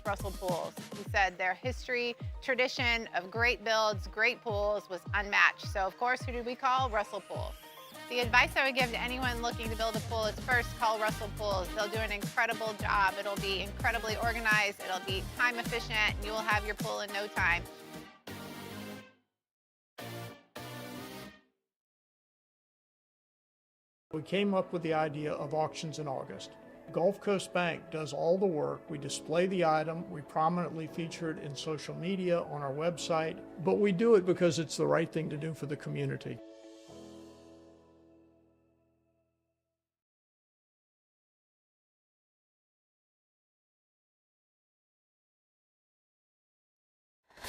Russell pools. He said their history, tradition of great builds, great pools was unmatched. So, of course, who did we call? Russell Pools. The advice I would give to anyone looking to build a pool is first call Russell Pools. They'll do an incredible job. It'll be incredibly organized. It'll be time efficient. And you will have your pool in no time. We came up with the idea of auctions in August. Gulf Coast Bank does all the work. We display the item, we prominently feature it in social media, on our website, but we do it because it's the right thing to do for the community.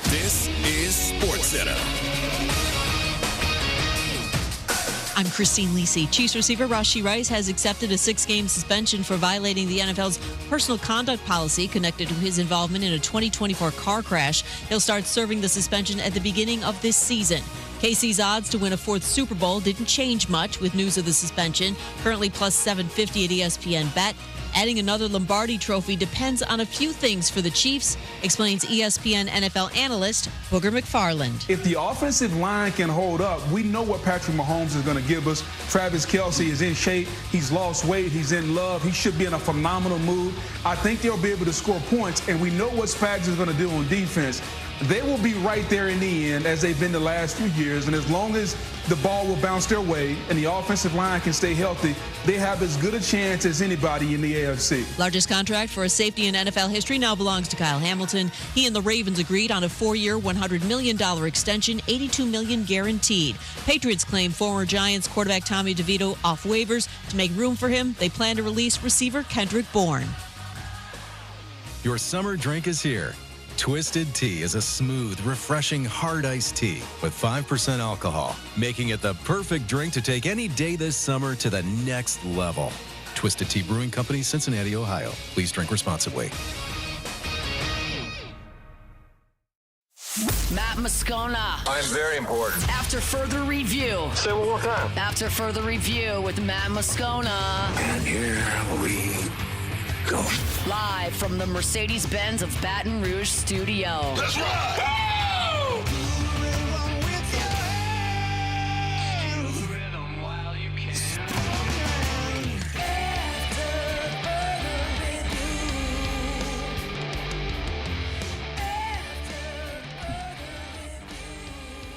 This is SportsCenter. I'm Christine Lisi. Chiefs receiver Rashee Rice has accepted a 6-game suspension for violating the NFL's personal conduct policy connected to his involvement in a 2024 car crash. He'll start serving the suspension at the beginning of this season. KC's odds to win a 4th Super Bowl didn't change much with news of the suspension, currently plus 750 at ESPN Bet. Adding another Lombardi trophy depends on a few things for the Chiefs, explains ESPN NFL analyst Booger McFarland. If the offensive line can hold up, we know what Patrick Mahomes is going to give us. Travis Kelce is in shape. He's lost weight. He's in love. He should be in a phenomenal mood. I think they'll be able to score points, and we know what Spags is going to do on defense. They will be right there in the end, as they've been the last few years, and as long as the ball will bounce their way and the offensive line can stay healthy, they have as good a chance as anybody in the AFC. Largest contract for a safety in NFL history now belongs to Kyle Hamilton. He and the Ravens agreed on a 4-year, $100 million extension, $82 million guaranteed. Patriots claim former Giants quarterback Tommy DeVito off waivers. To make room for him, they plan to release receiver Kendrick Bourne. Your summer drink is here. Twisted Tea is a smooth, refreshing, hard iced tea with 5% alcohol, making it the perfect drink to take any day this summer to the next level. Twisted Tea Brewing Company, Cincinnati, Ohio. Please drink responsibly. Matt Moscona. I'm very important. After further review. Say it one more time. After further review with Matt Moscona. And here we go. Live from the Mercedes-Benz of Baton Rouge studio. That's right! Woo!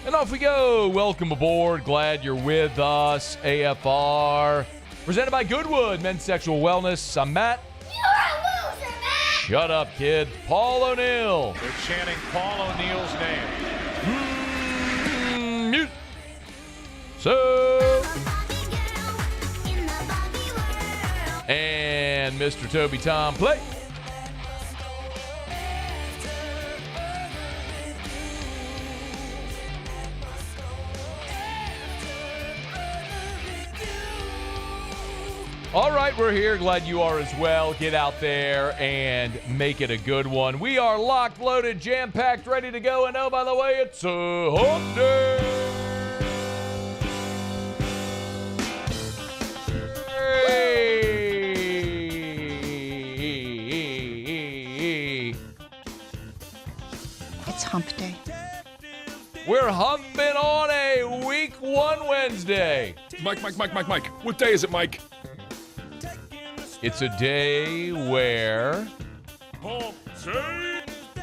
And off we go. Welcome aboard. Glad you're with us. AFR, presented by Goodwood Men's Sexual Wellness. I'm Matt. You're a loser, Matt. Shut up, kid. Paul O'Neill. They're chanting Paul O'Neill's name. Mute. So. And Mr. Toby Tom, play. All right, we're here. Glad you are as well. Get out there and make it a good one. We are locked, loaded, jam-packed, ready to go. And oh, by the way, it's a hump day. It's hump day. We're humping on a week 1 Wednesday. Mike. What day is it, Mike? It's a day where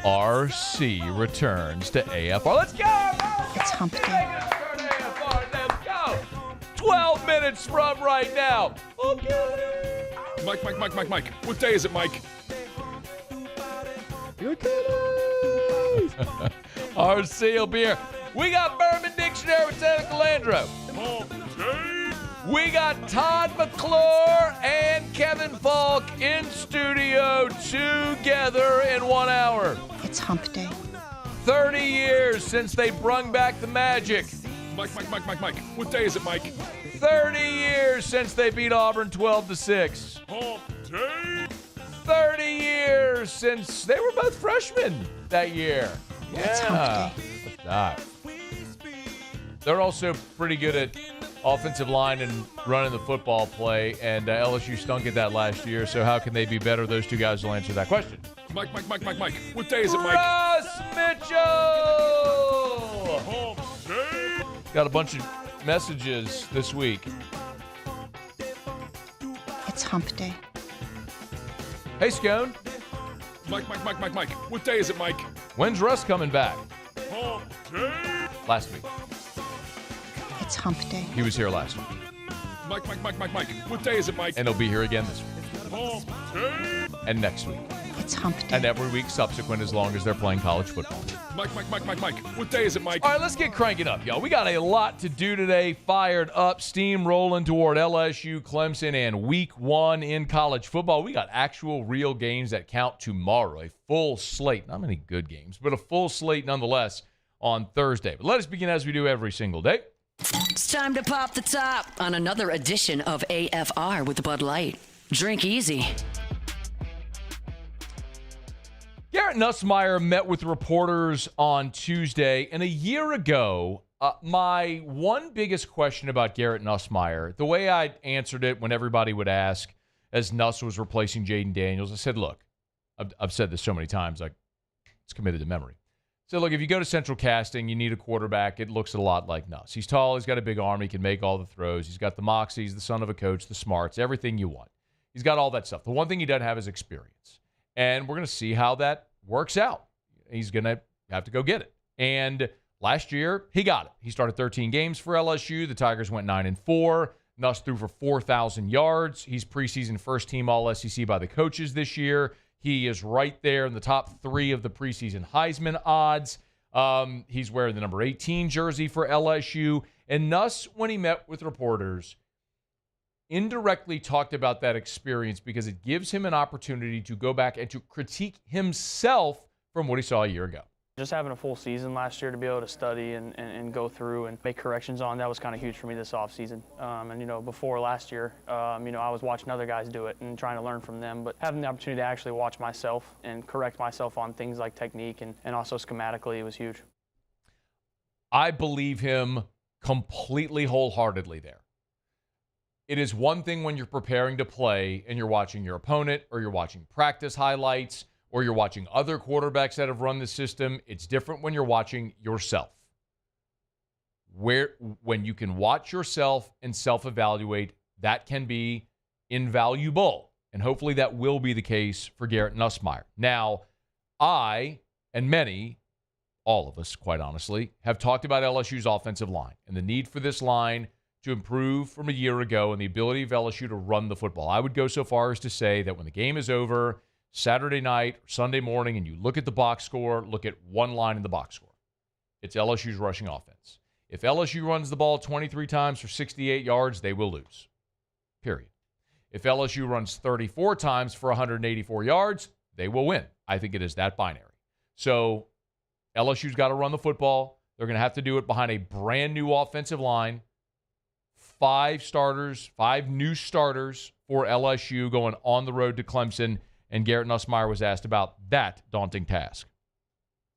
RC returns to AFR. Let's go! It's hump day. Let's go! 12 minutes from right now. Okay. Mike. What day is it, Mike? RC will be here. We got Bourbon Dictionary with Santa Calandro. We got Todd McClure and Kevin Faulk in studio together in 1 hour. It's hump day. 30 years since they brung back the magic. Mike. What day is it, Mike? 30 years since they beat Auburn 12-6. Hump day. 30 years since they were both freshmen that year. It's hump day. Let's not. They're also pretty good at offensive line and running the football play, and LSU stunk at that last year, so how can they be better? Those two guys will answer that question. Mike. What day is it, Mike? Russ Mitchell! Got a bunch of messages this week. It's hump day. Hey, Scone. Mike. What day is it, Mike? When's Russ coming back? Hump day. Last week. It's hump day. He was here last week. Mike. What day is it, Mike? And he'll be here again this week. Hump day. And next week. It's hump day. And every week subsequent as long as they're playing college football. Mike. What day is it, Mike? All right, let's get cranking up, y'all. We got a lot to do today. Fired up, steam rolling toward LSU-Clemson and week 1 in college football. We got actual real games that count tomorrow. A full slate. Not many good games, but a full slate nonetheless on Thursday. But let us begin as we do every single day. It's time to pop the top on another edition of AFR with Bud Light. Drink easy. Garrett Nussmeier met with reporters on Tuesday, and a year ago, my one biggest question about Garrett Nussmeier, the way I answered it when everybody would ask as Nuss was replacing Jaden Daniels, I said, look, I've said this so many times, like it's committed to memory. So, look, if you go to Central Casting, you need a quarterback. It looks a lot like Nuss. He's tall. He's got a big arm. He can make all the throws. He's got the moxie. He's the son of a coach, the smarts, everything you want. He's got all that stuff. The one thing he doesn't have is experience. And we're going to see how that works out. He's going to have to go get it. And last year, he got it. He started 13 games for LSU. The Tigers went 9-4. Nuss threw for 4,000 yards. He's preseason first-team All-SEC by the coaches this year. He is right there in the top 3 of the preseason Heisman odds. He's wearing the number 18 jersey for LSU. And Nuss, when he met with reporters, indirectly talked about that experience because it gives him an opportunity to go back and to critique himself from what he saw a year ago. Just having a full season last year to be able to study and go through and make corrections on, that was kind of huge for me this offseason. And, before last year, I was watching other guys do it and trying to learn from them. But having the opportunity to actually watch myself and correct myself on things like technique and also schematically, it was huge. I believe him completely wholeheartedly there. It is one thing when you're preparing to play and you're watching your opponent or you're watching practice highlights or you're watching other quarterbacks that have run the system. It's different when you're watching yourself. When you can watch yourself and self-evaluate, that can be invaluable. And hopefully that will be the case for Garrett Nussmeier. Now, I and many, all of us, quite honestly, have talked about LSU's offensive line and the need for this line to improve from a year ago and the ability of LSU to run the football. I would go so far as to say that when the game is over, Saturday night, Sunday morning, and you look at the box score, look at one line in the box score. It's LSU's rushing offense. If LSU runs the ball 23 times for 68 yards, they will lose. Period. If LSU runs 34 times for 184 yards, they will win. I think it is that binary. So LSU's got to run the football. They're going to have to do it behind a brand new offensive line. 5 new starters for LSU going on the road to Clemson. And Garrett Nussmeier was asked about that daunting task.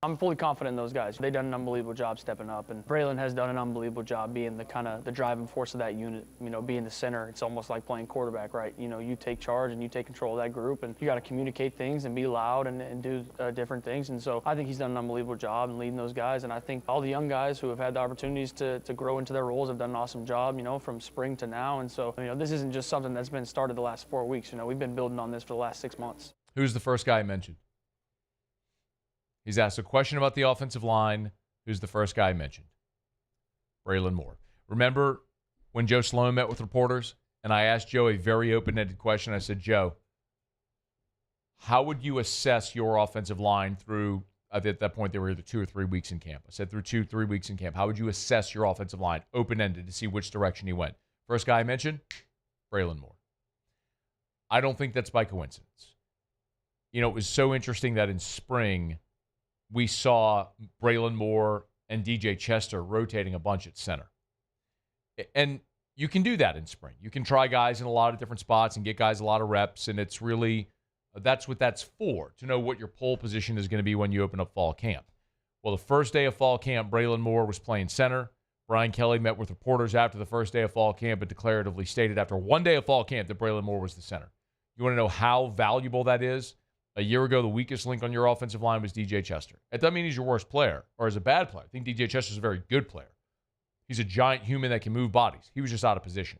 I'm fully confident in those guys. They've done an unbelievable job stepping up, and Braylon has done an unbelievable job being the driving force of that unit. Being the center, it's almost like playing quarterback, right? You take charge and you take control of that group, and you got to communicate things and be loud and do different things. And so I think he's done an unbelievable job in leading those guys, and I think all the young guys who have had the opportunities to grow into their roles have done an awesome job, from spring to now. And so, this isn't just something that's been started the last 4 weeks. We've been building on this for the last 6 months. Who's the first guy I mentioned? He's asked a question about the offensive line. Who's the first guy I mentioned? Braylon Moore. Remember when Joe Sloan met with reporters and I asked Joe a very open-ended question? I said, Joe, how would you assess your offensive line through, at that point they were either 2 or 3 weeks in camp. I said through 2-3 weeks in camp. How would you assess your offensive line open-ended to see which direction he went? First guy I mentioned, Braylon Moore. I don't think that's by coincidence. It was so interesting that in spring, we saw Braylon Moore and DJ Chester rotating a bunch at center. And you can do that in spring. You can try guys in a lot of different spots and get guys a lot of reps, and it's really, that's what that's for, to know what your pole position is going to be when you open up fall camp. Well, the first day of fall camp, Braylon Moore was playing center. Brian Kelly met with reporters after the first day of fall camp and declaratively stated after one day of fall camp that Braylon Moore was the center. You want to know how valuable that is? A year ago, the weakest link on your offensive line was DJ Chester. It doesn't mean he's your worst player or is a bad player. I think DJ Chester's a very good player. He's a giant human that can move bodies. He was just out of position.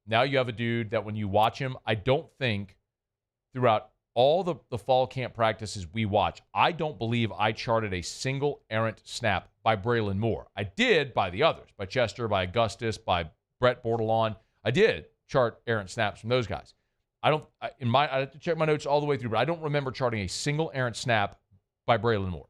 Now you have a dude that when you watch him, I don't think throughout all the fall camp practices we watch, I don't believe I charted a single errant snap by Braylon Moore. I did by the others, by Chester, by Augustus, by Brett Bordelon. I did chart errant snaps from those guys. I have to check my notes all the way through, but I don't remember charting a single errant snap by Braylon Moore.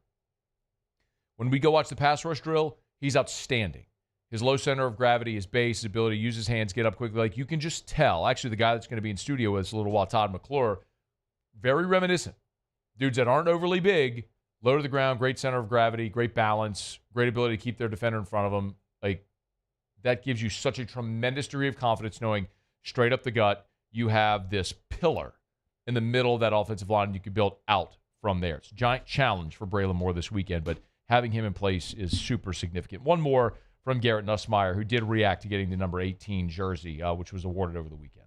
When we go watch the pass rush drill, he's outstanding. His low center of gravity, his base, his ability to use his hands, get up quickly. Like, you can just tell. Actually, the guy that's going to be in studio with us a little while, Todd McClure, very reminiscent. Dudes that aren't overly big, low to the ground, great center of gravity, great balance, great ability to keep their defender in front of them. Like, that gives you such a tremendous degree of confidence knowing straight up the gut, you have this pillar in the middle of that offensive line, and you can build out from there. It's a giant challenge for Braylon Moore this weekend, but having him in place is super significant. One more from Garrett Nussmeier, who did react to getting the number 18 jersey, which was awarded over the weekend.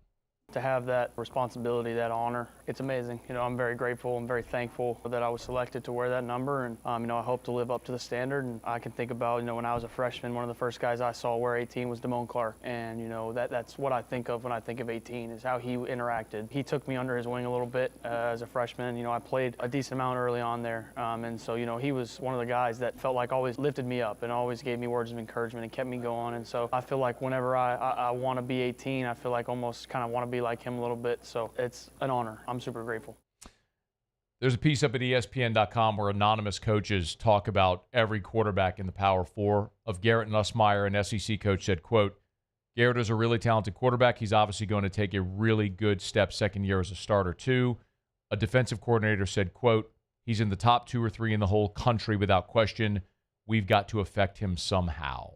To have that responsibility, that honor, it's amazing. I'm very grateful and very thankful that I was selected to wear that number, and I hope to live up to the standard. And I can think about, when I was a freshman, one of the first guys I saw wear 18 was Damone Clark, and that's what I think of when I think of 18 is how he interacted. He took me under his wing a little bit as a freshman. I played a decent amount early on there, and so he was one of the guys that felt like always lifted me up and always gave me words of encouragement and kept me going. And so I feel like whenever I want to be 18, I feel like almost kind of want to be like him a little bit. So it's an honor. I'm super grateful. There's a piece up at ESPN.com where anonymous coaches talk about every quarterback in the Power Four. Of Garrett Nussmeier, an SEC coach said, quote, Garrett is a really talented quarterback. He's obviously going to take a really good step second year as a starter too. A defensive coordinator said, quote, he's in the top 2 or 3 in the whole country without question. We've got to affect him somehow.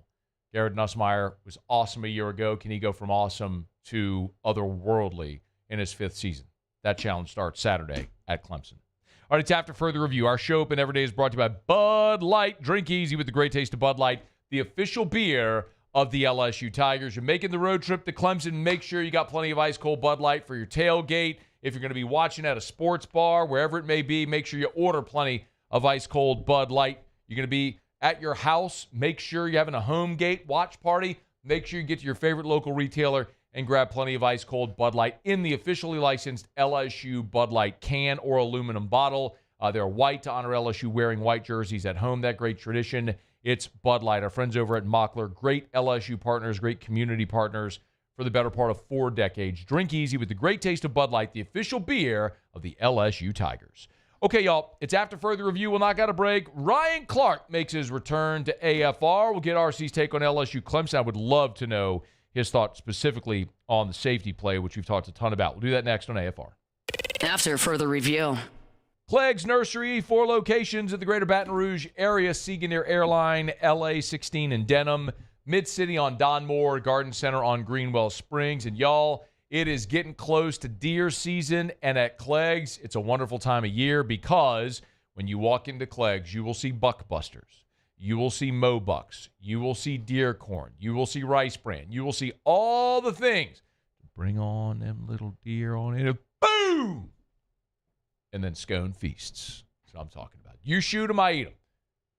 Garrett Nussmeier was awesome a year ago. Can he go from awesome to otherworldly in his 5th season? That challenge starts Saturday at Clemson. All right, it's After Further Review. Our show open every day is brought to you by Bud Light. Drink easy with the great taste of Bud Light, the official beer of the LSU Tigers. You're making the road trip to Clemson. Make sure you got plenty of ice-cold Bud Light for your tailgate. If you're going to be watching at a sports bar, wherever it may be, make sure you order plenty of ice-cold Bud Light. You're going to be at your house. Make sure you're having a home gate watch party. Make sure you get to your favorite local retailer and grab plenty of ice-cold Bud Light in the officially licensed LSU Bud Light can or aluminum bottle. They're white to honor LSU wearing white jerseys at home. That great tradition. It's Bud Light. Our friends over at Mockler, great LSU partners, great community partners for the better part of 4 decades. Drink easy with the great taste of Bud Light, the official beer of the LSU Tigers. Okay, y'all, it's After Further Review. We'll knock out a break. Ryan Clark makes his return to AFR. We'll get RC's take on LSU-Clemson. I would love to know his thoughts specifically on the safety play, which we've talked a ton about. We'll do that next on AFR. After Further Review. Clegg's Nursery, 4 locations in the greater Baton Rouge area, Seaganeer Airline, LA 16 in Denham, Mid-City on Don Moore, Garden Center on Greenwell Springs. And y'all, it is getting close to deer season, and at Clegg's, it's a wonderful time of year because when you walk into Clegg's, you will see buckbusters, you will see mow bucks, you will see deer corn, you will see rice bran, you will see all the things to bring on them little deer on in, boom, and then scone feasts. That's what I'm talking about. You shoot them, I eat them.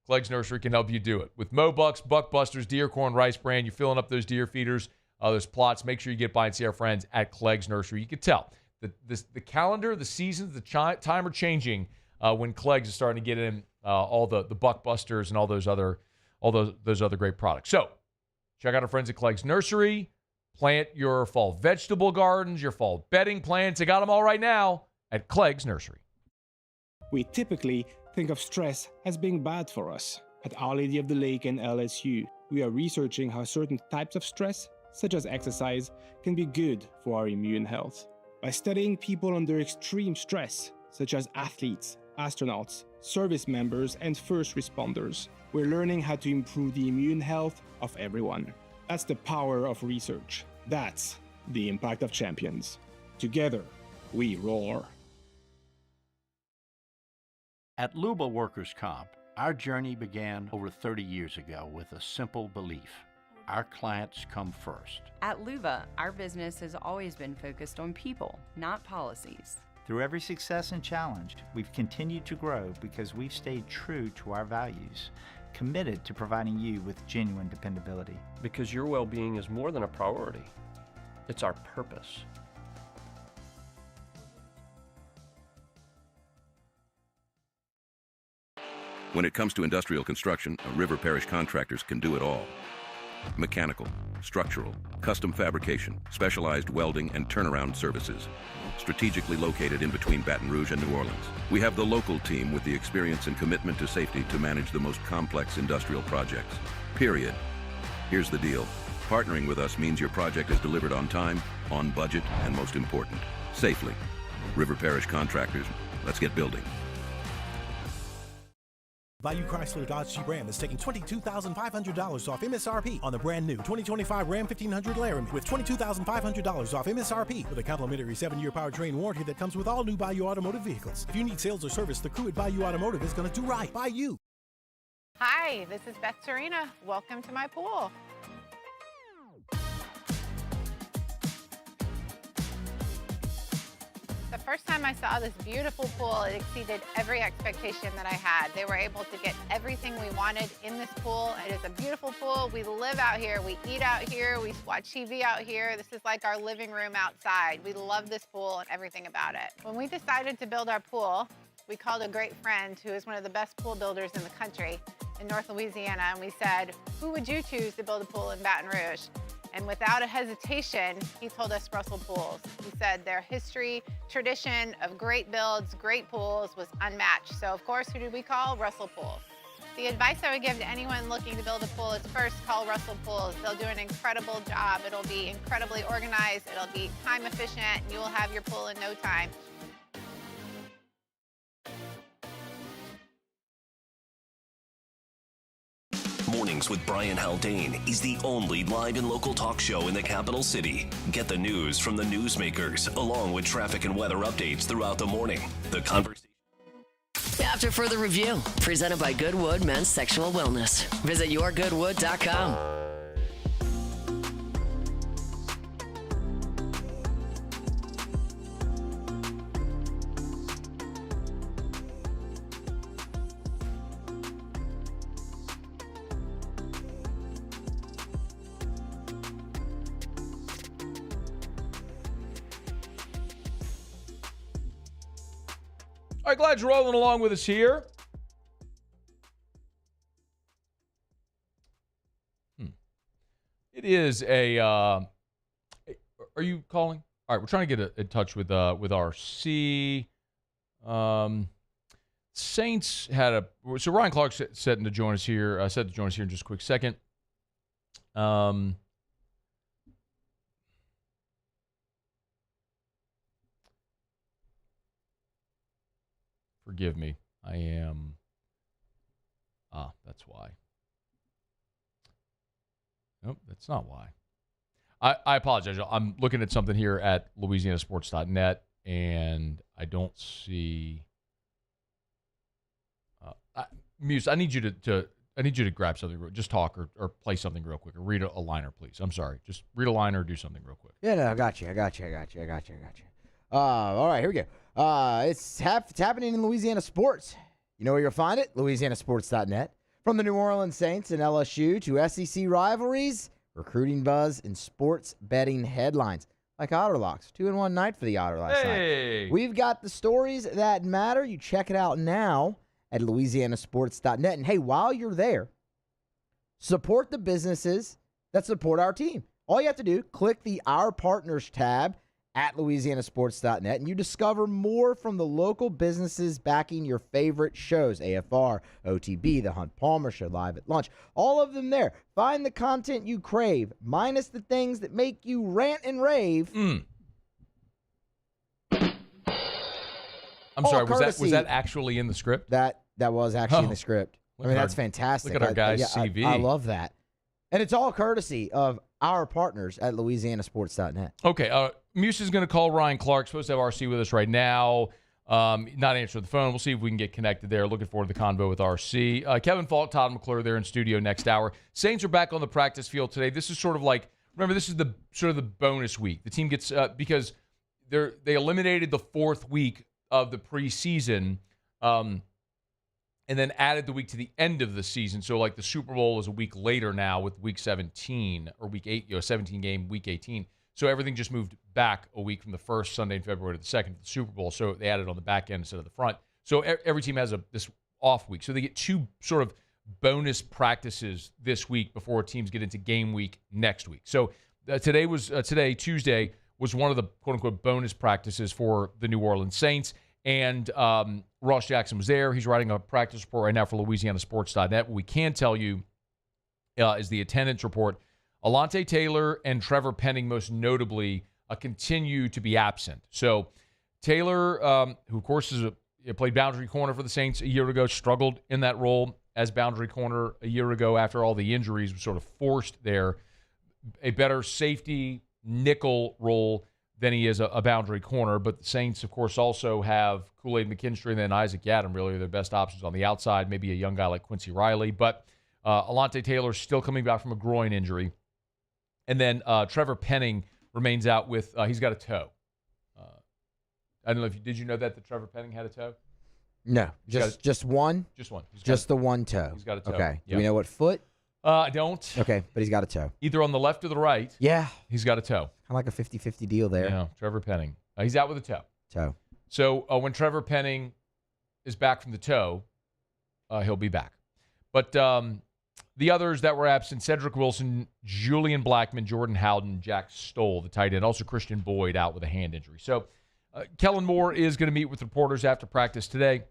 Clegg's Nursery can help you do it. With mow bucks, buckbusters, deer corn, rice bran, you're filling up those deer feeders, those plots. Make sure you get by and see our friends at Clegg's Nursery. You can tell the calendar, the seasons, the time are changing when Clegg's is starting to get in all the buckbusters and all those other great products. So check out our friends at Clegg's Nursery. Plant your fall vegetable gardens, your fall bedding plants. They got them all right now at Clegg's Nursery. We typically think of stress as being bad for us. At Our Lady of the Lake and LSU, we are researching how certain types of stress, such as exercise, can be good for our immune health. By studying people under extreme stress, such as athletes, astronauts, service members, and first responders, we're learning how to improve the immune health of everyone. That's the power of research. That's the impact of champions. Together, we roar. At Luba Workers' Comp, our journey began over 30 years ago with a simple belief. Our clients come first. At Luba, our business has always been focused on people, not policies. Through every success and challenge, we've continued to grow because we've stayed true to our values, committed to providing you with genuine dependability. Because your well-being is more than a priority. It's our purpose. When it comes to industrial construction, River Parish Contractors can do it all. Mechanical, structural, custom fabrication, specialized welding, and turnaround services. Strategically located in between Baton Rouge and New Orleans, we have the local team with the experience and commitment to safety to manage the most complex industrial projects. Period. Here's the deal. Partnering with us means your project is delivered on time, on budget, and most important, safely. River Parish Contractors, let's get building. Bayou Chrysler Dodge Jeep Ram is taking $22,500 off MSRP on the brand new 2025 Ram 1500 Laramie with $22,500 off MSRP with a complimentary 7-year powertrain warranty that comes with all new Bayou Automotive vehicles. If you need sales or service, the crew at Bayou Automotive is going to do right by you. Hi, this is Beth Serena. Welcome to my pool. The first time I saw this beautiful pool, it exceeded every expectation that I had. They were able to get everything we wanted in this pool. It is a beautiful pool. We live out here, we eat out here, we watch TV out here. This is like our living room outside. We love this pool and everything about it. When we decided to build our pool, we called a great friend who is one of the best pool builders in the country in North Louisiana, and we said, who would you choose to build a pool in Baton Rouge? And without a hesitation, he told us Russell Pools. He said their history, tradition of great builds, great pools was unmatched. So of course, who did we call? Russell Pools. The advice I would give to anyone looking to build a pool is first call Russell Pools. They'll do an incredible job. It'll be incredibly organized. It'll be time efficient. And you will have your pool in no time. Mornings with Brian Haldane is the only live and local talk show in the capital city. Get the news from the newsmakers, along with traffic and weather updates throughout the morning. The conversation. After further review, presented by Goodwood Men's Sexual Wellness. Visit yourgoodwood.com. All right, glad you're rolling along with us here. It is a. Are you calling? All right, we're trying to get in touch with RC. Saints had a. So Ryan Clark said to join us here. Said to join us here in just a quick second. Forgive me. I am. That's why. Nope, that's not why. I apologize. I'm looking at something here at LouisianaSports.net, and I don't see. Muse, I need you to grab something. Just talk or play something real quick, or read a liner, please. I'm sorry. Just read a liner or do something real quick. Yeah, no, I got you. All right, here we go. It's happening in Louisiana sports. You know where you'll find it? LouisianaSports.net. From the New Orleans Saints and LSU to SEC rivalries, recruiting buzz, and sports betting headlines. Like Otterlocks. 2-in-1 night for the Otter last night. We've got the stories that matter. You check it out now at LouisianaSports.net. And hey, while you're there, support the businesses that support our team. All you have to do, click the Our Partners tab at LouisianaSports.net, and you discover more from the local businesses backing your favorite shows. AFR, OTB, The Hunt Palmer Show, Live at Lunch, all of them there. Find the content you crave, minus the things that make you rant and rave. I'm sorry, was that actually in the script? That was actually in the script. I mean, that's fantastic. Look at our guy's CV. I love that. And it's all courtesy of our partners at LouisianaSports.net. Okay, Muse is going to call Ryan Clark. Supposed to have RC with us right now. Not answering the phone. We'll see if we can get connected there. Looking forward to the convo with RC. Kevin Faulk, Todd McClure there in studio next hour. Saints are back on the practice field today. This is sort of like, remember, this is the sort of the bonus week. The team gets, because they eliminated the 4th week of the preseason, and then added the week to the end of the season. So like the Super Bowl is a week later now with week 17 or week 8, 17 game, week 18. So everything just moved back a week from the first Sunday in February to the second, the Super Bowl. So they added on the back end instead of the front. So every team has this off week. So they get 2 sort of bonus practices this week before teams get into game week next week. So today, Tuesday, was one of the quote-unquote bonus practices for the New Orleans Saints. And Ross Jackson was there. He's writing a practice report right now for LouisianaSports.net. What we can tell you is the attendance report. Alontae Taylor and Trevor Penning, most notably, continue to be absent. So Taylor, who of course played boundary corner for the Saints a year ago, struggled in that role as boundary corner a year ago after all the injuries, was sort of forced there. A better safety nickel role than he is a boundary corner. But the Saints, of course, also have Kool-Aid McKinstry and then Isaac Yiadom, really their best options on the outside, maybe a young guy like Quincy Riley. But Alontae Taylor still coming back from a groin injury. And then Trevor Penning remains out with, he's got a toe. I don't know did you know that Trevor Penning had a toe? No, just one? Just one. Just the one toe. He's got a toe. Okay. Yep. Do we know what foot? I don't. Okay, but he's got a toe. Either on the left or the right. Yeah. He's got a toe. Kind of like a 50-50 deal there. Yeah, Trevor Penning. He's out with a toe. Toe. So when Trevor Penning is back from the toe, he'll be back. But the others that were absent, Cedric Wilson, Julian Blackman, Jordan Howden, Jack Stoll, the tight end. Also Christian Boyd out with a hand injury. So Kellen Moore is going to meet with reporters after practice today.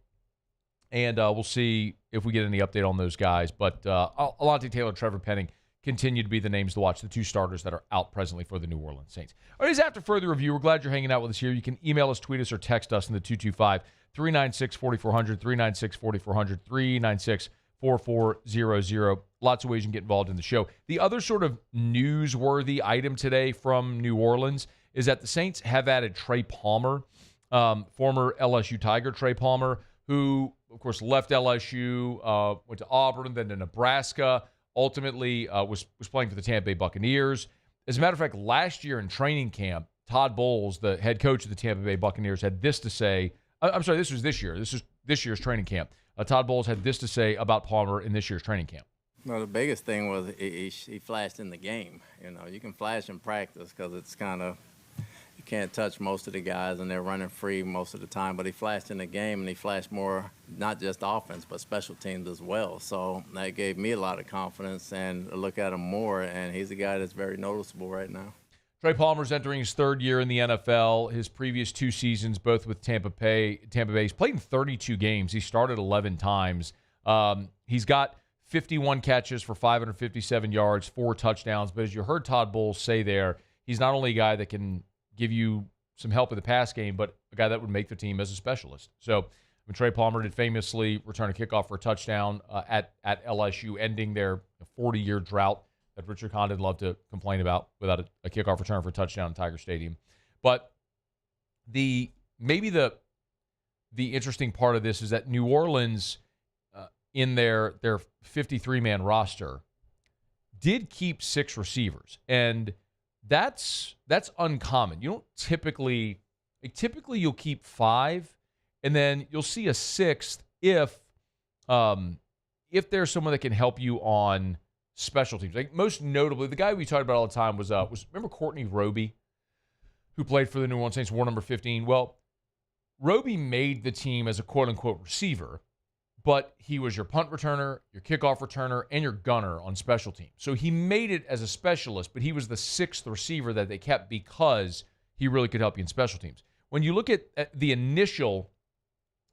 And we'll see if we get any update on those guys. But Alontae Taylor, Trevor Penning continue to be the names to watch, the 2 starters that are out presently for the New Orleans Saints. All right, after further review, we're glad you're hanging out with us here. You can email us, tweet us, or text us in the 225-396-4400, 396-4400, 396-4400. Lots of ways you can get involved in the show. The other sort of newsworthy item today from New Orleans is that the Saints have added Trey Palmer, former LSU Tiger Trey Palmer, who, of course, left LSU, went to Auburn, then to Nebraska, ultimately was playing for the Tampa Bay Buccaneers. As a matter of fact, last year in training camp, Todd Bowles, the head coach of the Tampa Bay Buccaneers, had this to say. I'm sorry, this was this year. This is this year's training camp. Todd Bowles had this to say about Palmer in this year's training camp. Well, the biggest thing was he flashed in the game. You can flash in practice because it's kind of, you can't touch most of the guys and they're running free most of the time. But he flashed in the game, and he flashed more, not just offense, but special teams as well. So that gave me a lot of confidence and a look at him more. And he's a guy that's very noticeable right now. Trey Palmer's entering his 3rd year in the NFL. His previous 2 seasons, both with Tampa Bay, he's played in 32 games. He started 11 times. He's got 51 catches for 557 yards, 4 touchdowns. But as you heard Todd Bowles say there, he's not only a guy that can give you some help in the pass game, but a guy that would make the team as a specialist. So when Trey Palmer did famously return a kickoff for a touchdown at LSU, ending their 40-year drought that Richard Condon loved to complain about without a kickoff return for a touchdown in Tiger Stadium. But maybe the interesting part of this is that New Orleans, in their 53-man roster, did keep 6 receivers, and that's uncommon. You don't typically you'll keep 5, and then you'll see a 6th if there's someone that can help you on special teams. Like most notably, the guy we talked about all the time was remember Courtney Roby, who played for the New Orleans Saints, wore number 15. Well, Roby made the team as a quote-unquote receiver, but he was your punt returner, your kickoff returner, and your gunner on special teams. So he made it as a specialist, but he was the 6th receiver that they kept because he really could help you in special teams. When you look at the initial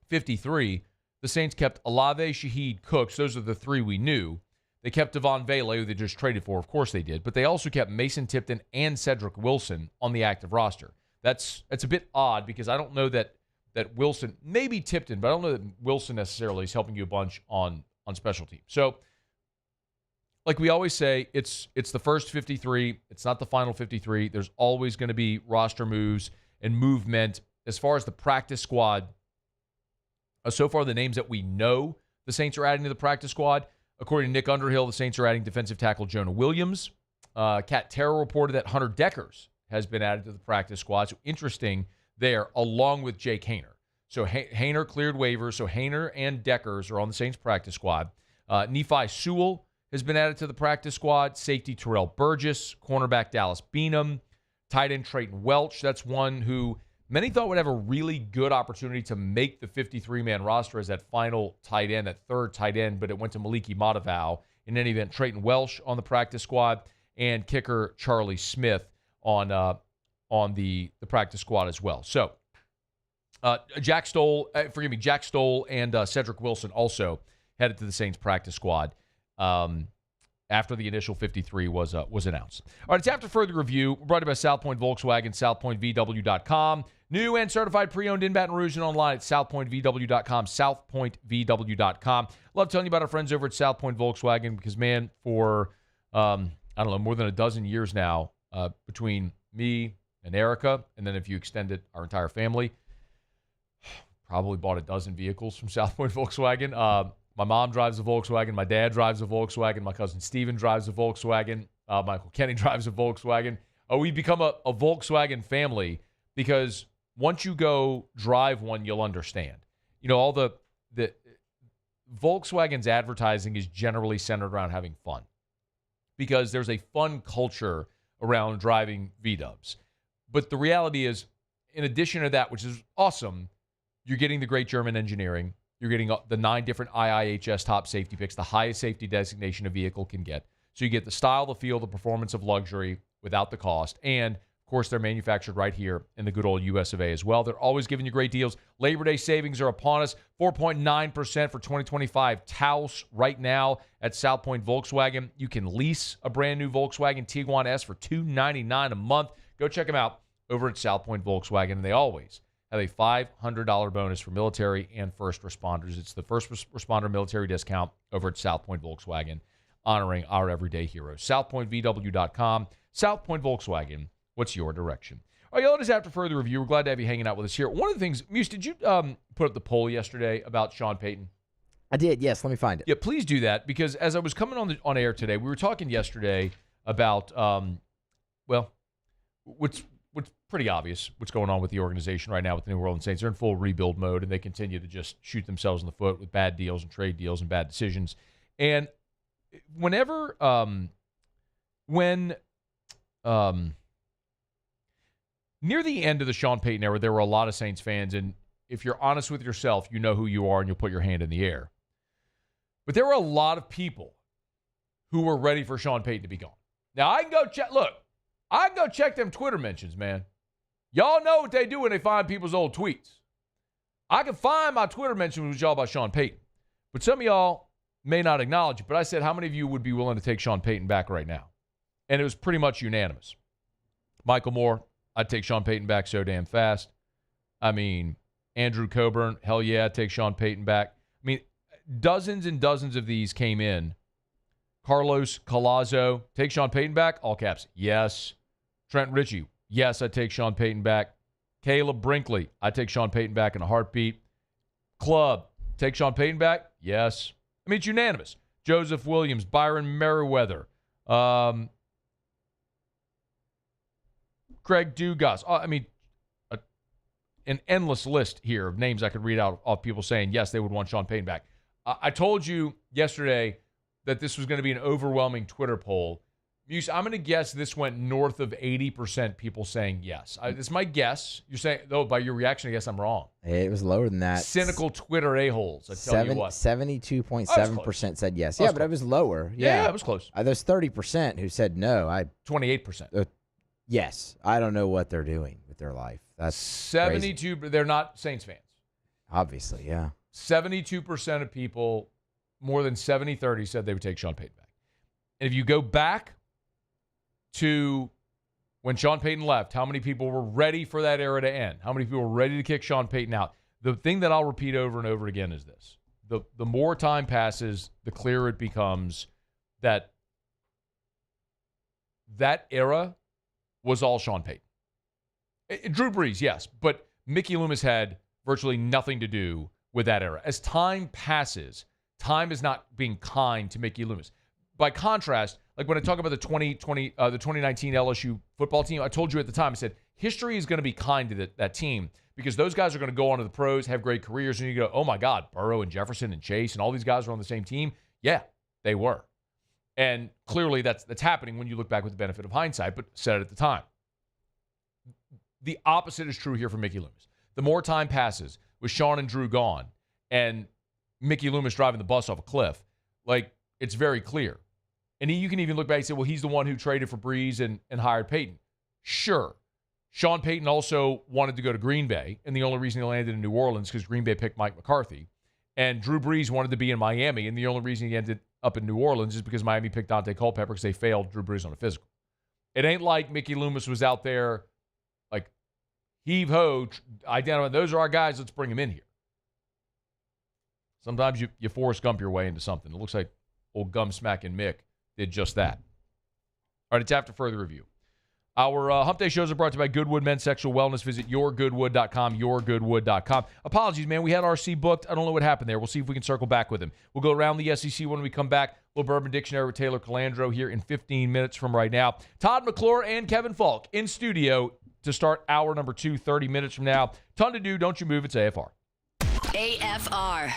53, the Saints kept Olave, Shaheed, Cooks. Those are the 3 we knew. They kept Devon Vele, who they just traded for. Of course they did. But they also kept Mason Tipton and Cedric Wilson on the active roster. That's a bit odd because I don't know that Wilson, maybe Tipton, but I don't know that Wilson necessarily is helping you a bunch on special teams. So, like we always say, it's the first 53. It's not the final 53. There's always going to be roster moves and movement. As far as the practice squad, so far the names that we know the Saints are adding to the practice squad, according to Nick Underhill, the Saints are adding defensive tackle Jonah Williams. Cat Terrell reported that Hunter Deckers has been added to the practice squad. So interesting there, along with Jake Haener. So Haener cleared waivers. So Haener and Deckers are on the Saints practice squad. Nephi Sewell has been added to the practice squad. Safety Terrell Burgess, cornerback Dallas Beenum, tight end Trayton Welch. That's one who many thought would have a really good opportunity to make the 53-man roster as that final tight end, that third tight end, but it went to Maliki Matavau. In any event, Trayton Welch on the practice squad, and kicker Charlie Smith on the practice squad as well. So Jack Stoll and Cedric Wilson also headed to the Saints practice squad after the initial 53 was announced. All right, it's After Further Review, brought to you by Southpoint Volkswagen, southpointvw.com. New and certified pre-owned in Baton Rouge and online at southpointvw.com, southpointvw.com. Love telling you about our friends over at Southpoint Volkswagen because, man, for, more than a dozen years now, between me and Erica, and then if you extend it, our entire family, probably bought a dozen vehicles from Southpoint Volkswagen. My mom drives a Volkswagen. My dad drives a Volkswagen. My cousin Steven drives a Volkswagen. Michael Kenny drives a Volkswagen. We become a Volkswagen family because once you go drive one, you'll understand. You know, all the Volkswagen's advertising is generally centered around having fun because there's a fun culture around driving V-dubs. But the reality is, in addition to that, which is awesome, you're getting the great German engineering. You're getting the 9 different IIHS top safety picks, the highest safety designation a vehicle can get. So you get the style, the feel, the performance of luxury without the cost. And, of course, they're manufactured right here in the good old US of A as well. They're always giving you great deals. Labor Day savings are upon us. 4.9% for 2025 Taos right now at Southpoint Volkswagen. You can lease a brand new Volkswagen Tiguan S for $299 a month. Go check them out over at Southpoint Volkswagen. And they always have a $500 bonus for military and first responders. It's the first responder military discount over at Southpoint Volkswagen, honoring our everyday heroes. SouthpointVW.com. Southpoint Volkswagen. What's your direction? All right, y'all, it is After Further Review. We're glad to have you hanging out with us here. One of the things, Muse, did you put up the poll yesterday about Sean Payton? I did, yes. Let me find it. Yeah, please do that, because as I was coming on air today, we were talking yesterday about, what's pretty obvious what's going on with the organization right now with the New Orleans Saints. They're in full rebuild mode, and they continue to just shoot themselves in the foot with bad deals and trade deals and bad decisions. And whenever, near the end of the Sean Payton era, there were a lot of Saints fans, and if you're honest with yourself, you know who you are, and you'll put your hand in the air. But there were a lot of people who were ready for Sean Payton to be gone. Now, I can go check them Twitter mentions, man. Y'all know what they do when they find people's old tweets. I can find my Twitter mentions with y'all about Sean Payton. But some of y'all may not acknowledge it, but I said, how many of you would be willing to take Sean Payton back right now? And it was pretty much unanimous. Michael Moore, I'd take Sean Payton back so damn fast. I mean, Andrew Coburn, hell yeah, I'd take Sean Payton back. I mean, dozens and dozens of these came in. Carlos Collazo, take Sean Payton back? All caps, yes. Trent Ritchie, yes, I'd take Sean Payton back. Caleb Brinkley, I'd take Sean Payton back in a heartbeat. Club, take Sean Payton back? Yes. I mean, it's unanimous. Joseph Williams, Byron Merriweather, Craig Dugas. I mean, an endless list here of names I could read out of people saying, yes, they would want Sean Payton back. I told you yesterday that this was going to be an overwhelming Twitter poll. Muse, I'm going to guess this went north of 80% people saying yes. It's my guess. You're saying, though, by your reaction, I guess I'm wrong. It was lower than that. Cynical Twitter a-holes, I tell you what. 72.7% said yes. Yeah, but it was lower. Yeah, it was close. There's 30% who said no. 28%. Yes. I don't know what they're doing with their life. That's 72. Crazy. They're not Saints fans. Obviously, yeah. 72% of people, more than 70-30, said they would take Sean Payton back. And if you go back to when Sean Payton left, how many people were ready for that era to end? How many people were ready to kick Sean Payton out? The thing that I'll repeat over and over again is this. The more time passes, the clearer it becomes that era was all Sean Payton. Drew Brees, yes, but Mickey Loomis had virtually nothing to do with that era. As time passes, time is not being kind to Mickey Loomis. By contrast, like when I talk about the 2019 LSU football team, I told you at the time, I said, history is going to be kind to that team because those guys are going to go on to the pros, have great careers, and you go, oh, my God, Burrow and Jefferson and Chase and all these guys are on the same team. Yeah, they were. And clearly that's happening when you look back with the benefit of hindsight, but said it at the time. The opposite is true here for Mickey Loomis. The more time passes with Sean and Drew gone and Mickey Loomis driving the bus off a cliff, like, it's very clear. And you can even look back and say, well, he's the one who traded for Breeze and hired Payton. Sure. Sean Payton also wanted to go to Green Bay, and the only reason he landed in New Orleans because Green Bay picked Mike McCarthy. And Drew Brees wanted to be in Miami, and the only reason he ended up in New Orleans is because Miami picked Dante Culpepper because they failed Drew Brees on a physical. It ain't like Mickey Loomis was out there like heave-ho, identifying, those are our guys, let's bring them in here. Sometimes you Forrest Gump your way into something. It looks like old gum-smacking Mick did just that. All right, it's after further review. Our Hump Day shows are brought to you by Goodwood Men's Sexual Wellness. Visit yourgoodwood.com, yourgoodwood.com. Apologies, man. We had RC booked. I don't know what happened there. We'll see if we can circle back with him. We'll go around the SEC when we come back. Little Bourbon Dictionary with Taylor Calandro here in 15 minutes from right now. Todd McClure and Kevin Faulk in studio to start hour number 2, 30 minutes from now. Ton to do. Don't you move. It's AFR. AFR.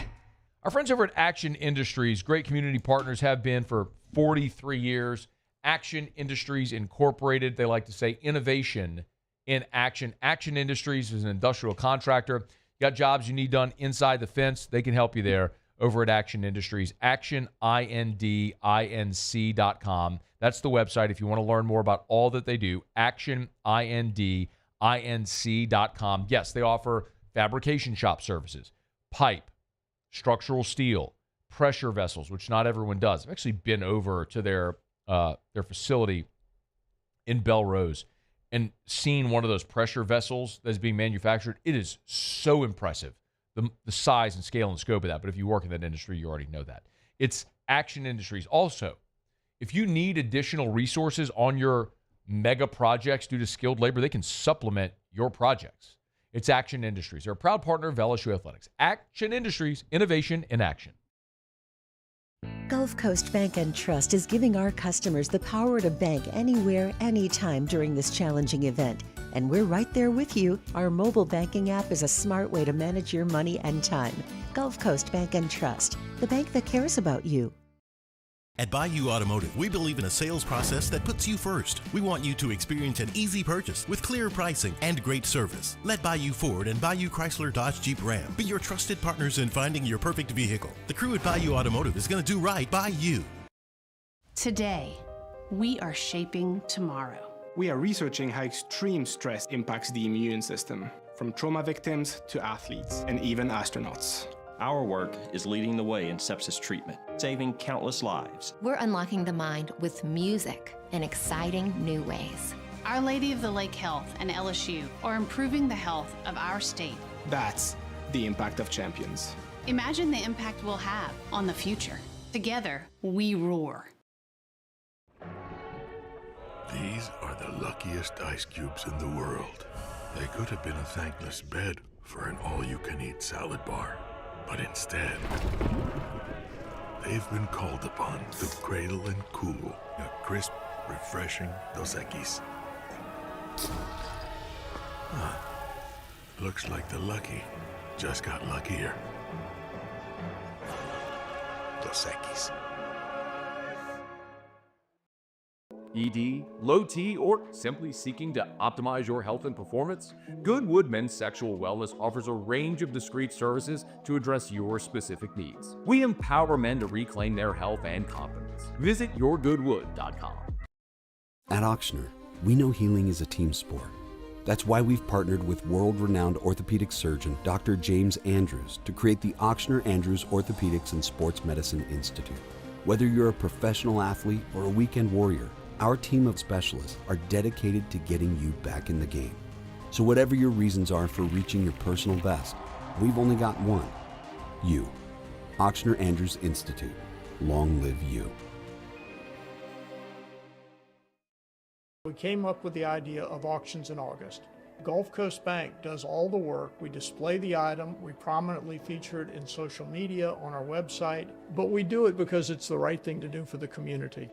Our friends over at Action Industries, great community partners, have been for 43 years. Action Industries Incorporated. They like to say innovation in action. Action Industries is an industrial contractor. You got jobs you need done inside the fence. They can help you there over at Action Industries. ActionINDINC.com. That's the website if you want to learn more about all that they do. ActionINDINC.com. Yes, they offer fabrication shop services, pipe, structural steel, pressure vessels, which not everyone does. I've actually been over to their facility in Belrose and seen one of those pressure vessels that's being manufactured. It is so impressive, the size and scale and scope of that. But if you work in that industry, you already know that. It's Action Industries. Also, if you need additional resources on your mega projects due to skilled labor, they can supplement your projects. It's Action Industries. They're a proud partner of LSU Athletics. Action Industries, innovation in action. Gulf Coast Bank and Trust is giving our customers the power to bank anywhere, anytime during this challenging event. And we're right there with you. Our mobile banking app is a smart way to manage your money and time. Gulf Coast Bank and Trust, the bank that cares about you. At Bayou Automotive, we believe in a sales process that puts you first. We want you to experience an easy purchase with clear pricing and great service. Let Bayou Ford and Bayou Chrysler Dodge Jeep Ram be your trusted partners in finding your perfect vehicle. The crew at Bayou Automotive is going to do right by you. Today, we are shaping tomorrow. We are researching how extreme stress impacts the immune system, from trauma victims to athletes and even astronauts. Our work is leading the way in sepsis treatment, saving countless lives. We're unlocking the mind with music in exciting new ways. Our Lady of the Lake Health and LSU are improving the health of our state. That's the impact of champions. Imagine the impact we'll have on the future. Together, we roar. These are the luckiest ice cubes in the world. They could have been a thankless bed for an all-you-can-eat salad bar. But instead, they've been called upon to cradle and cool a crisp, refreshing Dos Equis. Looks like the lucky just got luckier. Dos Equis. ED, low T, or simply seeking to optimize your health and performance? Goodwood Men's Sexual Wellness offers a range of discreet services to address your specific needs. We empower men to reclaim their health and confidence. Visit yourgoodwood.com. At Ochsner, we know healing is a team sport. That's why we've partnered with world-renowned orthopedic surgeon Dr. James Andrews to create the Ochsner Andrews Orthopedics and Sports Medicine Institute. Whether you're a professional athlete or a weekend warrior, our team of specialists are dedicated to getting you back in the game. So whatever your reasons are for reaching your personal best, we've only got one. You. Ochsner Andrews Institute. Long live you. We came up with the idea of auctions in August. Gulf Coast Bank does all the work. We display the item, we prominently feature it in social media, on our website, but we do it because it's the right thing to do for the community.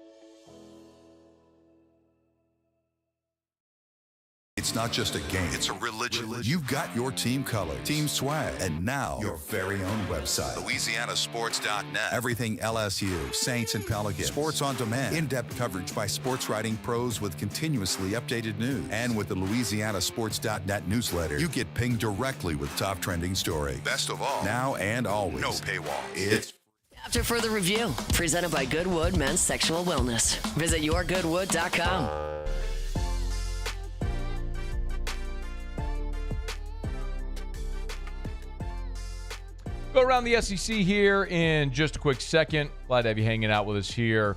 It's not just a game, it's a religion. You've got your team colors, team swag, and now your very own website. LouisianaSports.net. Everything LSU, Saints, and Pelicans. Sports on demand. In-depth coverage by sports writing pros with continuously updated news. And with the LouisianaSports.net newsletter, you get pinged directly with top trending stories. Best of all, now and always, no paywall. It's After further review, presented by Goodwood Men's Sexual Wellness. Visit yourgoodwood.com. Go around the SEC here in just a quick second. Glad to have you hanging out with us here.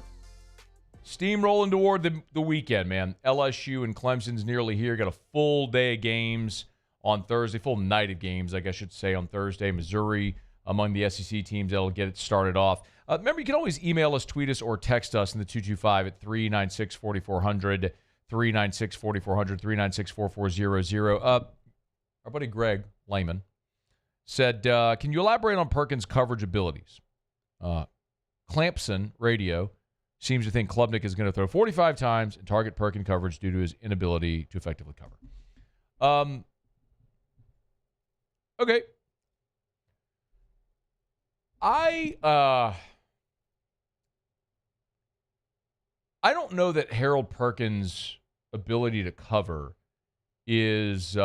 Steamrolling toward the weekend, man. LSU and Clemson's nearly here. Got a full day of games on Thursday. Full night of games, I guess I should say, on Thursday. Missouri among the SEC teams that'll get it started off. Remember, you can always email us, tweet us, or text us in the 225 at 396-4400, 396-4400, 396-4400. Our buddy Greg Lehman said, can you elaborate on Perkins' coverage abilities? Clemson Radio seems to think Klubnik is going to throw 45 times and target Perkins coverage due to his inability to effectively cover. Okay. I don't know that Harold Perkins' ability to cover is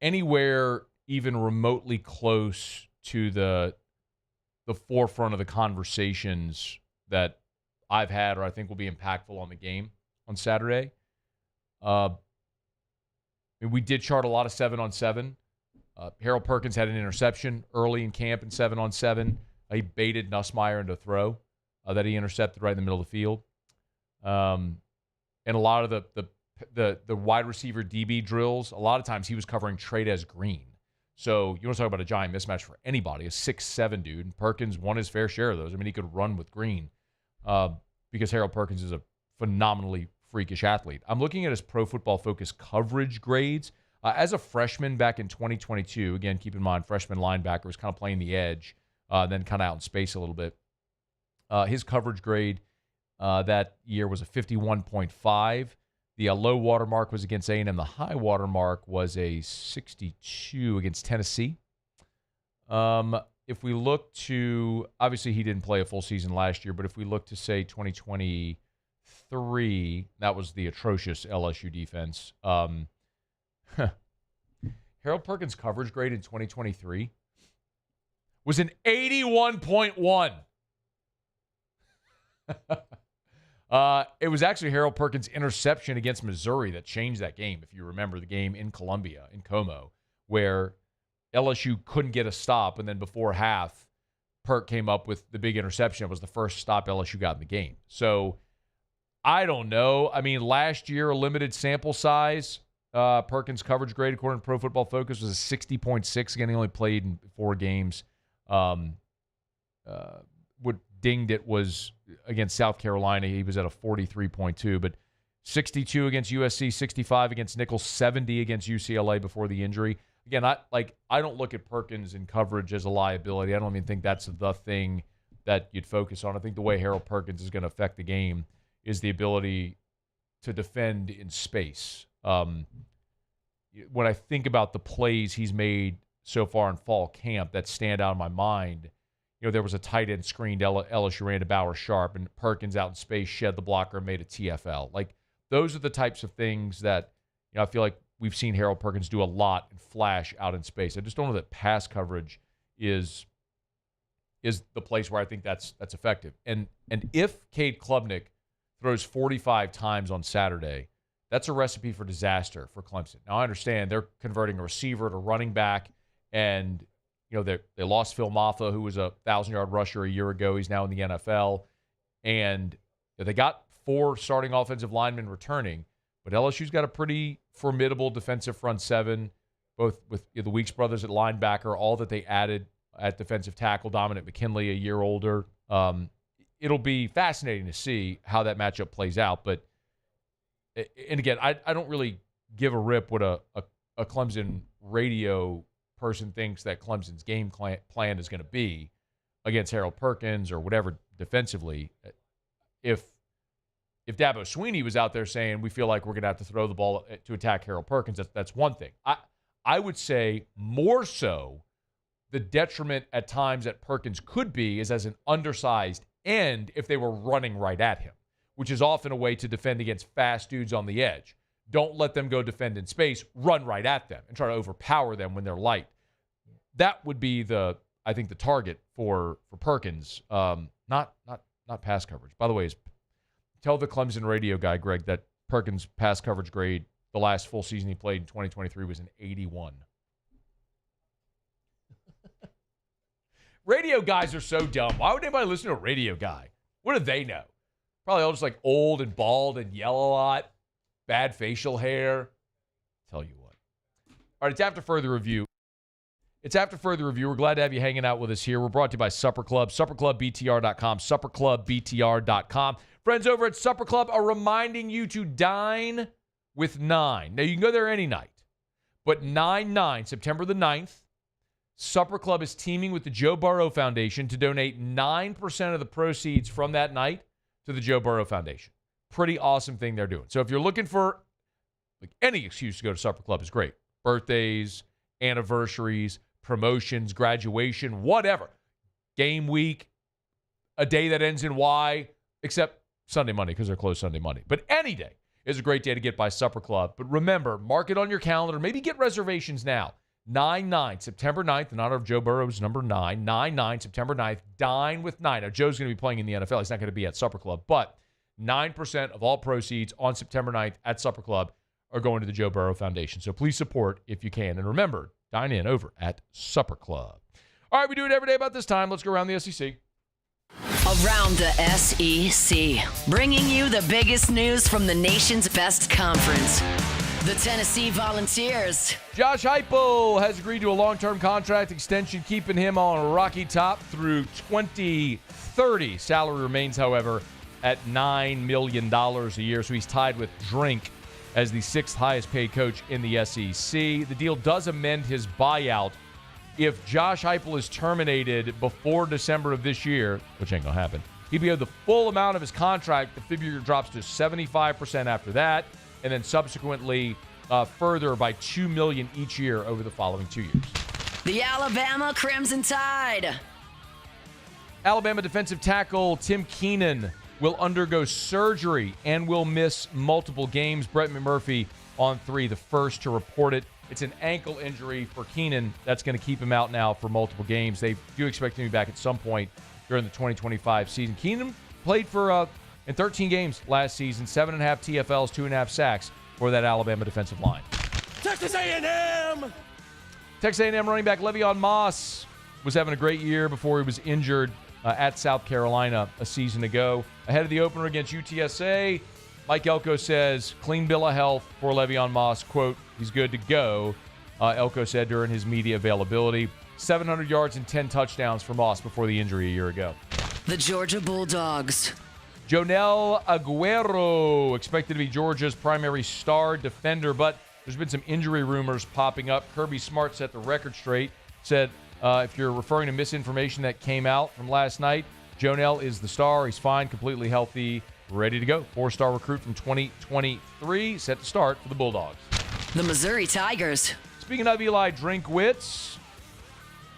anywhere even remotely close to the forefront of the conversations that I've had or I think will be impactful on the game on Saturday. We did chart a lot of 7-on-7. Harold Perkins had an interception early in camp in 7-on-7. He baited Nussmeier into a throw that he intercepted right in the middle of the field. And a lot of the wide receiver DB drills, a lot of times he was covering Trey Green. So you want to talk about a giant mismatch for anybody, a 6'7" dude. And Perkins won his fair share of those. I mean, he could run with Green because Harold Perkins is a phenomenally freakish athlete. I'm looking at his Pro Football Focus coverage grades. As a freshman back in 2022, again, keep in mind, freshman linebacker was kind of playing the edge, then kind of out in space a little bit. His coverage grade that year was a 51.5. The low water mark was against A&M. The high water mark was a 62 against Tennessee. If we look to, obviously he didn't play a full season last year, but if we look to, say, 2023, that was the atrocious LSU defense. Harold Perkins' coverage grade in 2023 was an 81.1. It was actually Harold Perkins' interception against Missouri that changed that game, if you remember the game in Columbia, in Como, where LSU couldn't get a stop, and then before half, Perk came up with the big interception. It was the first stop LSU got in the game. So, I don't know. I mean, last year, a limited sample size, Perkins' coverage grade, according to Pro Football Focus, was a 60.6. Again, he only played in 4 games. What dinged it was against South Carolina. He was at a 43.2, but 62 against USC, 65 against Nicholls, 70 against UCLA before the injury. Again, I don't look at Perkins in coverage as a liability. I don't even think that's the thing that you'd focus on. I think the way Harold Perkins is going to affect the game is the ability to defend in space. When I think about the plays he's made so far in fall camp that stand out in my mind, there was a tight end screened LSU ran to Bauer Sharp, and Perkins out in space shed the blocker and made a TFL. Like, those are the types of things that I feel like we've seen Harold Perkins do a lot and flash out in space. I just don't know that pass coverage is the place where I think that's effective. And if Cade Klubnik throws 45 times on Saturday, that's a recipe for disaster for Clemson. Now, I understand they're converting a receiver to running back, and they lost Phil Maffa, who was a 1,000-yard rusher a year ago. He's now in the NFL. And they got 4 starting offensive linemen returning, but LSU's got a pretty formidable defensive front 7, both with the Weeks brothers at linebacker, all that they added at defensive tackle, Dominic McKinley, a year older. It'll be fascinating to see how that matchup plays out. But, and again, I don't really give a rip what a Clemson radio person thinks that Clemson's game plan is going to be against Harold Perkins or whatever defensively. If if Dabo Swinney was out there saying we feel like we're going to have to throw the ball to attack Harold Perkins, that's one thing. I would say more so the detriment at times that Perkins could be is as an undersized end if they were running right at him, which is often a way to defend against fast dudes on the edge. Don't let them go defend in space, run right at them and try to overpower them when they're light. That would be I think the target for Perkins, not pass coverage. By the way, tell the Clemson radio guy, Greg, that Perkins' pass coverage grade the last full season he played in 2023 was an 81. Radio guys are so dumb. Why would anybody listen to a radio guy? What do they know? Probably all just like old and bald and yell a lot. Bad facial hair. Tell you what. All right, it's after further review. We're glad to have you hanging out with us here. We're brought to you by Supper Club, supperclubbtr.com, supperclubbtr.com. Friends over at Supper Club are reminding you to dine with 9. Now, you can go there any night, but 9/9, September the 9th, Supper Club is teaming with the Joe Burrow Foundation to donate 9% of the proceeds from that night to the Joe Burrow Foundation. Pretty awesome thing they're doing. So if you're looking for any excuse to go to Supper Club is great. Birthdays, anniversaries, promotions, graduation, whatever. Game week, a day that ends in Y, except Sunday, Monday, because they're closed Sunday, Monday. But any day is a great day to get by Supper Club. But remember, mark it on your calendar. Maybe get reservations now. 9/9, September 9th, in honor of Joe Burrow's number 9. 9/9, September 9th, dine with 9. Now, Joe's going to be playing in the NFL. He's not going to be at Supper Club. But 9% of all proceeds on September 9th at Supper Club are going to the Joe Burrow Foundation. So please support if you can. And remember, dine in over at Supper Club. All right, we do it every day about this time. Let's go around the SEC. Around the SEC, bringing you the biggest news from the nation's best conference. The Tennessee Volunteers. Josh Heupel has agreed to a long-term contract extension, keeping him on a rocky top through 2030. Salary remains, however, at $9 million a year, so he's tied with Drink as the 6th highest-paid coach in the SEC. The deal does amend his buyout. If Josh Heupel is terminated before December of this year, which ain't going to happen, he'd be owed the full amount of his contract. The figure drops to 75% after that, and then subsequently further by $2 million each year over the following 2 years. The Alabama Crimson Tide. Alabama defensive tackle Tim Keenan will undergo surgery and will miss multiple games. Brett McMurphy on 3, the first to report it. It's an ankle injury for Keenan. That's going to keep him out now for multiple games. They do expect him to be back at some point during the 2025 season. Keenan played for in 13 games last season, 7.5 TFLs, 2.5 sacks for that Alabama defensive line. Texas A&M! Texas A&M running back Le'Veon Moss was having a great year before he was injured at South Carolina a season ago. Ahead of the opener against UTSA, Mike Elko says, clean bill of health for Le'Veon Moss. Quote, he's good to go, Elko said during his media availability. 700 yards and 10 touchdowns for Moss before the injury a year ago. The Georgia Bulldogs. Jonel Aguero, expected to be Georgia's primary star defender, but there's been some injury rumors popping up. Kirby Smart set the record straight, said if you're referring to misinformation that came out from last night, Jonel is the star. He's fine, completely healthy, ready to go. 4-star recruit from 2023, set to start for the Bulldogs. The Missouri Tigers. Speaking of Eli Drinkwitz,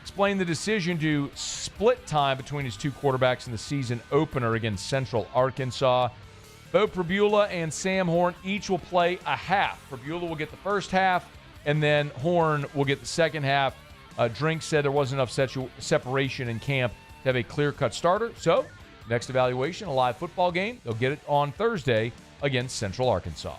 explained the decision to split time between his two quarterbacks in the season opener against Central Arkansas. Bo Pribula and Sam Horn each will play a half. Pribula will get the first half, and then Horn will get the second half. Drink said there wasn't enough separation in camp to have a clear-cut starter. So, next evaluation, a live football game. They'll get it on Thursday against Central Arkansas.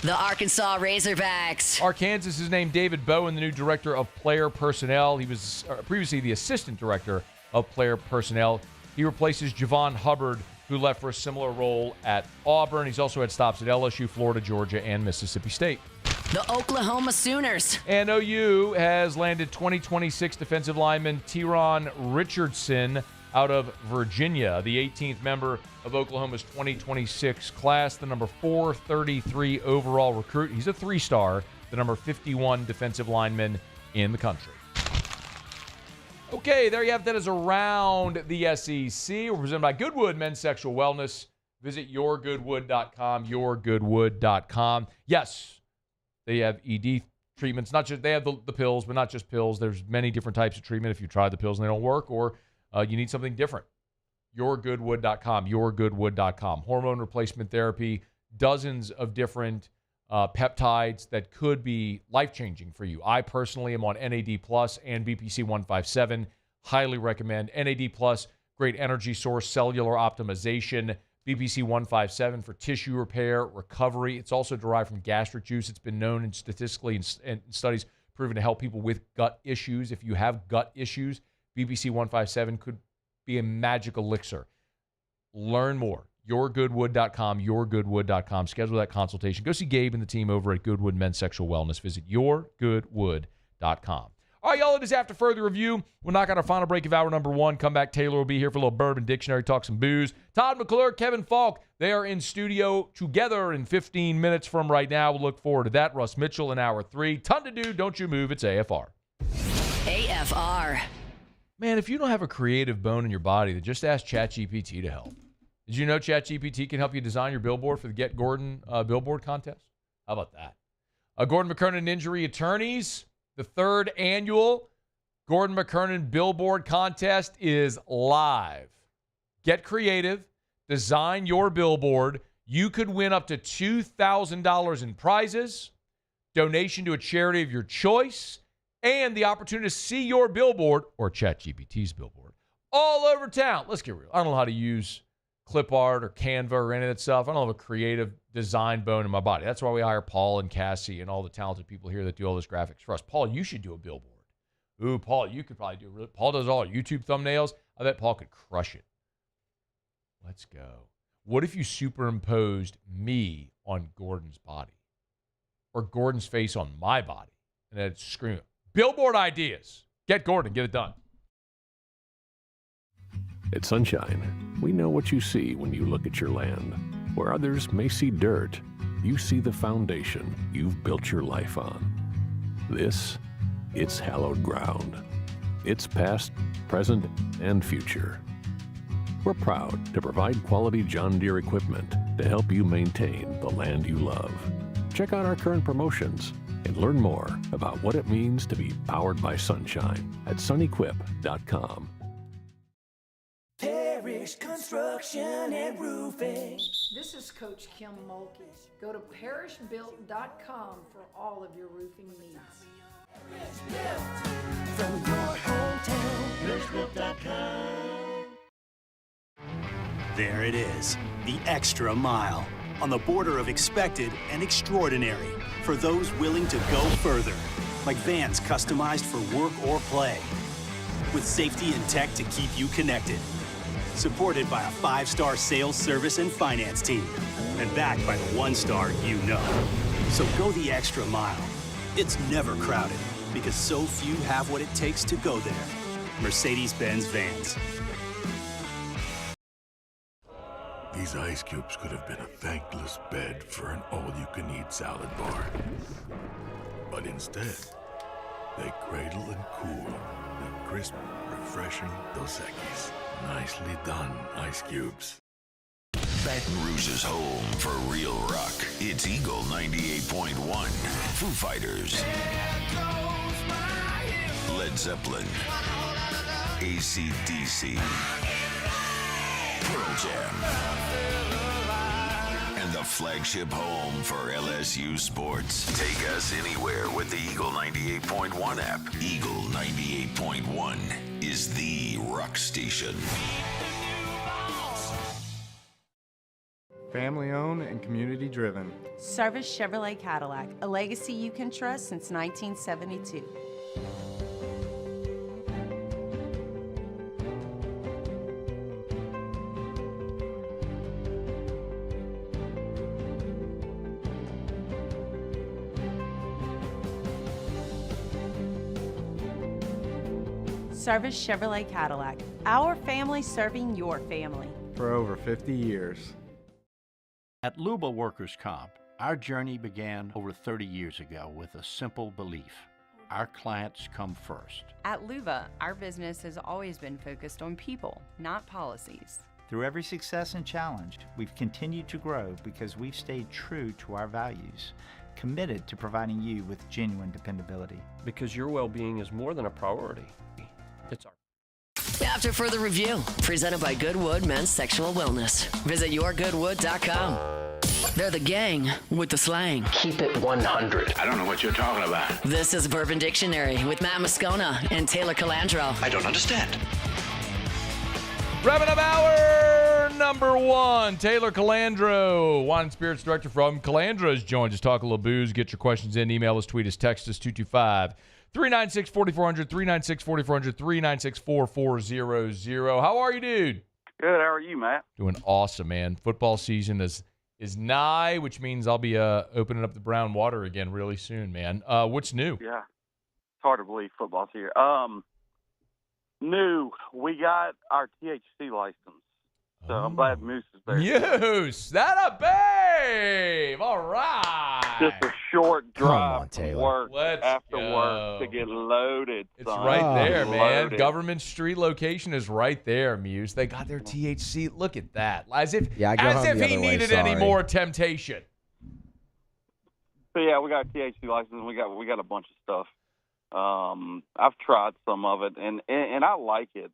The Arkansas Razorbacks. Arkansas has named David Bowen the new director of player personnel. He was previously the assistant director of player personnel. He replaces Javon Hubbard, who left for a similar role at Auburn. He's also had stops at LSU, Florida, Georgia, and Mississippi State. The Oklahoma Sooners. And OU has landed 2026 defensive lineman Teron Richardson out of Virginia, the 18th member of Oklahoma's 2026 class, the number 433 overall recruit. He's a 3-star, the number 51 defensive lineman in the country. Okay, there you have that as around the SEC. We're presented by Goodwood Men's Sexual Wellness. Visit yourgoodwood.com, yourgoodwood.com. Yes, they have ED treatments. Not just they have the pills, but not just pills. There's many different types of treatment if you try the pills and they don't work, or you need something different. Yourgoodwood.com, yourgoodwood.com. Hormone replacement therapy, dozens of different peptides that could be life-changing for you. I personally am on NAD Plus and BPC 157. Highly recommend NAD Plus, great energy source, cellular optimization. BPC 157 for tissue repair, recovery. It's also derived from gastric juice. It's been known and statistically in studies proven to help people with gut issues. If you have gut issues, BPC 157 could be a magic elixir. Learn more. Yourgoodwood.com, yourgoodwood.com. Schedule that consultation. Go see Gabe and the team over at Goodwood Men's Sexual Wellness. Visit yourgoodwood.com. All right, y'all, it is after further review. We'll knock out our final break of hour number one. Come back. Taylor will be here for a little Bourbon Dictionary, talk some booze. Todd McClure, Kevin Faulk, they are in studio together in 15 minutes from right now. We'll look forward to that. Russ Mitchell in hour three. Ton to do. Don't you move. It's AFR. AFR. Man, if you don't have a creative bone in your body, then just ask ChatGPT to help. Did you know ChatGPT can help you design your billboard for the Get Gordon billboard contest? How about that? Gordon McKernan Injury Attorneys, the third annual Gordon McKernan Billboard Contest is live. Get creative. Design your billboard. You could win up to $2,000 in prizes, donation to a charity of your choice, and the opportunity to see your billboard or ChatGPT's billboard all over town. Let's get real. I don't know how to use clip art or Canva or any of that stuff. I don't have a creative design bone in my body. That's why we hire Paul and Cassie and all the talented people here that do all this graphics for us. Paul, you should do a billboard. Ooh, Paul, you could probably do it. Paul does all YouTube thumbnails. I bet Paul could crush it. Let's go. What if you superimposed me on Gordon's body or Gordon's face on my body and then scream, billboard ideas. Get Gordon, get it done. At Sunshine, we know what you see when you look at your land. Where others may see dirt, you see the foundation you've built your life on. It's hallowed ground. It's past, present, and future. We're proud to provide quality John Deere equipment to help you maintain the land you love. Check out our current promotions and learn more about what it means to be powered by sunshine at sunequip.com. Parish Construction and Roofing. This is Coach Kim Mulkey. Go to parishbuilt.com for all of your roofing needs. From your hometown, parishbuilt.com. There it is, the extra mile, on the border of expected and extraordinary for those willing to go further, like vans customized for work or play, with safety and tech to keep you connected. Supported by a 5-star sales, service, and finance team. And backed by the 1-star you know. So go the extra mile. It's never crowded because so few have what it takes to go there. Mercedes-Benz Vans. These ice cubes could have been a thankless bed for an all-you-can-eat salad bar. But instead, they cradle and cool the crisp, refreshing Dos Equis. Nicely done, Ice Cubes. Baton Rouge's home for real rock. It's Eagle 98.1. Foo Fighters. Led Zeppelin. AC/DC. Pearl Jam. And the flagship home for LSU sports. Take us anywhere with the Eagle 98.1 app. Eagle 98.1 is the rock station. Family owned and community driven. Service Chevrolet Cadillac, a legacy you can trust since 1972. Service Chevrolet Cadillac, our family serving your family. For over 50 years. At Luba Workers' Comp, our journey began over 30 years ago with a simple belief. Our clients come first. At Luba, our business has always been focused on people, not policies. Through every success and challenge, we've continued to grow because we've stayed true to our values, committed to providing you with genuine dependability. Because your well-being is more than a priority. It's our After further review, presented by Goodwood Men's Sexual Wellness. Visit yourgoodwood.com. They're the gang with the slang. Keep it 100. I don't know what you're talking about. This is Bourbon Dictionary with Matt Moscona and Taylor Calandro. I don't understand. Wrapping up hour number one, Taylor Calandro, Wine and Spirits Director from Calandro's, joins us. Talk a little booze. Get your questions in. Email us, tweet us, text us, 225-396-4400, 396-4400, 396-4400. How are you, dude? Good. How are you, Matt? Doing awesome, man. Football season is nigh, which means I'll be opening up the brown water again really soon, man. What's new? Yeah. It's hard to believe football's here. New. We got our THC license. So I'm glad Moose is there. Moose! That a babe! All right. Just a short drive Taylor. from work Let's after go. work to get loaded. It's son. right there, man. Loaded. Government Street location is right there, Muse. They got their THC. Look at that. As if, Yeah, I go as home if the he other way, needed any sorry. more temptation. So yeah, we got a THC license. We got a bunch of stuff. I've tried some of it, and I like it.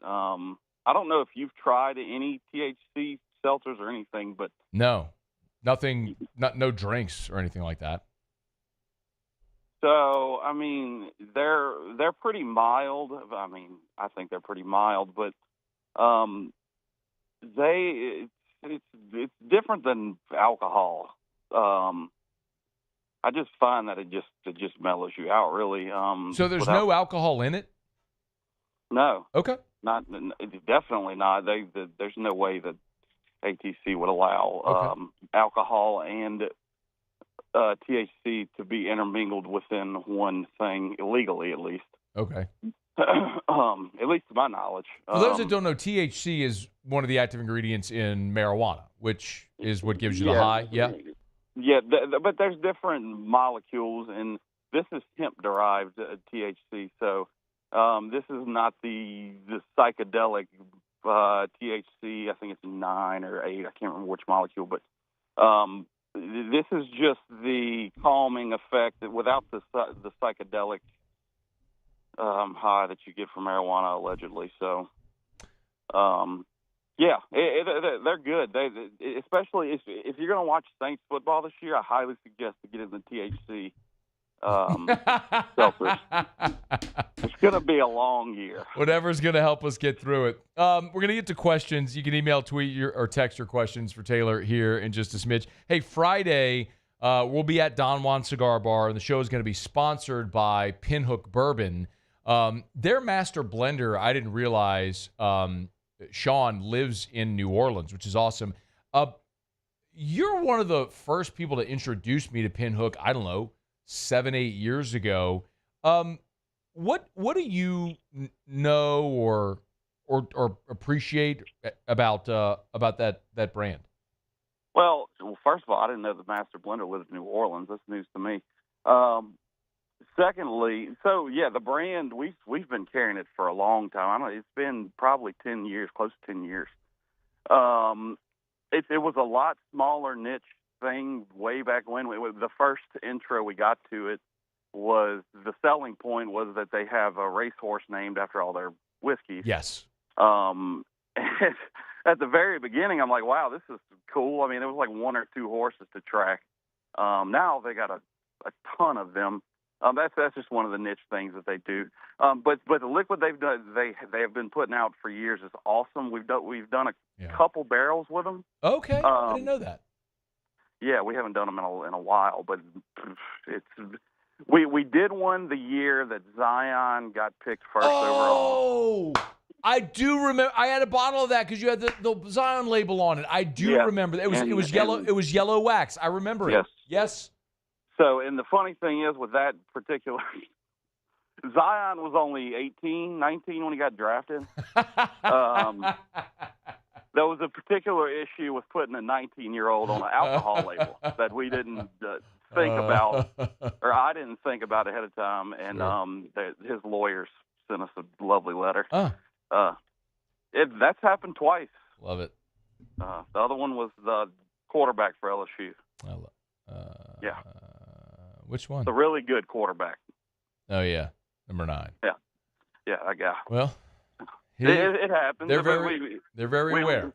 I don't know if you've tried any THC seltzers or anything, but No. Nothing, no drinks or anything like that. so I mean they're pretty mild. I mean I think they're pretty mild, but it's different than alcohol. I just find that it just mellows you out, really. So there's no alcohol in it? No. Okay. Definitely not. There's no way that ATC would allow alcohol and THC to be intermingled within one thing illegally, at least. Okay. At least to my knowledge. For those that don't know, THC is one of the active ingredients in marijuana, which is what gives you the high. Yeah. Yeah, but there's different molecules, and this is hemp-derived THC. So this is not the psychedelic THC. I think it's 9 or 8. I can't remember which molecule, but this is just the calming effect without the psychedelic high that you get from marijuana, allegedly. So, yeah, they're good. Especially if you're going to watch Saints football this year, I highly suggest to get in the THC seltzers. It's going to be a long year. Whatever's going to help us get through it. We're going to get to questions. You can email, tweet, or text your questions for Taylor here in just a smidge. Hey, Friday, we'll be at Don Juan Cigar Bar, and the show is going to be sponsored by Pinhook Bourbon. Their master blender, I didn't realize, Sean lives in New Orleans, which is awesome. You're one of the first people to introduce me to Pinhook, I don't know, 7-8 years ago. What do you know or appreciate about that brand? Well, first of all, I didn't know the master blender lived in New Orleans. That's news to me. Secondly, so yeah, the brand we've been carrying it for a long time. I don't know, it's been probably 10 years, close to 10 years. It was a lot smaller niche thing way back when. The first intro we got to it was the selling point was that they have a racehorse named after all their whiskeys. Yes. At the very beginning, I'm like, wow, this is cool. I mean, it was like 1 or 2 horses to track. Now they got a ton of them. That's just one of the niche things that they do. But the liquid they've done, they have been putting out for years is awesome. We've done a couple barrels with them. Okay, I didn't know that. Yeah, we haven't done them in a while, but we did one the year that Zion got picked first overall. I do remember. I had a bottle of that because you had the Zion label on it. I do remember that. It was yellow. It was yellow wax. I remember it. Yes. So, and the funny thing is with that particular, Zion was only 18, 19 when he got drafted. There was a particular issue with putting a 19-year-old on an alcohol label that we didn't think about, or I didn't think about ahead of time, and his lawyers sent us a lovely letter. That's happened twice. Love it. The other one was the quarterback for LSU. Yeah. Which one? The really good quarterback. Oh, yeah. Number 9. Yeah, that guy. Well, it happens. They're very aware.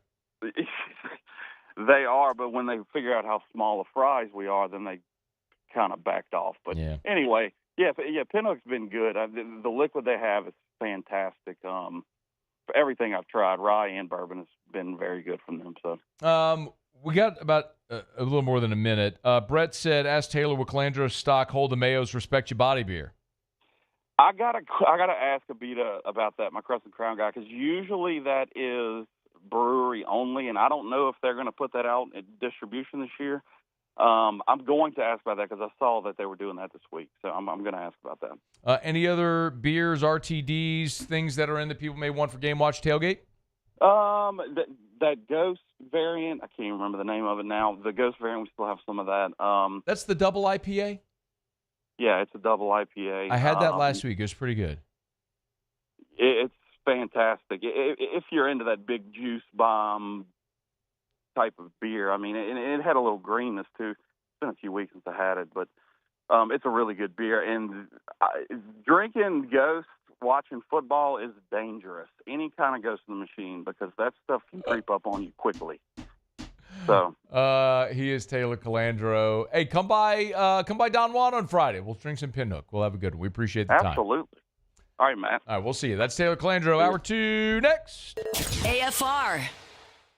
They are, but when they figure out how small a fries we are, then they kind of backed off. But anyway, Pinhook's been good. The liquid they have is fantastic. For everything I've tried, rye and bourbon has been very good from them. So we got about a little more than a minute. Brett said, "Ask Taylor, will Calandro's stock hold the Mayo's Respect Your Body beer?" I gotta ask Abita about that, my Crescent Crown guy, because usually that is brewery only, and I don't know if they're going to put that out in distribution this year. I'm going to ask about that because I saw that they were doing that this week, so I'm going to ask about that. Any other beers, RTDs, things that are in that people may want for Game Watch Tailgate? That Ghost variant, I can't remember the name of it now. The Ghost variant, we still have some of that. That's the double IPA? Yeah, it's a double IPA. I had that last week. It was pretty good. It's fantastic. If you're into that big juice bomb type of beer, I mean, it had a little greenness too. It's been a few weeks since I had it, but it's a really good beer. And drinking Ghost, watching football is dangerous. Any kind of Ghost in the machine, because that stuff can creep up on you quickly. So he is Taylor Calandro. Hey, come by Don Juan on Friday. We'll drink some Pinhook. We'll have a good one. We appreciate the time. Absolutely. All right, Matt. All right, we'll see you. That's Taylor Calandro. Hour 2 next. AFR.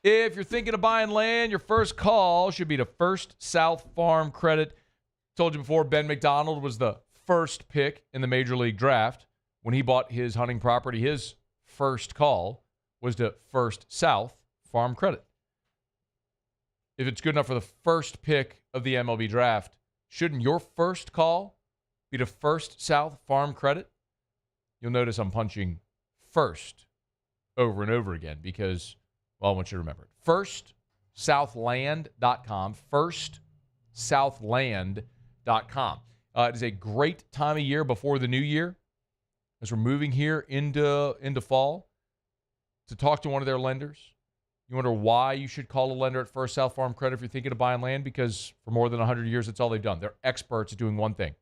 If you're thinking of buying land, your first call should be to First South Farm Credit. Told you before, Ben McDonald was the first pick in the Major League Draft. When he bought his hunting property, his first call was to First South Farm Credit. If it's good enough for the first pick of the MLB Draft, shouldn't your first call be to First South Farm Credit? You'll notice I'm punching first over and over again because, well, I want you to remember it. FirstSouthland.com. FirstSouthland.com. It is a great time of year before the new year as we're moving here into fall to talk to one of their lenders. You wonder why you should call a lender at First South Farm Credit if you're thinking of buying land, because for more than 100 years, that's all they've done. They're experts at doing one thing,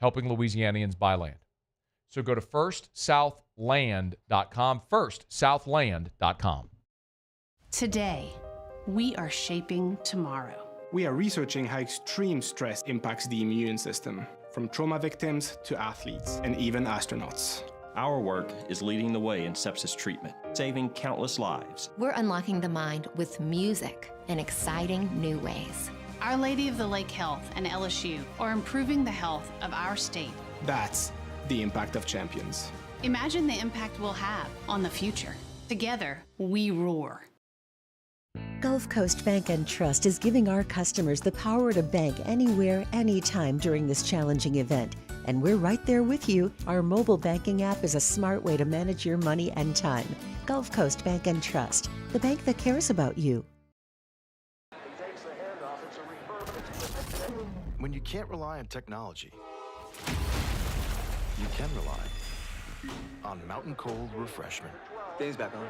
helping Louisianians buy land. So go to FirstSouthland.com, FirstSouthland.com. Today, we are shaping tomorrow. We are researching how extreme stress impacts the immune system, from trauma victims to athletes and even astronauts. Our work is leading the way in sepsis treatment, saving countless lives. We're unlocking the mind with music in exciting new ways. Our Lady of the Lake Health and LSU are improving the health of our state. That's the impact of champions. Imagine the impact we'll have on the future. Together, we roar. Gulf Coast Bank and Trust is giving our customers the power to bank anywhere, anytime during this challenging event. And we're right there with you. Our mobile banking app is a smart way to manage your money and time. Gulf Coast Bank and Trust, the bank that cares about you. When you can't rely on technology, you can rely on Mountain Cold Refreshment. Dave's back on.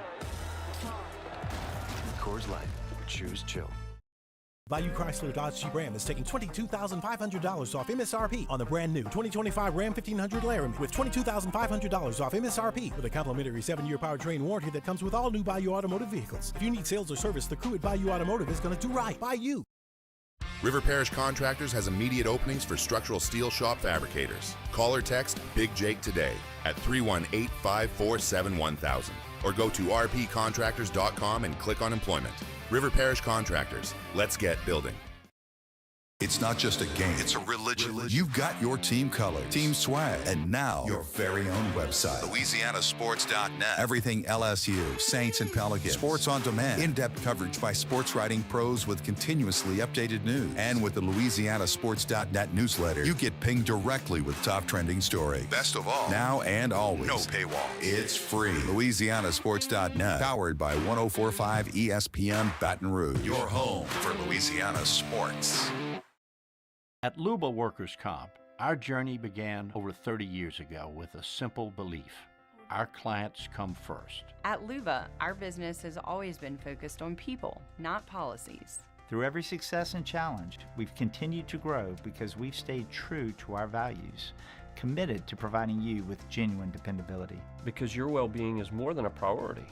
Coors Light. Choose chill. Bayou Chrysler Dodge Jeep Ram is taking $22,500 off MSRP on the brand new 2025 Ram 1500 Laramie with $22,500 off MSRP with a complimentary 7-year powertrain warranty that comes with all new Bayou Automotive vehicles. If you need sales or service, the crew at Bayou Automotive is going to do right by you. River Parish Contractors has immediate openings for structural steel shop fabricators. Call or text Big Jake today at 318-547-1000 or go to rpcontractors.com and click on employment. River Parish Contractors. Let's get building. It's not just a game, it's a religion. You've got your team colors, team swag, and now your very own website. LouisianaSports.net. Everything LSU, Saints, and Pelicans. Sports on demand. In-depth coverage by sports writing pros with continuously updated news. And with the LouisianaSports.net newsletter, you get pinged directly with top trending stories. Best of all, now and always, no paywall. It's free. LouisianaSports.net. Powered by 104.5 ESPN Baton Rouge. Your home for Louisiana sports. At Luba Workers' Comp, our journey began over 30 years ago with a simple belief. our clients come first. At Luva, our business has always been focused on people, not policies. Through every success and challenge, we've continued to grow because we've stayed true to our values, committed to providing you with genuine dependability. Because your well-being is more than a priority.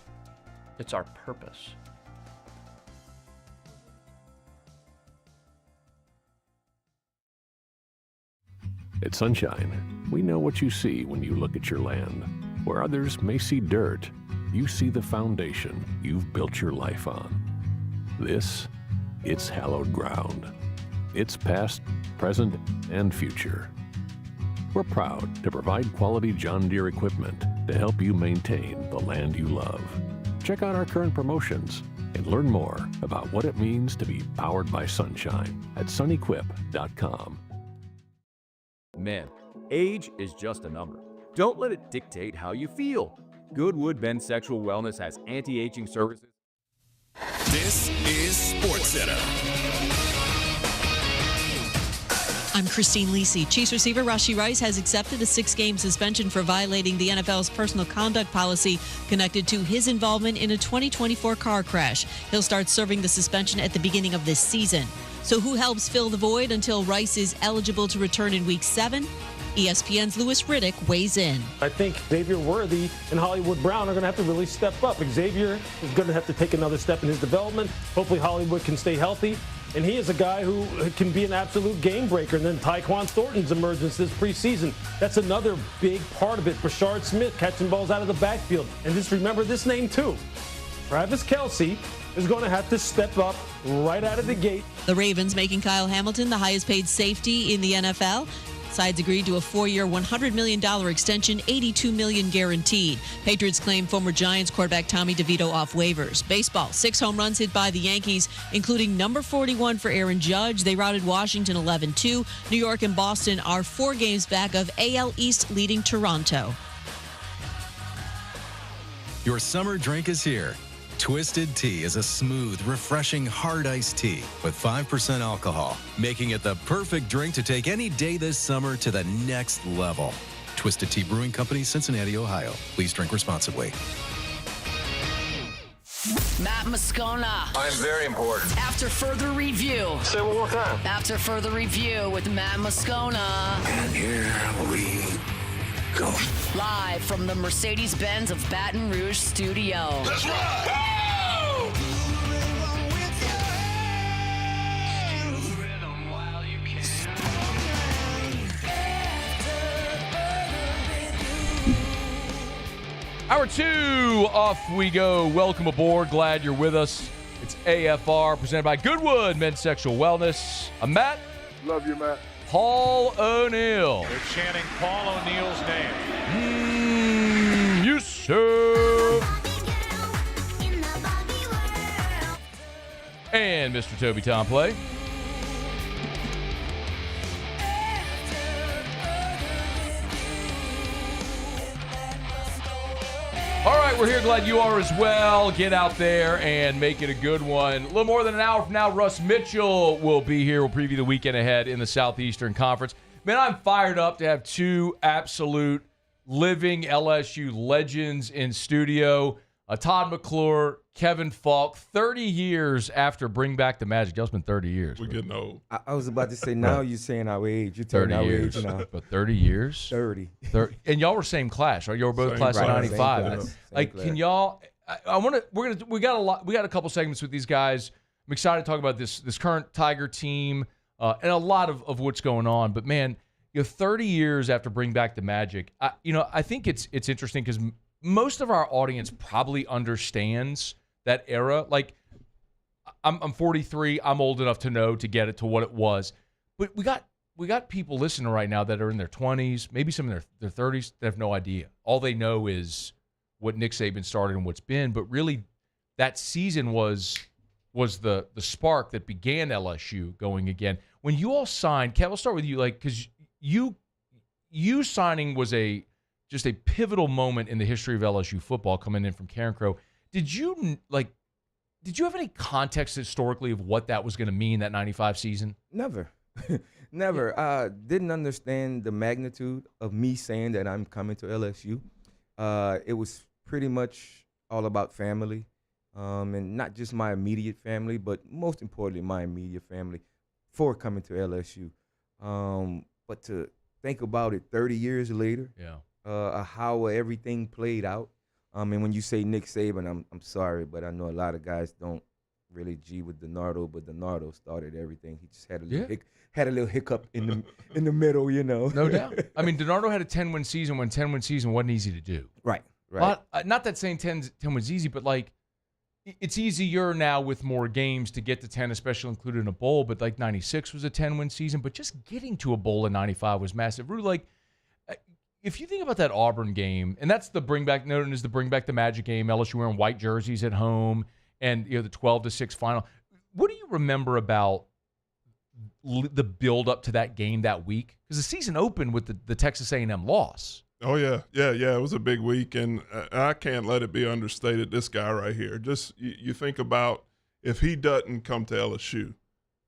It's our purpose. At Sunshine, we know what you see when you look at your land. Where others may see dirt, you see the foundation you've built your life on. This, it's hallowed ground. It's past, present, and future. We're proud to provide quality John Deere equipment to help you maintain the land you love. Check out our current promotions and learn more about what it means to be powered by sunshine at sunequip.com. Men, age is just a number. Don't let it dictate how you feel. Goodwood Men's Sexual Wellness has anti-aging services. This is SportsCenter. I'm Christine Lisi. Chiefs receiver Rashee Rice has accepted a 6-game suspension for violating the NFL's personal conduct policy connected to his involvement in a 2024 car crash. He'll start serving the suspension at the beginning of this season. So who helps fill the void until Rice is eligible to return in Week 7? ESPN's Louis Riddick weighs in. I think Xavier Worthy and Hollywood Brown are going to have to really step up. Xavier is going to have to take another step in his development. Hopefully Hollywood can stay healthy. And he is a guy who can be an absolute game breaker. And then Tyquan Thornton's emergence this preseason. That's another big part of it. Brashard Smith catching balls out of the backfield. And just remember this name too. Travis Kelce is going to have to step up right out of the gate. The Ravens making Kyle Hamilton the highest paid safety in the NFL. Sides agreed to a 4-year, $100 million extension, $82 million guaranteed. Patriots claim former Giants quarterback Tommy DeVito off waivers. Baseball, 6 home runs hit by the Yankees, including number 41 for Aaron Judge. They routed Washington 11-2. New York and Boston are 4 games back of AL East leading Toronto. Your summer drink is here. Twisted Tea is a smooth, refreshing, hard iced tea with 5% alcohol, making it the perfect drink to take any day this summer to the next level. Twisted Tea Brewing Company, Cincinnati, Ohio. Please drink responsibly. Matt Moscona. I'm very important. After further review. Say one more time. After further review with Matt Moscona. And here we go. Live from the Mercedes-Benz of Baton Rouge studio. Let's rock! Go! Hour 2, off we go. Welcome aboard. Glad you're with us. It's AFR, presented by Goodwood Men's Sexual Wellness. I'm Matt. Love you, Matt. Paul O'Neill. They're chanting Paul O'Neill's name. You sir. And Mr. Toby Tomplay. All right, we're here. Glad you are as well. Get out there and make it a good one. A little more than an hour from now, Russ Mitchell will be here. We'll preview the weekend ahead in the Southeastern Conference. Man, I'm fired up to have 2 absolute living LSU legends in studio. Todd McClure, Kevin Faulk, 30 years after Bring Back the Magic. Y'all's been 30 years. We're getting old. I was about to say, now you're saying our age. You're telling our age now. But 30 years? 30. And y'all were same class, right? Y'all were both Same class of class. 95. Same class. Like, can y'all? We got a couple segments with these guys. I'm excited to talk about this current Tiger team and a lot of what's going on. But man, 30 years after Bring Back the Magic, I think it's interesting because most of our audience probably understands that era. Like, I'm 43. I'm old enough to know to get it to what it was. But we got people listening right now that are in their 20s, maybe some in their 30s, that have no idea. All they know is what Nick Saban started and what's been. But really, that season was the spark that began LSU going again. When you all signed, Kev, I'll start with you, like, because you signing was just a pivotal moment in the history of LSU football coming in from Karen Crow. Did you have any context historically of what that was going to mean, that 95 season? Never. Never. Didn't understand the magnitude of me saying that I'm coming to LSU. It was pretty much all about family, and not just my immediate family, but most importantly, my immediate family for coming to LSU. But to think about it 30 years later, how everything played out. And when you say Nick Saban, I'm sorry, but I know a lot of guys don't really G with DiNardo, but DiNardo started everything. He just had a little hiccup in the middle, you know. No doubt. I mean, DiNardo had a 10-win season when 10-win season wasn't easy to do. Right. But, not that saying 10 was easy, but like it's easier now with more games to get to 10, especially included in a bowl. But like 96 was a 10-win season, but just getting to a bowl in 95 was massive. Rue, like, if you think about that Auburn game, and that's the bring back the Magic game, LSU wearing white jerseys at home, and the 12-6 final. What do you remember about the build up to that game that week? Because the season opened with the Texas A&M loss. Oh yeah. It was a big week, and I can't let it be understated. This guy right here, just you think about if he doesn't come to LSU,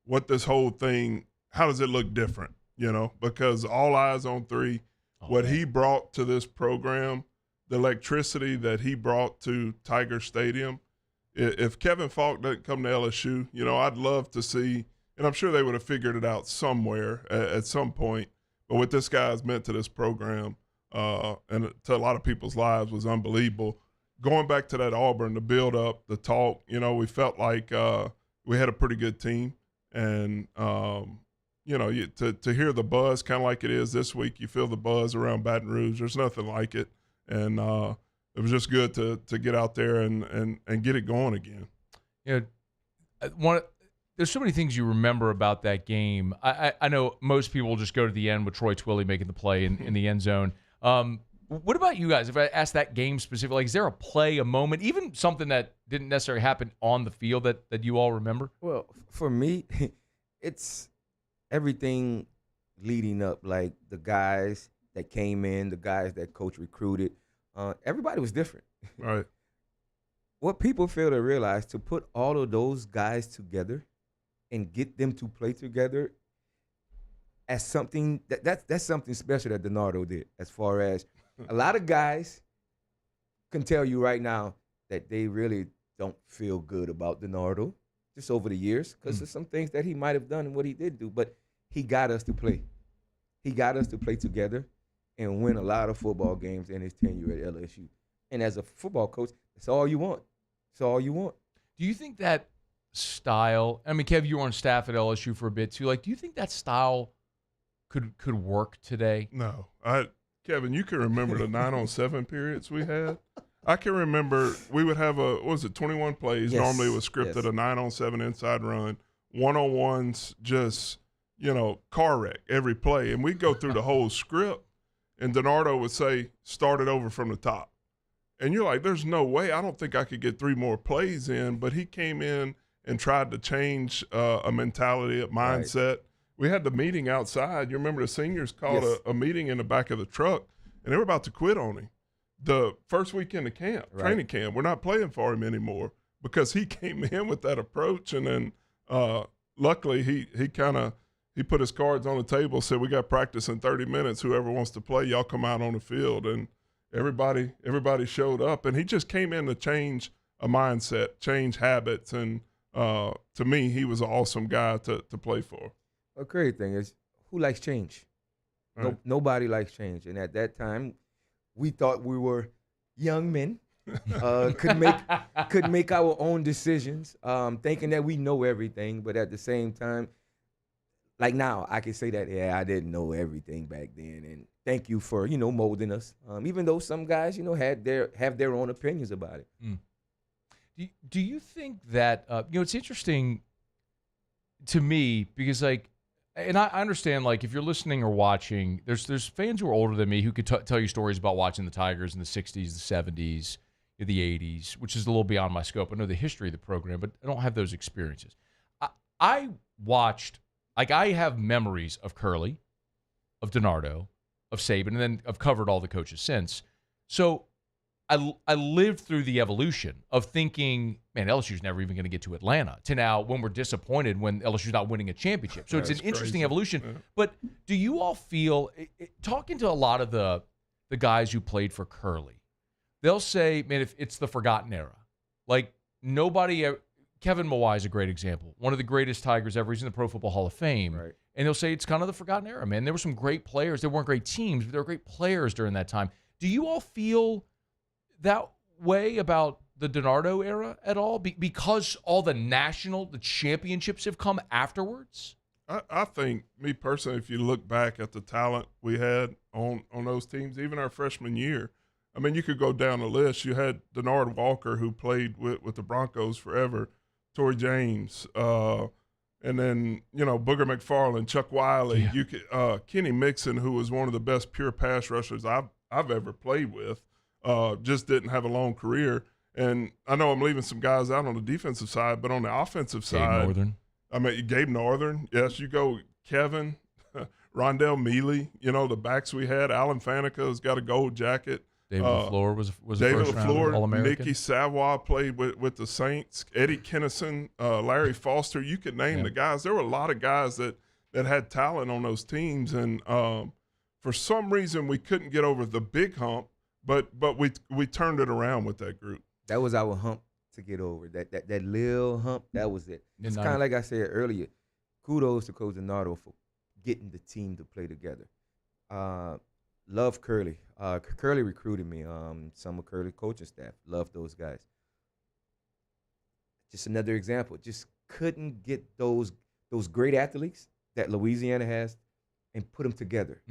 what this whole thing, how does it look different? Because all eyes on three. What he brought to this program, the electricity that he brought to Tiger Stadium. If Kevin Faulk doesn't come to LSU, I'd love to see, and I'm sure they would have figured it out somewhere at some point, but what this guy has meant to this program and to a lot of people's lives was unbelievable. Going back to that Auburn, the build-up, the talk, we felt like we had a pretty good team, and to hear the buzz kind of like it is this week, you feel the buzz around Baton Rouge. There's nothing like it. And it was just good to get out there and get it going again. There's so many things you remember about that game. I know most people just go to the end with Troy Twilley making the play in the end zone. What about you guys? If I ask that game specifically, like, is there a play, a moment, even something that didn't necessarily happen on the field that you all remember? Well, for me, it's everything leading up, like the guys that came in, the guys that coach recruited, everybody was different. Right. What people fail to realize, to put all of those guys together and get them to play together as something, that's something special that DiNardo did. As far as a lot of guys can tell you right now that they really don't feel good about DiNardo just over the years, because there's some things that he might have done and what he did do, but he got us to play. He got us to play together and win a lot of football games in his tenure at LSU. And as a football coach, that's all you want. That's all you want. Do you think that style, I mean, Kev, you were on staff at LSU for a bit too. Like, do you think that style could work today? No. Kevin, you can remember the 9-on-7 periods we had? I can remember we would have 21 plays. Yes. Normally it was scripted, a 9-on-7 inside run, one-on-ones, just, car wreck every play. And we'd go through the whole script, and DiNardo would say, start it over from the top. And you're like, there's no way. I don't think I could get 3 more plays in. But he came in and tried to change a mentality, a mindset. Right. We had the meeting outside. You remember the seniors called a meeting in the back of the truck, and they were about to quit on him. The first weekend of camp, training camp, we're not playing for him anymore because he came in with that approach. And then luckily he put his cards on the table, said, we got practice in 30 minutes. Whoever wants to play, y'all come out on the field. And everybody showed up. And he just came in to change a mindset, change habits. And to me, he was an awesome guy to play for. A great thing is, who likes change? Right. Nobody likes change. And at that time, we thought we were young men, could make our own decisions, thinking that we know everything. But at the same time, like now, I can say that, I didn't know everything back then. And thank you for, molding us. Even though some guys, have their own opinions about it. Mm. Do you think that, it's interesting to me because, like, and I understand, like, if you're listening or watching, there's fans who are older than me who could tell you stories about watching the Tigers in the 60s, the 70s, the 80s, which is a little beyond my scope. I know the history of the program, but I don't have those experiences. I watched, like, I have memories of Curley, of DiNardo, of Saban, and then I've covered all the coaches since. So I lived through the evolution of thinking, man, LSU's never even going to get to Atlanta, to now when we're disappointed when LSU's not winning a championship. So it's an interesting evolution. Yeah. But do you all feel, talking to a lot of the guys who played for Curley, they'll say, man, if it's the forgotten era. Like, nobody Kevin Mawai is a great example. One of the greatest Tigers ever. He's in the Pro Football Hall of Fame. Right. And they'll say it's kind of the forgotten era, man. There were some great players. They weren't great teams, but they were great players during that time. Do you all feel that way about the DiNardo era at all? Because all the championships have come afterwards? I think, me personally, if you look back at the talent we had on those teams, even our freshman year, I mean, you could go down the list. You had Denard Walker, who played with the Broncos forever, Torrey James, and then, Booger McFarland, Chuck Wiley, Kenny Mixon, who was one of the best pure pass rushers I've ever played with, just didn't have a long career. And I know I'm leaving some guys out on the defensive side, but on the offensive side, Northern. I mean, Gabe Northern, yes, you go Kevin, Rondell Mealy, the backs we had. Alan Fanika's got a gold jacket. David LaFleur was David a first-round All-American. Nicky Savoy played with the Saints. Eddie Kennison, Larry Foster. You could name the guys. There were a lot of guys that had talent on those teams, and for some reason we couldn't get over the big hump, but we turned it around with that group. That was our hump to get over. That little hump, that was it. It's kind of like I said earlier, kudos to Coach DiNardo for getting the team to play together. Love Curly. Curly recruited me. Some of Curly coaching staff. Love those guys. Just another example. Just couldn't get those great athletes that Louisiana has and put them together.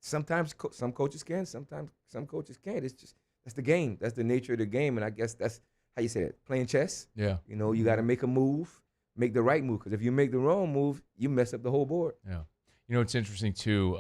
Sometimes some coaches can. Sometimes some coaches can't. That's the game. That's the nature of the game. And I guess that's how you say it. Playing chess. Yeah. You got to make a move, make the right move. Because if you make the wrong move, you mess up the whole board. Yeah. It's interesting too.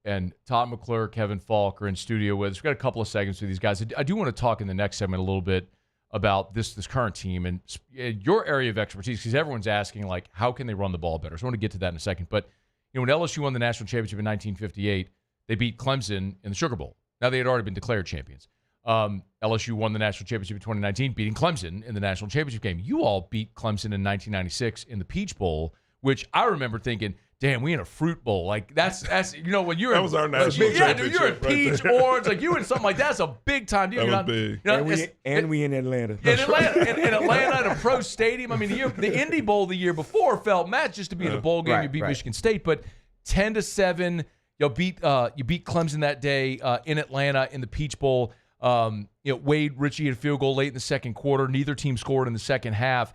And Todd McClure, Kevin Faulk are in studio with us. We've got a couple of segments with these guys. I do want to talk in the next segment a little bit about this current team and your area of expertise, because everyone's asking, like, how can they run the ball better? So I want to get to that in a second. But, when LSU won the national championship in 1958, they beat Clemson in the Sugar Bowl. Now, they had already been declared champions. LSU won the national championship in 2019, beating Clemson in the national championship game. You all beat Clemson in 1996 in the Peach Bowl, which I remember thinking, damn, we in a fruit bowl. Like, that's when you're that was our national championship. You're in peach, orange, like you in something like that's a big time deal. That was big. And we in Atlanta. In Atlanta at a pro stadium. I mean, the Indy Bowl the year before felt matched just to be in the bowl game. You beat Michigan State, but 10-7, you beat Clemson that day in Atlanta in the Peach Bowl. Wade Ritchie had a field goal late in the second quarter. Neither team scored in the second half.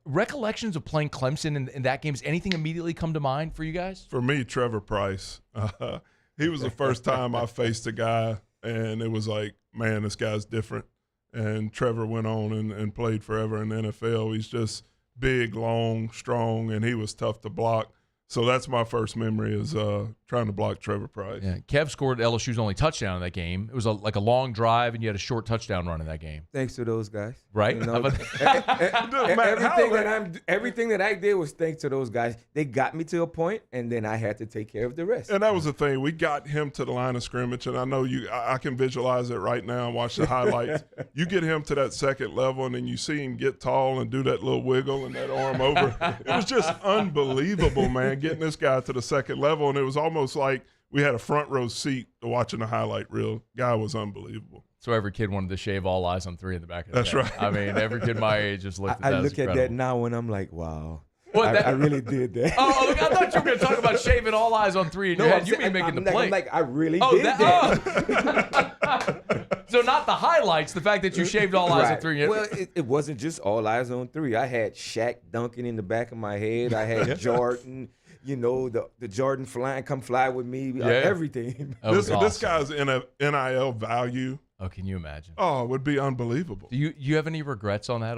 Recollections of playing Clemson in that game, does anything immediately come to mind for you guys? For me, Trevor Price. He was the first time I faced a guy, and it was like, man, this guy's different. And Trevor went on and played forever in the NFL. He's just big, long, strong, and he was tough to block. So that's my first memory is trying to block Trevor Price. Yeah, Kev scored LSU's only touchdown in that game. It was like a long drive, and you had a short touchdown run in that game. Thanks to those guys. Right? Everything that I did was thanks to those guys. They got me to a point, and then I had to take care of the rest. And that was the thing. We got him to the line of scrimmage, and I know I can visualize it right now and watch the highlights. You get him to that second level, and then you see him get tall and do that little wiggle and that arm over. It was just unbelievable, man, getting this guy to the second level, and it was almost like we had a front row seat to watching the highlight reel. Guy was unbelievable. So every kid wanted to shave all eyes on 3 in the back of the That's head. right. I mean, every kid my age just looked at that. I look at that now and I'm like, wow. What, I really did that. Oh, look, I thought you were going to talk about shaving all eyes on 3 in your head. You mean making the play. I'm like, I really did that. So not the highlights, the fact that you shaved all eyes on 3 in your head. Well, it wasn't just all eyes on 3. I had Shaq dunking in the back of my head. I had Jordan. The Jordan come fly with me, everything. This guy's in a NIL value. Oh, can you imagine? Oh, it would be unbelievable. Do you have any regrets on that,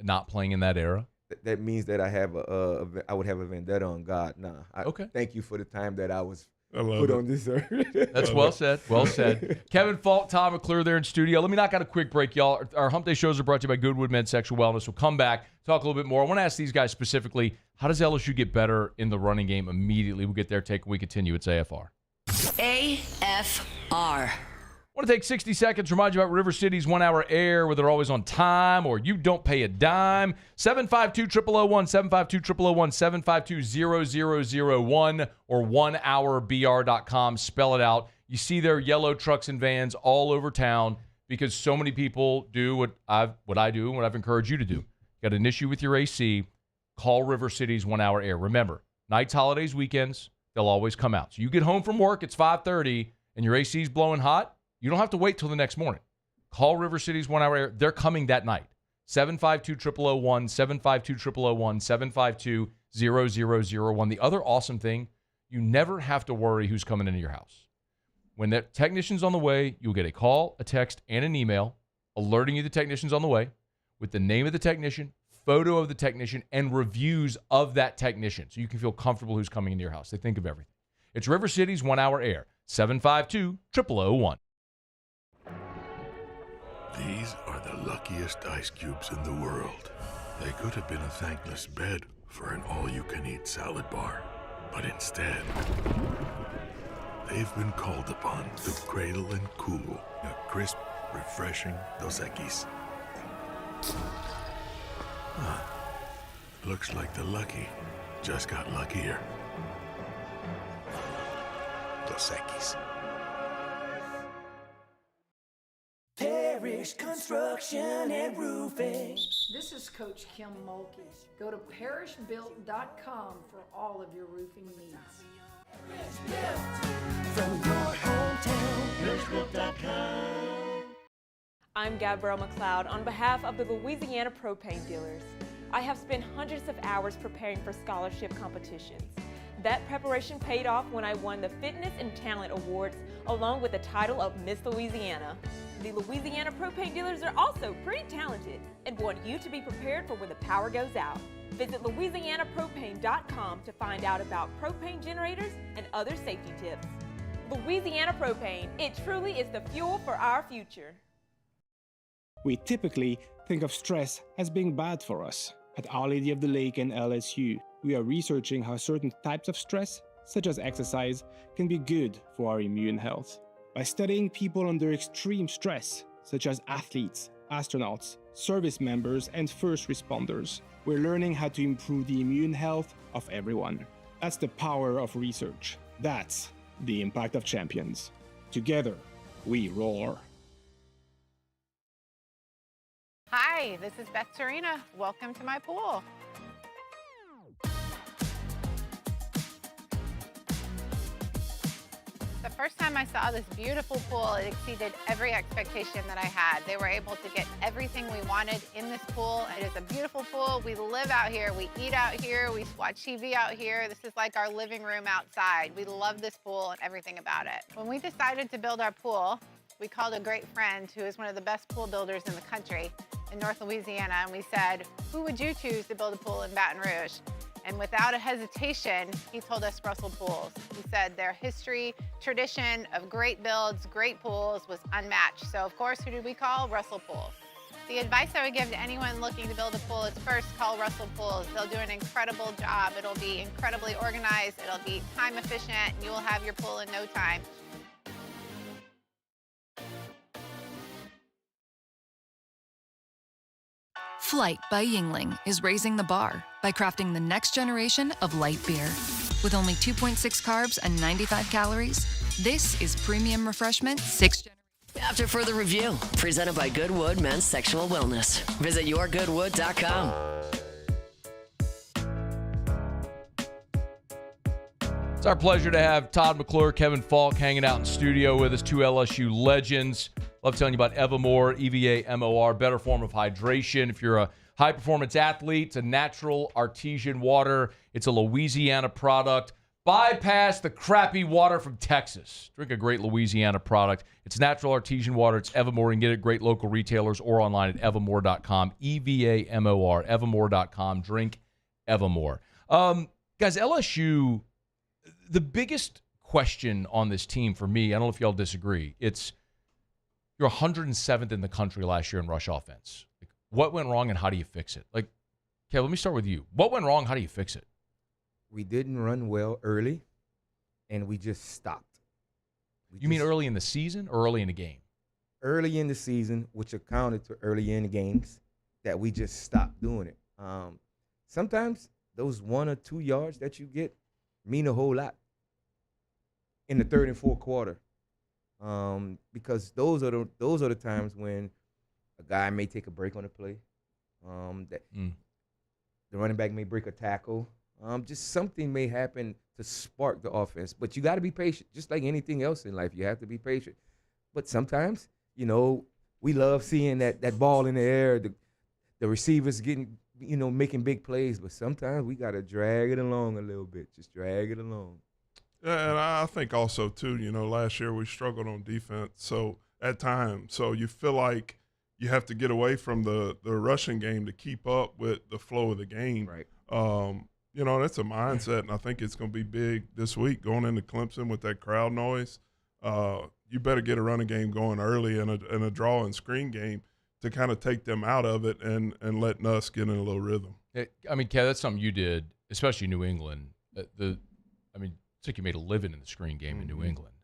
not playing in that era? That means that I would have a vendetta on God. Nah. Okay. Thank you for the time that I was put on this earth. That's well said. Well said. Kevin Faulk, Todd McClure there in studio. Let me knock out a quick break, y'all. Our Hump Day shows are brought to you by Goodwood Men's Sexual Wellness. We'll come back, talk a little bit more. I want to ask these guys specifically, how does LSU get better in the running game immediately? We'll get there. We continue. It's AFR. AFR. I want to take 60 seconds, remind you about River City's 1 hour air, where they're always on time or you don't pay a dime. 752-0001, 752-0001, 752-0001, or 1hourbr.com. Spell it out. You see their yellow trucks and vans all over town because so many people do what I do and what I've encouraged you to do. Got an issue with your AC, call River City's 1 Hour Air. Remember, nights, holidays, weekends, they'll always come out. So you get home from work, it's 5:30, and your AC's blowing hot, you don't have to wait till the next morning. Call River City's 1 Hour Air. They're coming that night. 752-0001, 752-0001, 752-0001. The other awesome thing, you never have to worry who's coming into your house. When the technician's on the way, you'll get a call, a text, and an email alerting you the technician's on the way with the name of the technician, photo of the technician, and reviews of that technician so you can feel comfortable who's coming into your house. They think of everything. It's River City's 1 Hour Air, 752-0001. These are the luckiest ice cubes in the world. They could have been a thankless bed for an all-you-can-eat salad bar. But instead, they've been called upon to cradle and cool a crisp, refreshing Dos Equis. Looks like the lucky just got luckier. Dos Equis. Parish Construction and Roofing. This is Coach Kim Mulkey. Go to parishbuilt.com for all of your roofing needs. From your hometown, parishbuilt.com. I'm Gabrielle McLeod on behalf of the Louisiana Propane Dealers. I have spent hundreds of hours preparing for scholarship competitions. That preparation paid off when I won the Fitness and Talent Awards along with the title of Miss Louisiana. The Louisiana Propane Dealers are also pretty talented and want you to be prepared for when the power goes out. Visit louisianapropane.com to find out about propane generators and other safety tips. Louisiana Propane, it truly is the fuel for our future. We typically think of stress as being bad for us. At Our Lady of the Lake and LSU, we are researching how certain types of stress, such as exercise, can be good for our immune health. By studying people under extreme stress, such as athletes, astronauts, service members, and first responders, we're learning how to improve the immune health of everyone. That's the power of research. That's the impact of champions. Together, we roar. Hi, this is Beth Tarina. Welcome to my pool. The first time I saw this beautiful pool, it exceeded every expectation that I had. They were able to get everything we wanted in this pool. It is a beautiful pool. We live out here, we eat out here, we watch TV out here. This is like our living room outside. We love this pool and everything about it. When we decided to build our pool, we called a great friend who is one of the best pool builders in the country in North Louisiana, and we said, who would you choose to build a pool in Baton Rouge? And without a hesitation, he told us Russell Pools. He said their history, tradition of great builds, great pools was unmatched. So of course, who did we call? Russell Pools. The advice I would give to anyone looking to build a pool is first call Russell Pools. They'll do an incredible job. It'll be incredibly organized. It'll be time efficient, and you will have your pool in no time. Flight by Yingling is raising the bar by crafting the next generation of light beer. With only 2.6 carbs and 95 calories, this is premium refreshment 6th generation. After further review, presented by Goodwood Men's Sexual Wellness. Visit yourgoodwood.com. It's our pleasure to have Todd McClure, Kevin Faulk hanging out in studio with us, two LSU legends. Love telling you about Evamore, EVAMOR, better form of hydration. If you're a high-performance athlete, it's a natural artesian water. It's a Louisiana product. Bypass the crappy water from Texas. Drink a great Louisiana product. It's natural artesian water. It's Evamore. You can get it at great local retailers or online at evamore.com. EVAMOR, evamore.com. Drink Evamore. Guys, LSU, the biggest question on this team for me, I don't know if y'all disagree, it's you're 107th in the country last year in rush offense. Like, what went wrong and how do you fix it? Like, okay, let me start with you. What went wrong? How do you fix it? We didn't run well early, and we just stopped. You mean early in the season or early in the game? Early in the season, which accounted to early in the games, that we just stopped doing it. Sometimes those 1 or 2 yards that you get mean a whole lot in the third and fourth quarter. because those are the times when a guy may take a break on the play, that the running back may break a tackle. Just something may happen to spark the offense. But you got to be patient, just like anything else in life. You have to be patient. But sometimes, we love seeing that ball in the air, the receivers getting, making big plays. But sometimes we got to drag it along a little bit, just drag it along. Yeah, and I think also, too, last year we struggled on defense. So at times, you feel like you have to get away from the rushing game to keep up with the flow of the game. Right. That's a mindset, and I think it's going to be big this week going into Clemson with that crowd noise. You better get a running game going early and a draw and screen game to kind of take them out of it and let Nuss get in a little rhythm. Kev, that's something you did, especially in New England. It's like you made a living in the screen game in New England.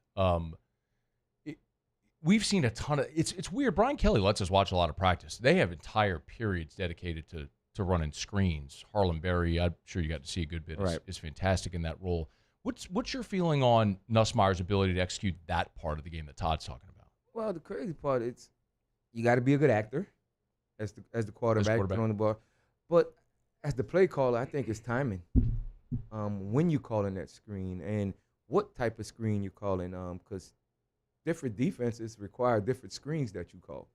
We've seen a ton of – it's weird. Brian Kelly lets us watch a lot of practice. They have entire periods dedicated to running screens. Harlan Berry, I'm sure you got to see a good bit, is fantastic in that role. What's your feeling on Nussmeier's ability to execute that part of the game that Todd's talking about? Well, the crazy part is you got to be a good actor as the quarterback throwing the ball. But as the play caller, I think it's timing. When you calling that screen and what type of screen you're calling, because different defenses require different screens that you call.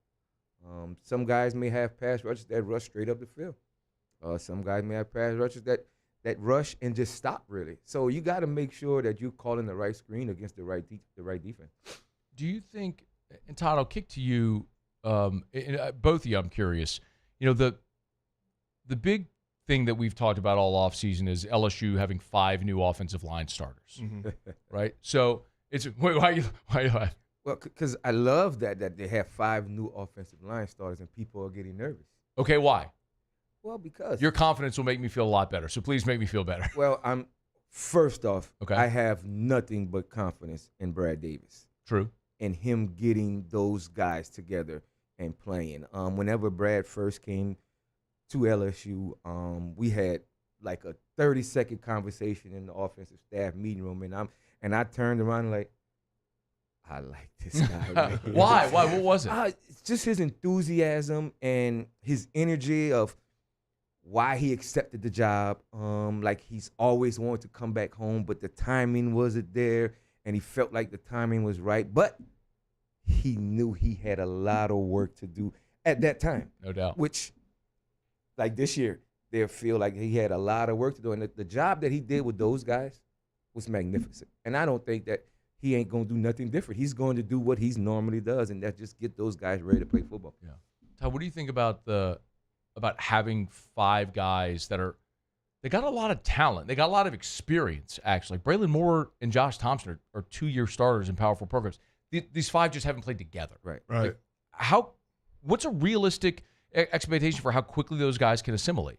Some guys may have pass rushes that rush straight up the field. Some guys may have pass rushes that rush and just stop, really. So you got to make sure that you're calling the right screen against the right defense. Do you think, and Todd, I'll kick to you, both of you, I'm curious, the big thing that we've talked about all offseason is LSU having 5 new offensive line starters, right? So it's – why you laughing? Well, because I love that they have 5 new offensive line starters and people are getting nervous. Okay, why? Well, because your confidence will make me feel a lot better. So please make me feel better. Well, first off, okay. I have nothing but confidence in Brad Davis. True. And him getting those guys together and playing. Whenever Brad first came to LSU, we had like a 30-second conversation in the offensive staff meeting room, and I turned around like, I like this guy. Why? What was it? It's just his enthusiasm and his energy of why he accepted the job. Like he's always wanted to come back home, but the timing wasn't there, and he felt like the timing was right. But he knew he had a lot of work to do at that time. No doubt. Which, like this year, they'll feel like he had a lot of work to do. And the job that he did with those guys was magnificent. And I don't think that he ain't going to do nothing different. He's going to do what he normally does, and that's just get those guys ready to play football. Yeah. Todd, what do you think about having 5 guys they got a lot of talent. They got a lot of experience, actually. Braylon Moore and Josh Thompson are 2-year starters in powerful programs. These 5 just haven't played together. Right. Right. What's a realistic expectation for how quickly those guys can assimilate?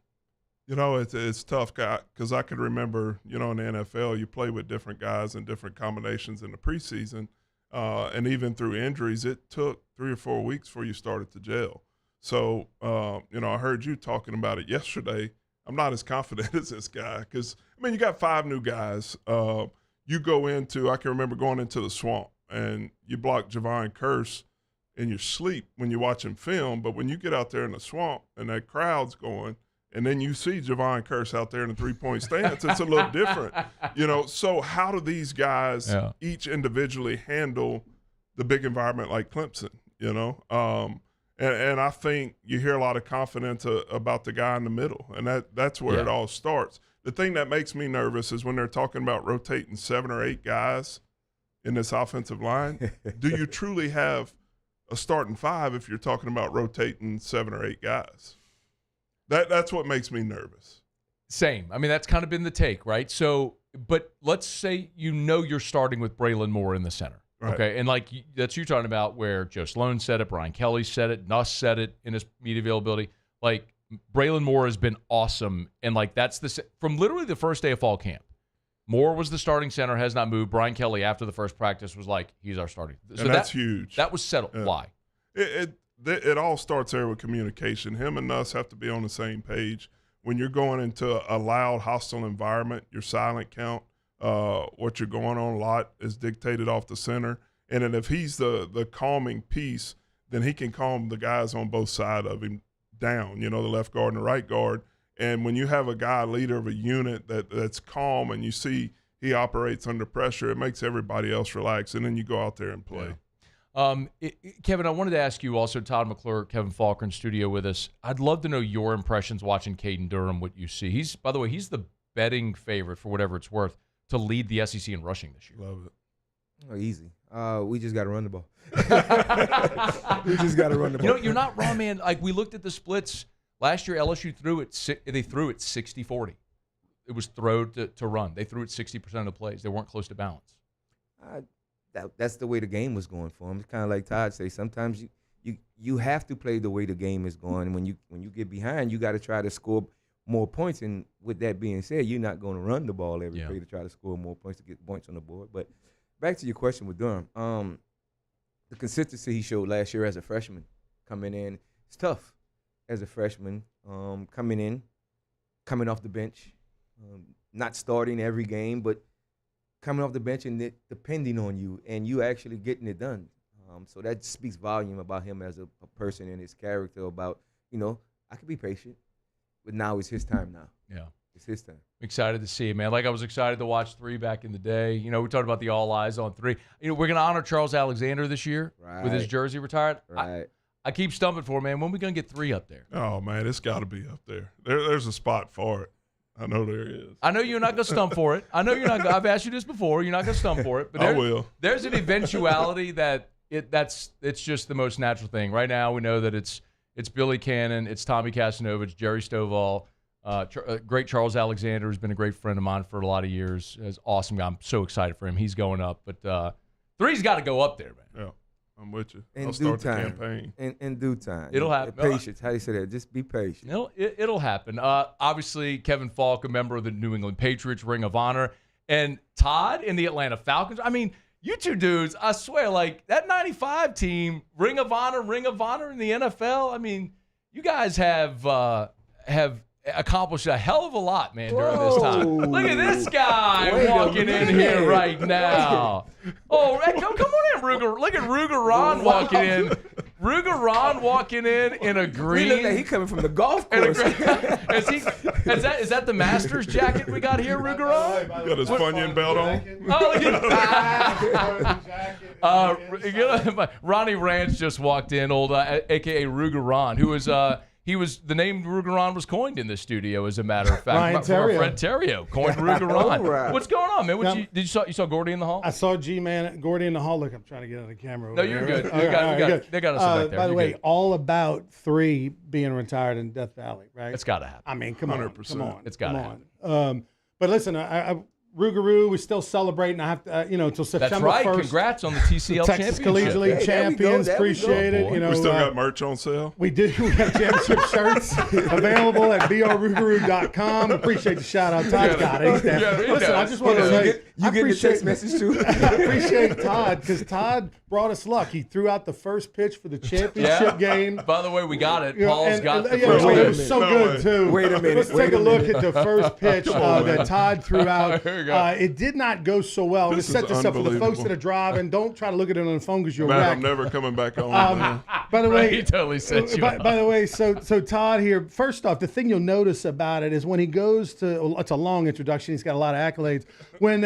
It's tough because I can remember, in the NFL, you play with different guys and different combinations in the preseason, and even through injuries, it took 3 or 4 weeks before you started to gel. So, I heard you talking about it yesterday. I'm not as confident as this guy because, you got 5 new guys. You go into, I can remember going into the swamp, and you block Javon Curse in your sleep when you're watching film, but when you get out there in the swamp and that crowd's going, and then you see Javon Curse out there in a 3-point stance, it's a little different. So how do these guys each individually handle the big environment like Clemson, And I think you hear a lot of confidence about the guy in the middle, and that's where it all starts. The thing that makes me nervous is when they're talking about rotating 7 or 8 guys in this offensive line. Do you truly have a starting 5 if you're talking about rotating 7 or 8 guys? That's what makes me nervous. Same. That's kind of been the take, right? So, but let's say you're starting with Braylon Moore in the center. Right. Okay, and that's you talking about where Joe Sloan said it, Brian Kelly said it, Nuss said it in his media availability. Braylon Moore has been awesome, and that's from literally the first day of fall camp. Moore was the starting center, has not moved. Brian Kelly, after the first practice, was like, he's our starting. So that's huge. That was settled. Yeah. Why? It all starts there with communication. Him and Nuss have to be on the same page. When you're going into a loud, hostile environment, your silent count, what you're going on a lot is dictated off the center. And then if he's the calming piece, then he can calm the guys on both sides of him down, the left guard and the right guard. And when you have a guy, leader of a unit that's calm, and you see he operates under pressure, it makes everybody else relax, and then you go out there and play. Kevin, I wanted to ask you also, Todd McClure, Kevin Faulk in studio with us. I'd love to know your impressions watching Caden Durham, what you see. By the way, he's the betting favorite, for whatever it's worth, to lead the SEC in rushing this year. Love it. Oh, easy. We just got to run the ball. We just got to run the ball. You're not wrong, man. Like, we looked at the splits. Last year, LSU threw it 60-40. It was throw to run. They threw it 60% of the plays. They weren't close to balance. That's the way the game was going for him. It's kind of like Todd say. Sometimes you have to play the way the game is going. When you get behind, you got to try to score more points. And with that being said, you're not going to run the ball every play to try to score more points to get points on the board. But back to your question with Durham, the consistency he showed last year as a freshman coming in, it's tough as a freshman coming off the bench, not starting every game, but coming off the bench and depending on you and you actually getting it done. So that speaks volume about him as a person and his character about, I could be patient, but now it's his time now. Yeah. It's his time. Excited to see it, man. Like I was excited to watch 3 back in the day. We talked about the all eyes on 3. We're going to honor Charles Alexander this year with his jersey retired. Right. I keep stumping for it, man. When are we going to get 3 up there? Oh, man, it's got to be up there. There's a spot for it. I know there is. I know you're not going to stump for it. I know you're not. I've asked you this before. You're not going to stump for it. But I will. There's an eventuality that it's just the most natural thing. Right now, we know that it's Billy Cannon, it's Tommy Casanova, Jerry Stovall, great Charles Alexander, who's been a great friend of mine for a lot of years. He's awesome guy. I'm so excited for him. He's going up. But 3's got to go up there, man. Yeah. I'm with you. In I'll due start time. the campaign. In due time. It'll happen. Patience. How do you say that? Just be patient. It'll happen. Obviously, Kevin Faulk, a member of the New England Patriots Ring of Honor, and Todd in the Atlanta Falcons. I mean, you two dudes, I swear, like that 95 team, Ring of Honor in the NFL. I mean, you guys have accomplished a hell of a lot, man, during this time. Look at this guy walking in here right now. Oh, come on in, Ruger. Look at Ruger Ron walking in. Ruger Ron walking in a green. He look like he coming from the golf course. Is that the Masters jacket we got here, Ruger Ron? You got his Funyun belt on. Oh, look at Ronnie Ranch just walked in, old a.k.a. Ruger Ron, who was the name Ruger Ron was coined in the studio, as a matter of fact. Ryan From Terrio. Fred Terrio coined Ruger Ron. Right. What's going on, man? You saw Gordy in the hall? I saw G-Man, Gordy in the hall. Look, I'm trying to get on the camera over No, you're there. good. Good. They got us back there. By the You're way, good. all about 3 being retired in Death Valley, right? It's got to happen. I mean, come on. 100%. Come on. It's gotta happen. But listen, Rougarou, we're still celebrating. I have to, until September 1st. That's right. Congrats on the TCL Texas championship. Collegiate League champions. There we go. Appreciate it. We still got merch on sale. We do. We got championship shirts available at brrougarou.com. Appreciate the shout out. Todd's got it. Listen, I just want to say, You get the text message too. I appreciate Todd because Todd brought us luck. He threw out the first pitch for the championship game. By the way, we got it. You know, Paul's got the yeah, first it pitch. was so good too. Wait a minute. Let's take a look at the first pitch that Todd threw out. Here we go. It did not go so well. Let's set this up for the folks that are driving. Don't try to look at it on the phone because you'll Man, wreck. I'm never coming back on. By the way, He totally set you up. by the way, so Todd here. First off, the thing you'll notice about it is when he goes to. It's a long introduction. He's got a lot of accolades. When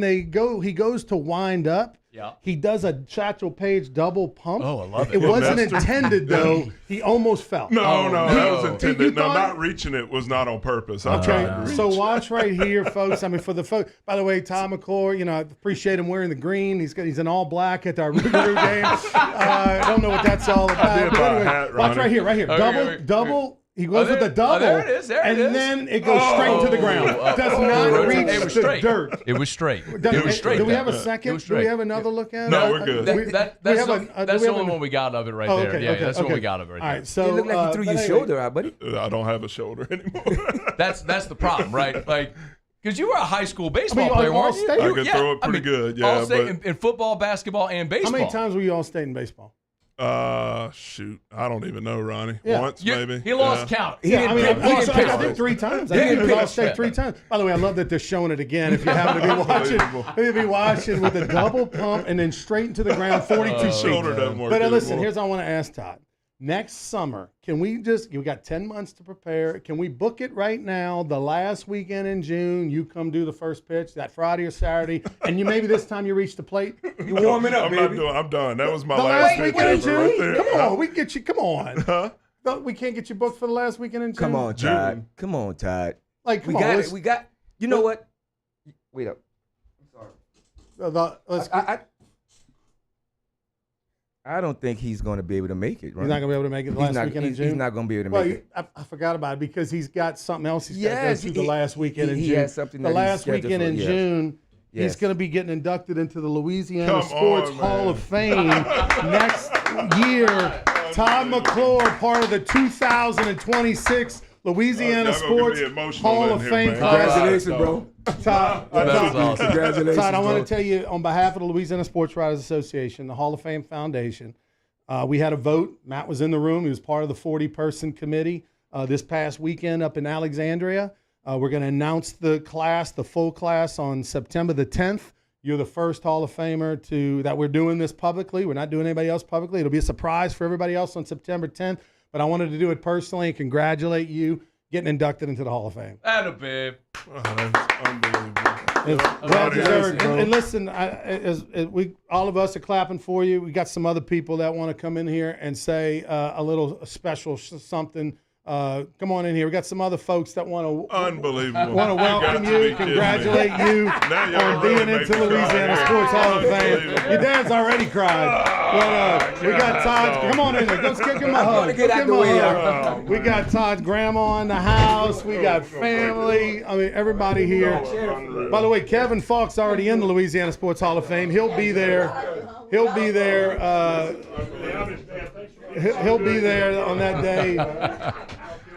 he goes to wind up. Yeah. He does a Satchel Paige double pump. Oh, I love it. It wasn't Master. intended though. He almost fell. No, that was You intended. No, thought- not reaching it was not on purpose. I tried to Okay, reach. so watch right here, folks. I mean, for the folks. By the way, Todd McClure, I appreciate him wearing the green. He's in all black at our Rougarou game. I don't know what that's all about. did But buy a anyway, hat, watch Ronnie. right here. Okay, Double. He goes with the double. there it is. There it and is. then it goes straight to the ground. Does not reach It was the straight. dirt. It was straight. Does- It was straight. Do we down. have a It second? was Do we straight. have another look at it? No, we're good. That's the only one we got of it right there. Yeah, that's the one we got of it right All there. right, so You look like you threw but your anyway, shoulder out, buddy. I don't have a shoulder anymore. That's the problem, right? Like, because you were a high school baseball on player, weren't you? All-state? I could throw it pretty good, yeah, All-state but- in football, basketball, and baseball. How many times were you all state in baseball? Shoot, I don't even know, Ronnie. Yeah. Once maybe. He lost count. I think 3 times. I think it was All-State 3 times. By the way, I love that they're showing it again. If you happen to be watching, maybe be watching with a double pump and then straight into the ground, 42 feet. Shoulder doesn't work But listen, anymore. here's what I want to ask Todd. Next summer, can we you got 10 months to prepare. Can we book it right now, the last weekend in June? You come do the first pitch, that Friday or Saturday, and maybe this time you reach the plate. You warming up, baby. I'm done. That was my The last last weekend in June? right there. Come on, we can get you. Come on. Huh? No, we can't get you booked for the last weekend in June. Come on, Todd. Come on, Todd. Like, come we on. got it. We got. You know what? Wait up. I'm sorry. I don't think he's going to be able to make it. Right? He's not going to be able to make it the last weekend in June? He's not going to be able to make it. I forgot about it because he's got something else he's got to go through the last weekend in June. He has something the that last he's weekend in June, he's going to be getting inducted into the Louisiana Sports Hall of Fame next year. Todd McClure, part of the 2026 Louisiana Sports Hall of Fame class. Congratulations, bro. Todd, awesome. Congratulations, Todd, I want bro. to tell you, on behalf of the Louisiana Sports Writers Association, the Hall of Fame Foundation, we had a vote. Matt was in the room. He was part of the 40-person committee this past weekend up in Alexandria. We're going to announce the class, the full class, on September the 10th. You're the first Hall of Famer that we're doing this publicly. We're not doing anybody else publicly. It'll be a surprise for everybody else on September 10th. But I wanted to do it personally and congratulate you getting inducted into the Hall of Fame. Atta babe. That's unbelievable. Well deserved. And listen, we all of us are clapping for you. We got some other people that want to come in here and say a little special something. Come on in here. We got some other folks that want to welcome you, congratulate you on being into Louisiana Sports Hall of Fame. Your dad's already cried. But we got Todd. Come on in there. Let's give him a hug. Get out the way. We got Todd's grandma in the house. We got family. I mean, everybody here. By the way, Kevin Faulk's already in the Louisiana Sports Hall of Fame. He'll be there. He'll be there on that day.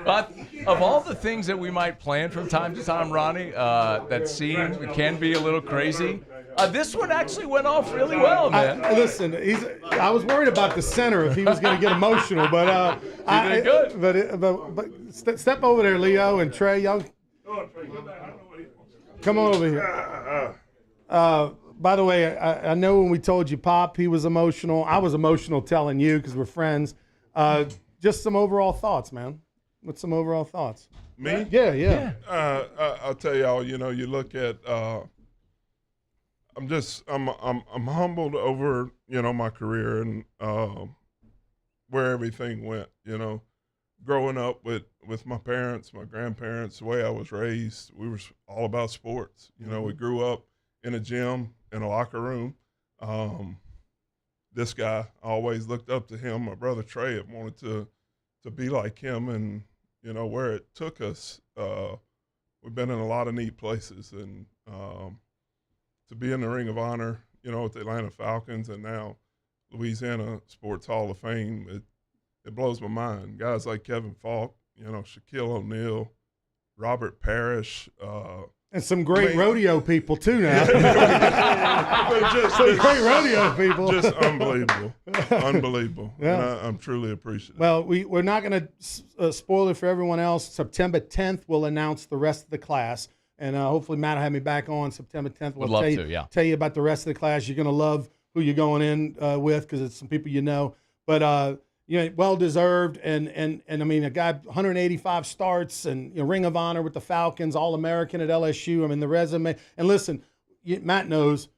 But of all the things that we might plan from time to time, Ronnie, that can be a little crazy, this one actually went off really well, man. Listen, I was worried about the center if he was going to get emotional, but he did good. But step over there, Leo and Trey. Y'all, come on over here. By the way, I know when we told you Pop, he was emotional. I was emotional telling you because we're friends. Just some overall thoughts, man. What's some overall thoughts? Me? Yeah. I'll tell y'all. You look at. I'm humbled over my career and where everything went. Growing up with my parents, my grandparents, the way I was raised, we were all about sports. We grew up in a gym, in a locker room. This guy, I always looked up to him. My brother Trey, I wanted to be like him, and where it took us. We've been in a lot of neat places, and to be in the Ring of Honor, with the Atlanta Falcons, and now Louisiana Sports Hall of Fame, it blows my mind. Guys like Kevin Faulk, Shaquille O'Neal, Robert Parrish. And some great rodeo people, too, now. Some great rodeo people. Just unbelievable. Unbelievable. Yeah. And I'm truly appreciative. Well, we're not going to spoil it for everyone else. September 10th, we'll announce the rest of the class. And hopefully Matt will have me back on September 10th. Would love to. Tell you about the rest of the class. You're going to love who you're going in with because it's some people you know. But, well-deserved. And I mean, a guy, 185 starts and Ring of Honor with the Falcons, All-American at LSU. I mean, the resume. And listen, Matt knows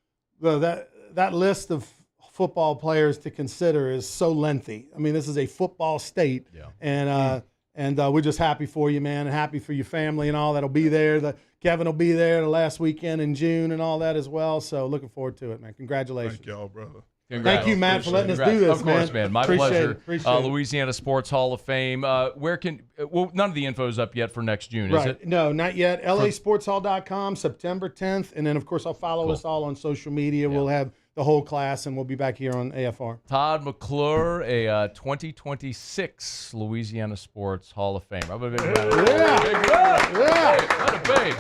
that list of football players to consider is so lengthy. I mean, this is a football state. Yeah. And we're just happy for you, man, and happy for your family and all that'll be there. Kevin will be there the last weekend in June and all that as well. So looking forward to it, man. Congratulations. Thank y'all, brother. Thank you, Matt, for letting us do this, Of course, man. My Appreciate pleasure. Appreciate it. Louisiana Sports Hall of Fame. None of the info's up yet for next June, is it? No, not yet. LASportshall.com, September 10th. And then, of course, I'll follow us all on social media. Yeah. We'll have the whole class, and we'll be back here on AFR. Todd McClure, a 2026 Louisiana Sports Hall of Fame. How about a big round? Yeah. What a babe.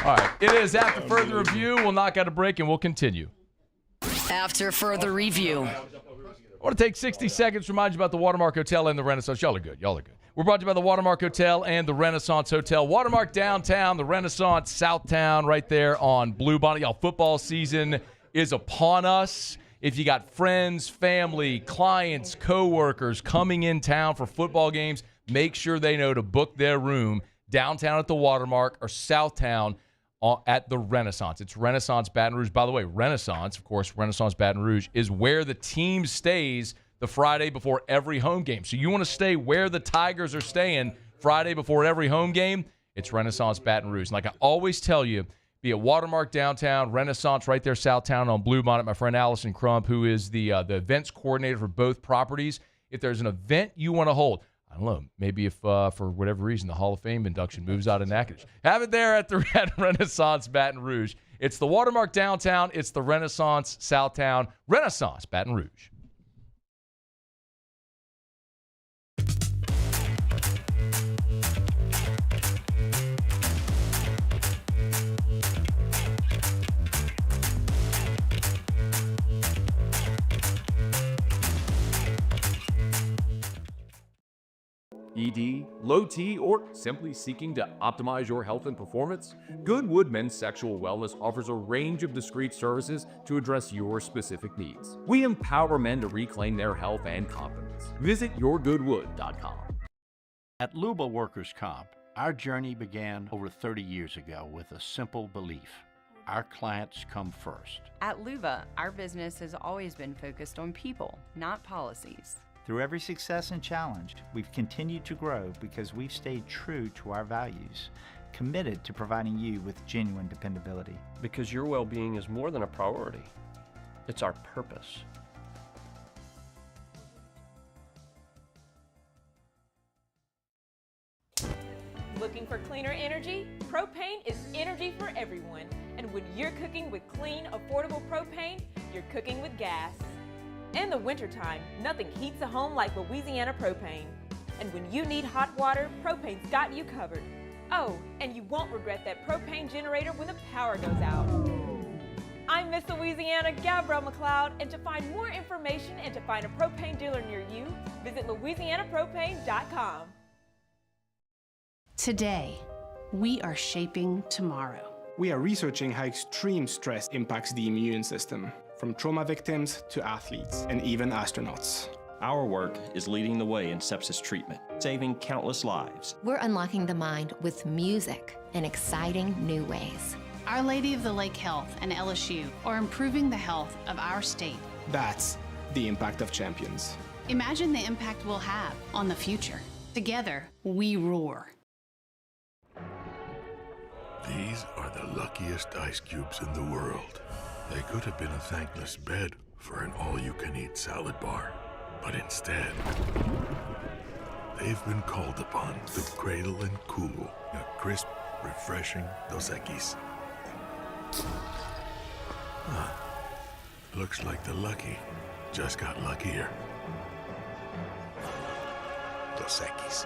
All right. It is after further review. We'll knock out a break, and we'll continue. After further review. I want to take 60 seconds to remind you about the Watermark Hotel and the Renaissance. Y'all are good. We're brought to you by the Watermark Hotel and the Renaissance Hotel. Watermark downtown, the Renaissance Southtown right there on Bluebonnet. Y'all, football season is upon us. If you got friends, family, clients, coworkers coming in town for football games, make sure they know to book their room downtown at the Watermark or Southtown at the Renaissance. It's Renaissance Baton Rouge. By the way, Renaissance, of course, Renaissance Baton Rouge is where the team stays the Friday before every home game. So you want to stay where the Tigers are staying Friday before every home game? It's Renaissance Baton Rouge. And like I always tell you, be it Watermark downtown, Renaissance right there Southtown on Bluebonnet. My friend Allison Crump, who is the events coordinator for both properties. If there's an event you want to hold, I don't know, maybe if for whatever reason the Hall of Fame induction moves out of Natchitoches, have it there at the Renaissance Baton Rouge. It's the Watermark downtown. It's the Renaissance Southtown. Renaissance Baton Rouge. ED, low T, or simply seeking to optimize your health and performance? Goodwood Men's Sexual Wellness offers a range of discreet services to address your specific needs. We empower men to reclaim their health and confidence. Visit yourgoodwood.com. At Luba Workers' Comp, our journey began over 30 years ago with a simple belief: our clients come first. At Luba, our business has always been focused on people, not policies. Through every success and challenge, we've continued to grow because we've stayed true to our values, committed to providing you with genuine dependability. Because your well-being is more than a priority. It's our purpose. Looking for cleaner energy? Propane is energy for everyone. And when you're cooking with clean, affordable propane, you're cooking with gas. In the wintertime, nothing heats a home like Louisiana propane. And when you need hot water, propane's got you covered. Oh, and you won't regret that propane generator when the power goes out. I'm Miss Louisiana, Gabrielle McLeod, and to find more information and to find a propane dealer near you, visit louisianapropane.com. Today, we are shaping tomorrow. We are researching how extreme stress impacts the immune system, from trauma victims to athletes and even astronauts. Our work is leading the way in sepsis treatment, saving countless lives. We're unlocking the mind with music in exciting new ways. Our Lady of the Lake Health and LSU are improving the health of our state. That's the impact of champions. Imagine the impact we'll have on the future. Together, we roar. These are the luckiest ice cubes in the world. They could have been a thankless bed for an all-you-can-eat salad bar. But instead, they've been called upon to cradle and cool a crisp, refreshing Dos Equis. Looks like the lucky just got luckier. Dos Equis.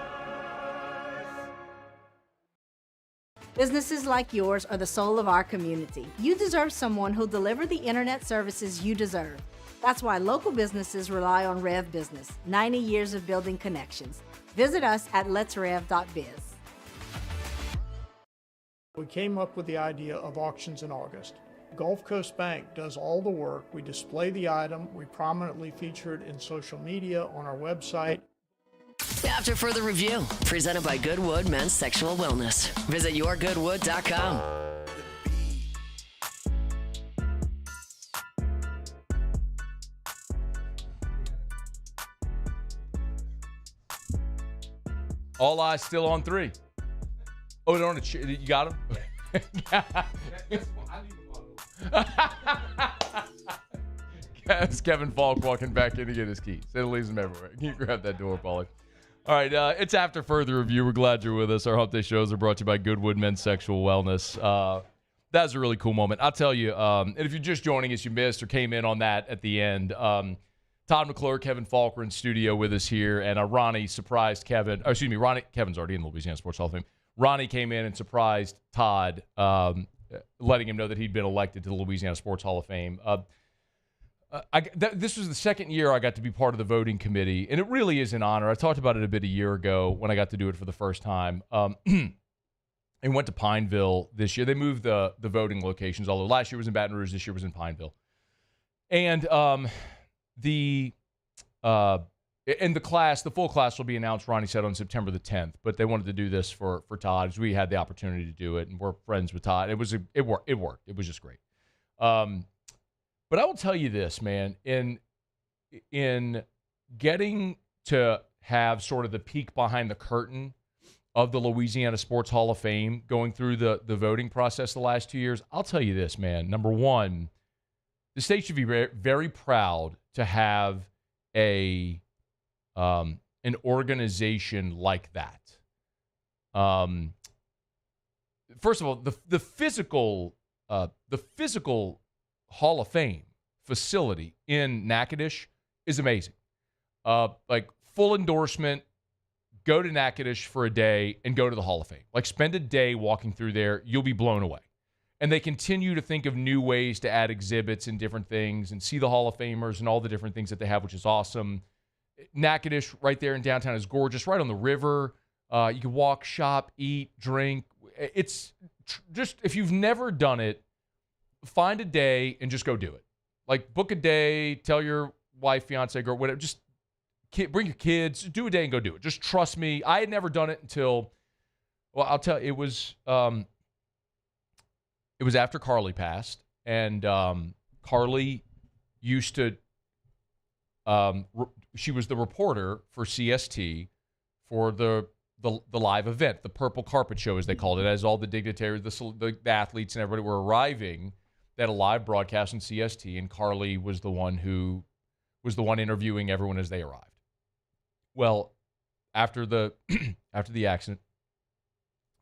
Businesses like yours are the soul of our community. You deserve someone who'll deliver the internet services you deserve. That's why local businesses rely on Rev Business, 90 years of building connections. Visit us at letsrev.biz. We came up with the idea of auctions in August. Gulf Coast Bank does all the work. We display the item. We prominently feature it in social media, on our website. After further review, presented by Goodwood Men's Sexual Wellness. Visit yourgoodwood.com. All eyes still on 3. Oh, they're on you got him? That's Kevin Faulk walking back in to get his keys. It leaves them everywhere. Can you grab that door, Paulie? All right, it's After Further Review. We're glad you're with us. Our Hump Day shows are brought to you by Goodwood Men's Sexual Wellness. That was a really cool moment. I'll tell you, and if you're just joining us, you missed or came in on that at the end. Todd McClure, Kevin Faulk were in studio with us here, and Ronnie surprised Kevin. Or excuse me, Kevin's already in the Louisiana Sports Hall of Fame. Ronnie came in and surprised Todd, letting him know that he'd been elected to the Louisiana Sports Hall of Fame. This was the second year I got to be part of the voting committee, and it really is an honor. I talked about it a bit a year ago when I got to do it for the first time. And went to Pineville this year. They moved the voting locations, although last year was in Baton Rouge, this year was in Pineville. And the full class will be announced, Ronnie said, on September the 10th. But they wanted to do this for Todd, because we had the opportunity to do it, and we're friends with Todd. It worked. It was just great. But I will tell you this, man, in getting to have sort of the peek behind the curtain of the Louisiana Sports Hall of Fame, going through the voting process the last 2 years, I'll tell you this, man. Number one, the state should be very, very proud to have an organization like that. First of all, the physical Hall of Fame facility in Natchitoches is amazing. Like full endorsement. Go to Natchitoches for a day and go to the Hall of Fame. Like, spend a day walking through there. You'll be blown away. And they continue to think of new ways to add exhibits and different things and see the Hall of Famers and all the different things that they have, which is awesome. Natchitoches right there in downtown is gorgeous, right on the river. You can walk, shop, eat, drink. It's just, if you've never done it, find a day and just go do it. Like, book a day, tell your wife, fiance, girl, whatever, just bring your kids, do a day and go do it. Just trust me. I had never done it until, well, I'll tell you, it was after Carly passed, and Carly used to, she was the reporter for CST for the live event, the Purple Carpet Show, as they called it, as all the dignitaries, the athletes and everybody were arriving. They had a live broadcast on CST, and Carly was the one interviewing everyone as they arrived. Well, after the accident,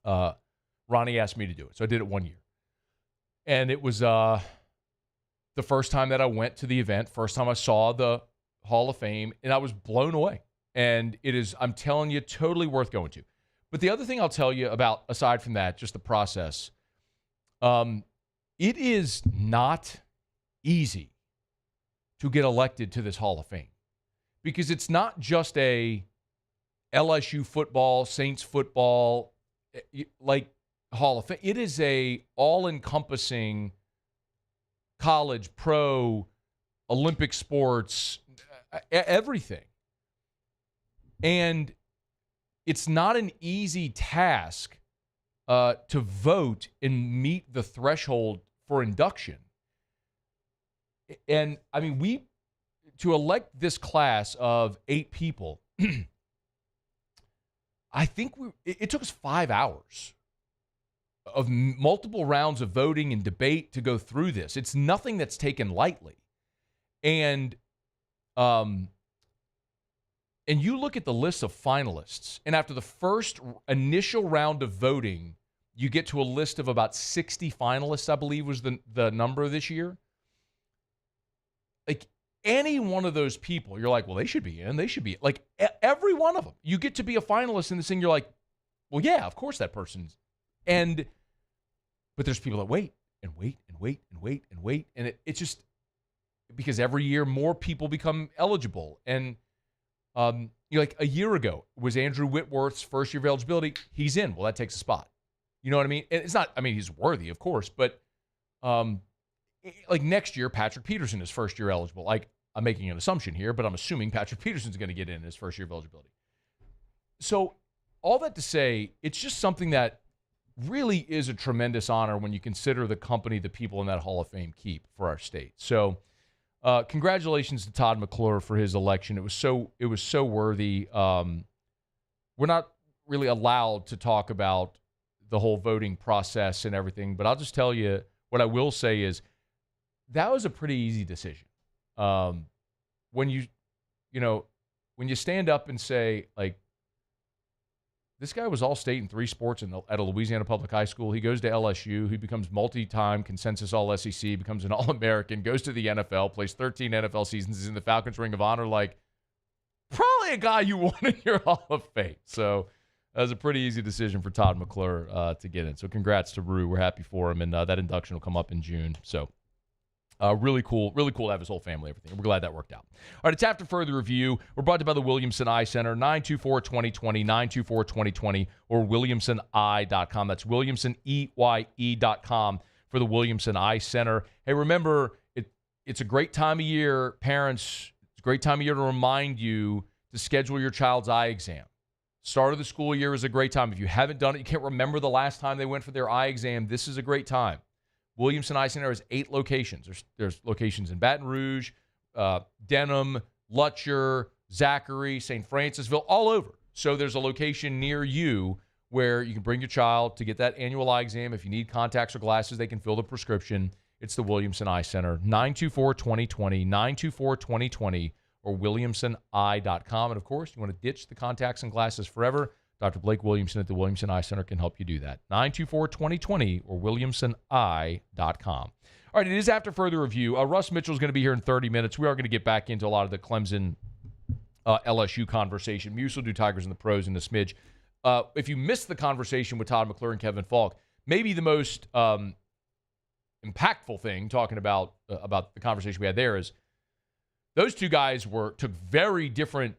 Ronnie asked me to do it, so I did it 1 year, and it was the first time that I went to the event, first time I saw the Hall of Fame, and I was blown away. And it is, I'm telling you, totally worth going to. But the other thing I'll tell you about, aside from that, just the process, it is not easy to get elected to this Hall of Fame. Because it's not just a LSU football, Saints football, like Hall of Fame. It is a all-encompassing college, pro, Olympic sports, everything. And it's not an easy task to vote and meet the threshold for induction. And, I mean, to elect this class of 8 people, I think it took us 5 hours of multiple rounds of voting and debate to go through this. It's nothing that's taken lightly. And you look at the list of finalists, and after the first initial round of voting, you get to a list of about 60 finalists, I believe was the number this year. Like, any one of those people, you're like, well, they should be in. They should be. Like, every one of them. You get to be a finalist in this thing, you're like, well, yeah, of course that person's. But there's people that wait and wait and wait and wait and wait. And it's just because every year more people become eligible. And like a year ago was Andrew Whitworth's first year of eligibility. He's in. Well, that takes a spot. You know what I mean? And it's not, I mean, he's worthy, of course, but like next year, Patrick Peterson is first year eligible. Like, I'm making an assumption here, but I'm assuming Patrick Peterson's going to get in his first year of eligibility. So all that to say, it's just something that really is a tremendous honor when you consider the company the people in that Hall of Fame keep for our state. So congratulations to Todd McClure for his election. It was so worthy. We're not really allowed to talk about the whole voting process and everything, but I'll just tell you what I will say is that was a pretty easy decision. When you stand up and say, like, this guy was all-state in 3 sports at a Louisiana public high school. He goes to LSU. He becomes multi-time consensus all-SEC, becomes an All-American, goes to the NFL, plays 13 NFL seasons, is in the Falcons Ring of Honor. Like, probably a guy you want in your Hall of Fame. So that was a pretty easy decision for Todd McClure to get in. So congrats to Rue. We're happy for him, and that induction will come up in June. So Really cool to have his whole family, everything. We're glad that worked out. All right, it's After Further Review. We're brought to you by the Williamson Eye Center, 924-2020, 924-2020, or WilliamsonEye.com. That's WilliamsonEye.com for the Williamson Eye Center. Hey, remember, it's a great time of year, parents, it's a great time of year to remind you to schedule your child's eye exam. Start of the school year is a great time. If you haven't done it, you can't remember the last time they went for their eye exam, this is a great time. Williamson Eye Center has 8 locations. There's locations in Baton Rouge, Denham, Lutcher, Zachary, St. Francisville, all over. So there's a location near you where you can bring your child to get that annual eye exam. If you need contacts or glasses, they can fill the prescription. It's the Williamson Eye Center, 924-2020, 924-2020, or WilliamsonEye.com. And, of course, you want to ditch the contacts and glasses forever, Dr. Blake Williamson at the Williamson Eye Center can help you do that. 924-2020 or WilliamsonEye.com. All right, it is After Further Review. Russ Mitchell is going to be here in 30 minutes. We are going to get back into a lot of the Clemson LSU conversation. Muse will do Tigers and the Pros in a smidge. If you missed the conversation with Todd McClure and Kevin Faulk, maybe the most impactful thing talking about the conversation we had there is those two guys took very different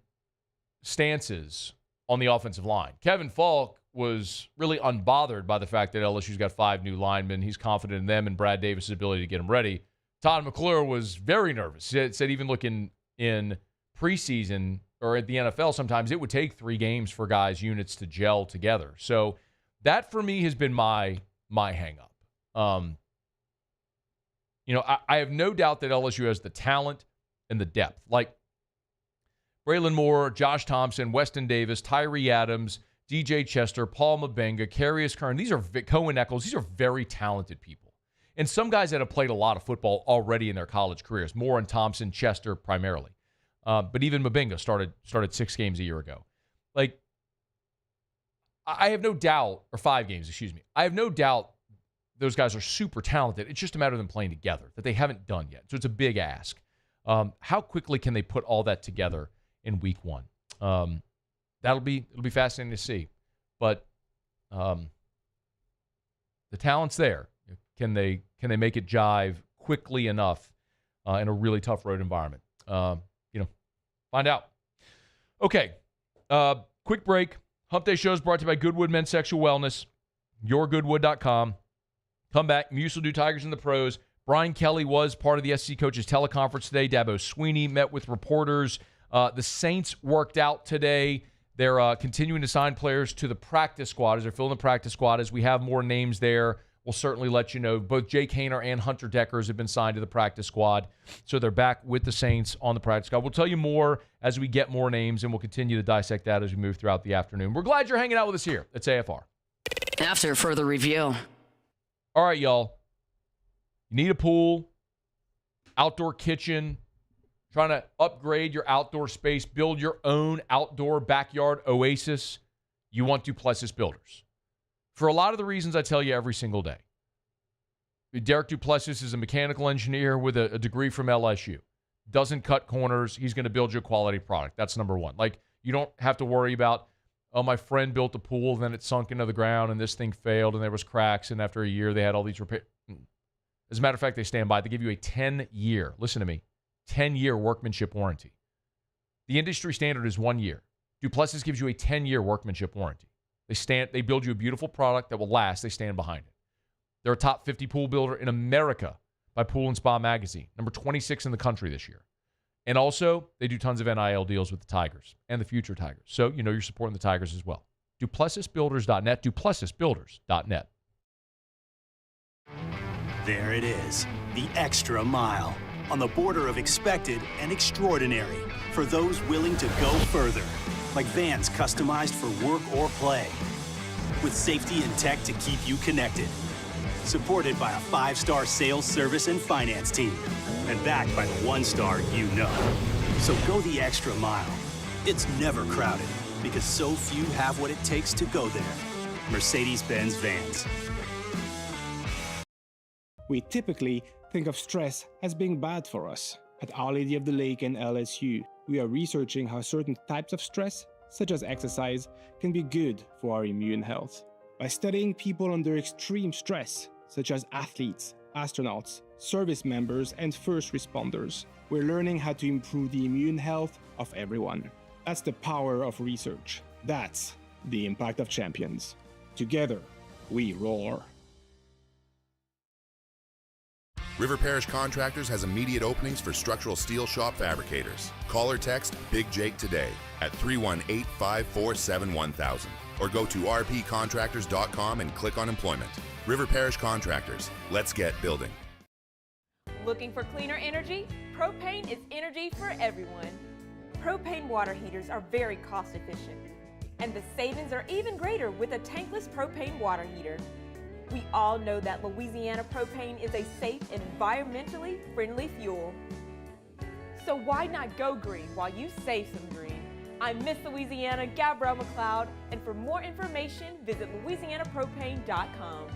stances on the offensive line. Kevin Faulk was really unbothered by the fact that LSU's got 5 new linemen. He's confident in them and Brad Davis' ability to get them ready. Todd McClure was very nervous. He said even looking in preseason or at the NFL, sometimes it would take 3 games for guys' units to gel together. So that for me has been my hang-up. I have no doubt that LSU has the talent and the depth. Like Braylon Moore, Josh Thompson, Weston Davis, Tyree Adams, DJ Chester, Paul Mabenga, Carius Kern. These are Cohen Eccles. These are very talented people. And some guys that have played a lot of football already in their college careers. Moore and Thompson, Chester primarily. But even Mabenga started 6 games a year ago. Like, I have no doubt, or 5 games, excuse me. I have no doubt those guys are super talented. It's just a matter of them playing together that they haven't done yet. So it's a big ask. How quickly can they put all that together in week 1? It'll be fascinating to see. But the talent's there. Can they make it jive quickly enough in a really tough road environment? Find out. Okay, quick break. Hump Day Show is brought to you by Goodwood Men's Sexual Wellness, yourgoodwood.com. Come back. Muse will do Tigers and the Pros. Brian Kelly was part of the SEC coaches teleconference today. Dabo Sweeney met with reporters. The Saints worked out today. They're continuing to sign players to the practice squad as they're filling the practice squad. As we have more names there, we'll certainly let you know. Both Jake Haener and Hunter Deckers have been signed to the practice squad. So they're back with the Saints on the practice squad. We'll tell you more as we get more names, and we'll continue to dissect that as we move throughout the afternoon. We're glad you're hanging out with us here at AFR. After Further Review. All right, y'all. You need a pool, outdoor kitchen, trying to upgrade your outdoor space, build your own outdoor backyard oasis. You want Duplessis Builders. For a lot of the reasons I tell you every single day. Derek Duplessis is a mechanical engineer with a degree from LSU. Doesn't cut corners. He's going to build you a quality product. That's number one. Like, you don't have to worry about, oh, my friend built a pool, then it sunk into the ground, and this thing failed, and there was cracks, and after a year they had all these repairs. As a matter of fact, they stand by. They give you a 10-year, listen to me, 10-year workmanship warranty. The industry standard is 1 year. Duplessis gives you a 10-year workmanship warranty. They build you a beautiful product that will last. They stand behind it. They're a top 50 pool builder in America by Pool and Spa Magazine, number 26 in the country this year. And also, they do tons of NIL deals with the Tigers and the future Tigers. So, you're supporting the Tigers as well. DuplessisBuilders.net, DuplessisBuilders.net. There it is, the extra mile, on the border of expected and extraordinary for those willing to go further, like vans customized for work or play, with safety and tech to keep you connected, supported by a 5-star sales, service, and finance team, and backed by the 1-star you know. So go the extra mile. It's never crowded, because so few have what it takes to go there. Mercedes-Benz Vans. We typically think of stress as being bad for us. At Our Lady of the Lake and LSU, we are researching how certain types of stress, such as exercise, can be good for our immune health. By studying people under extreme stress, such as athletes, astronauts, service members, and first responders. We're learning how to improve the immune health of everyone. That's the power of research. That's the impact of champions. Together, we roar. River Parish Contractors has immediate openings for structural steel shop fabricators. Call or text Big Jake today at 318-547-1000 or go to rpcontractors.com and click on employment. River Parish Contractors. Let's get building. Looking for cleaner energy? Propane is energy for everyone. Propane water heaters are very cost efficient, and the savings are even greater with a tankless propane water heater. We all know that Louisiana propane is a safe and environmentally friendly fuel. So why not go green while you save some green? I'm Miss Louisiana, Gabrielle McLeod, and for more information, visit louisianapropane.com.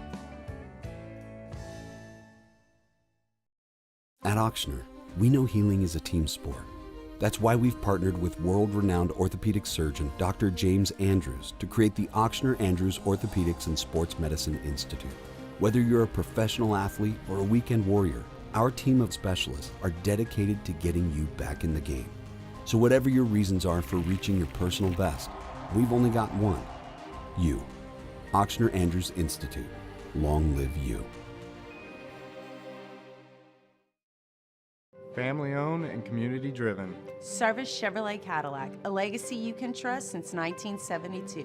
At Auctioner, we know healing is a team sport. That's why we've partnered with world-renowned orthopedic surgeon Dr. James Andrews to create the Auctioner Andrews Orthopedics and Sports Medicine Institute. Whether you're a professional athlete or a weekend warrior, our team of specialists are dedicated to getting you back in the game. So whatever your reasons are for reaching your personal best, we've only got one: you. Auctioner Andrews Institute. Long live you. Family owned and community driven. Service Chevrolet Cadillac, a legacy you can trust since 1972.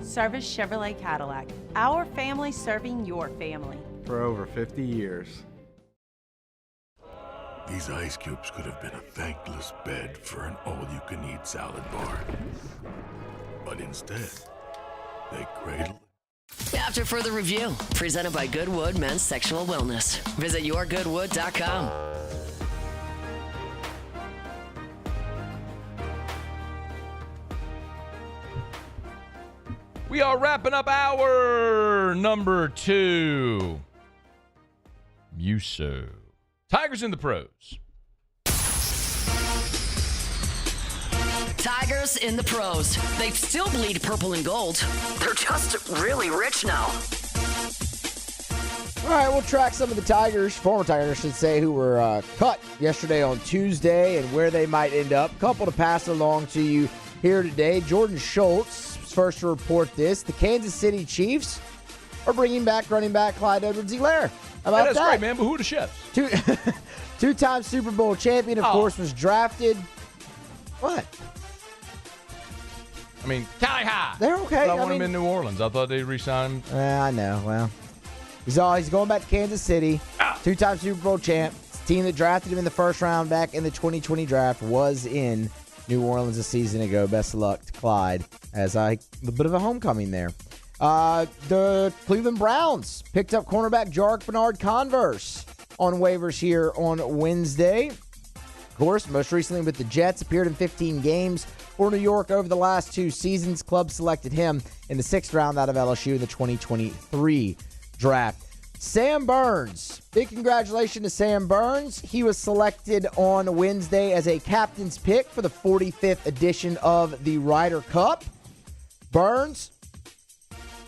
Service Chevrolet Cadillac, our family serving your family. For over 50 years. These ice cubes could have been a thankless bed for an all-you-can-eat salad bar. But instead, they cradle. After further review, presented by Goodwood Men's Sexual Wellness. Visit yourgoodwood.com. We are wrapping up hour number 2. Muso. Tigers in the pros. Tigers in the pros. They still bleed purple and gold. They're just really rich now. All right, we'll track some of the Tigers, former Tigers, I should say, who were cut yesterday on Tuesday and where they might end up. Couple to pass along to you here today. Jordan Schultz, first to report this. The Kansas City Chiefs are bringing back running back Clyde Edwards-Helaire. How about That's great, man, but who are the chefs? Two-time Super Bowl champion, of course, was drafted. What? I mean, Cali High. They're okay. I want him in New Orleans. I thought they'd re-sign him. I know. Well, he's going back to Kansas City. Two-time Super Bowl champ. The team that drafted him in the first round back in the 2020 draft was in New Orleans a season ago. Best of luck to Clyde as a bit of a homecoming there. The Cleveland Browns picked up cornerback Jarek Bernard-Converse on waivers here on Wednesday. Of course, most recently with the Jets, appeared in 15 games for New York over the last 2 seasons. Club selected him in the 6th round out of LSU in the 2023 draft. Sam Burns. Big congratulations to Sam Burns. He was selected on Wednesday as a captain's pick for the 45th edition of the Ryder Cup. Burns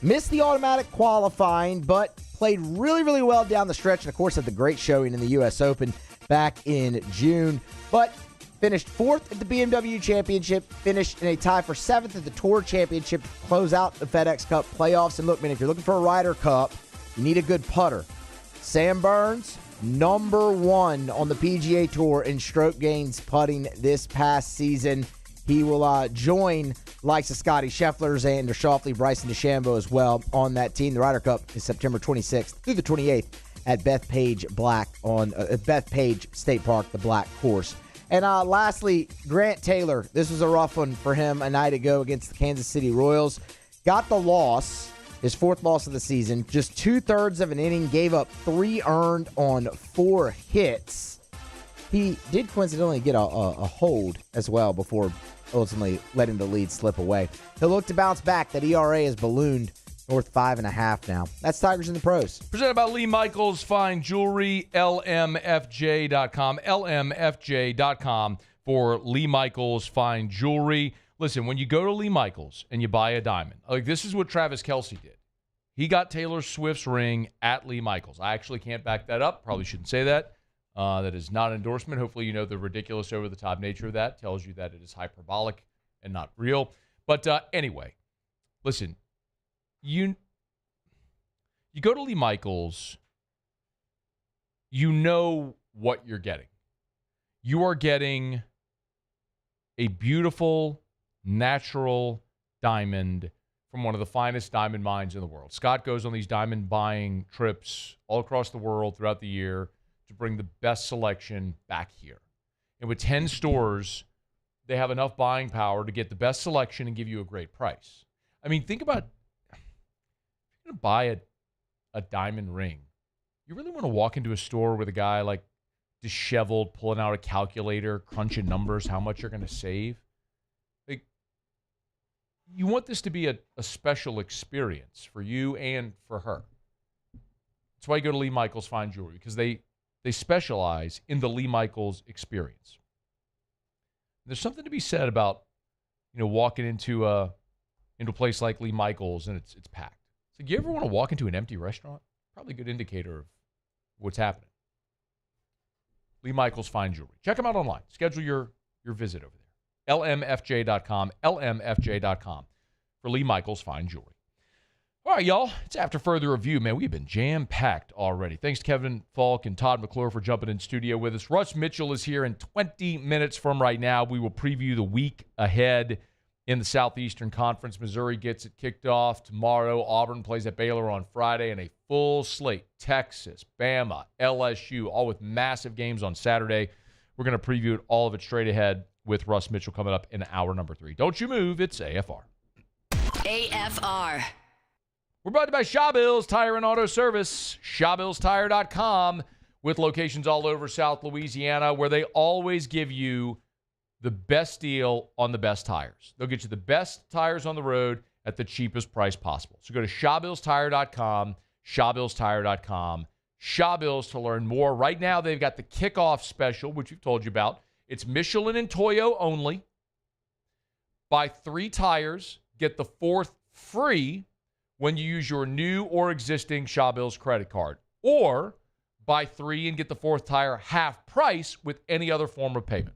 missed the automatic qualifying, but played really, really well down the stretch. And, of course, had the great showing in the U.S. Open back in June. But finished 4th at the BMW Championship, finished in a tie for 7th at the Tour Championship to close out the FedEx Cup playoffs. And, look, man, if you're looking for a Ryder Cup, you need a good putter. Sam Burns, number 1 on the PGA Tour in stroke gains putting this past season. He will join likes of Scotty Scheffler's and Schauffele, Bryson DeChambeau as well on that team. The Ryder Cup is September 26th through the 28th at Bethpage State Park, the Black Course. And lastly, Grant Taylor. This was a rough one for him a night ago against the Kansas City Royals. Got the loss, his 4th loss of the season. Just 2/3 of an inning, gave up 3 earned on 4 hits. He did coincidentally get a hold as well before ultimately letting the lead slip away. He'll look to bounce back. That ERA has ballooned North 5.5 now. That's Tigers in the Pros. Presented by Lee Michaels Fine Jewelry, lmfj.com. lmfj.com for Lee Michaels Fine Jewelry. Listen, when you go to Lee Michaels and you buy a diamond, like this is what Travis Kelce did. He got Taylor Swift's ring at Lee Michaels. I actually can't back that up. Probably shouldn't say that. That is not an endorsement. Hopefully you know the ridiculous, over-the-top nature of that. Tells you that it is hyperbolic and not real. But anyway, listen, you go to Lee Michaels, you know what you're getting. You are getting a beautiful, natural diamond from one of the finest diamond mines in the world. Scott goes on these diamond buying trips all across the world throughout the year to bring the best selection back here. And with 10 stores, they have enough buying power to get the best selection and give you a great price. I mean, think about, if you're going to buy a diamond ring, you really want to walk into a store with a guy like disheveled, pulling out a calculator, crunching numbers, how much you're going to save. Like, you want this to be a special experience for you and for her. That's why you go to Lee Michaels Fine Jewelry, because they specialize in the Lee Michaels experience. There's something to be said about, walking into a place like Lee Michaels and it's packed. So, do you ever want to walk into an empty restaurant? Probably a good indicator of what's happening. Lee Michaels Fine Jewelry. Check them out online. Schedule your visit over there. lmfj.com, lmfj.com for Lee Michaels Fine Jewelry. All right, y'all. It's after further review, man. We've been jam-packed already. Thanks to Kevin Faulk and Todd McClure for jumping in studio with us. Russ Mitchell is here in 20 minutes from right now. We will preview the week ahead in the Southeastern Conference. Missouri gets it kicked off tomorrow. Auburn plays at Baylor on Friday, and a full slate. Texas, Bama, LSU, all with massive games on Saturday. We're going to preview all of it straight ahead with Russ Mitchell coming up in hour number 3. Don't you move. It's AFR. AFR. We're brought to you by Shawbills Tire and Auto Service, ShawBillsTire.com, with locations all over South Louisiana, where they always give you the best deal on the best tires. They'll get you the best tires on the road at the cheapest price possible. So go to ShawBillsTire.com, ShawBillsTire.com, Shawbills to learn more. Right now, they've got the kickoff special, which we've told you about. It's Michelin and Toyo only. Buy 3 tires, get the 4th free when you use your new or existing Shawbills credit card. Or buy 3 and get the 4th tire half price with any other form of payment.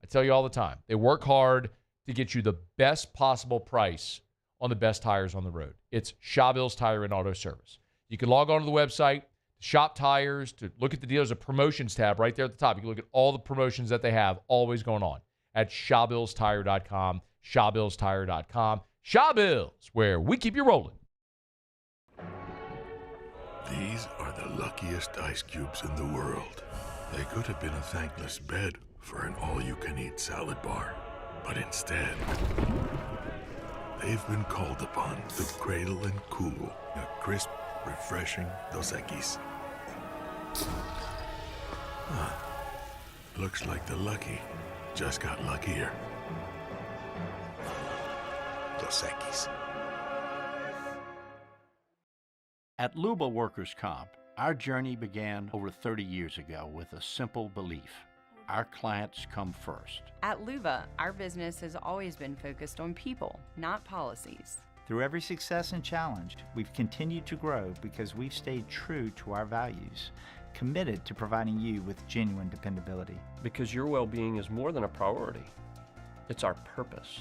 I tell you all the time, they work hard to get you the best possible price on the best tires on the road. It's Shawbills Tire and Auto Service. You can log on to the website, shop tires, to look at the deals, a promotions tab right there at the top. You can look at all the promotions that they have always going on at ShawBillsTire.com, ShawBillsTire.com. Shawbills, where we keep you rolling. These are the luckiest ice cubes in the world. They could have been a thankless bed for an all-you-can-eat salad bar. But instead, they've been called upon to cradle and cool a crisp, refreshing Dos Equis. Looks like the lucky just got luckier. Dos Equis. At Luba Workers' Comp, our journey began over 30 years ago with a simple belief. Our clients come first. At Luba, our business has always been focused on people, not policies. Through every success and challenge, we've continued to grow because we've stayed true to our values, committed to providing you with genuine dependability. Because your well-being is more than a priority. It's our purpose.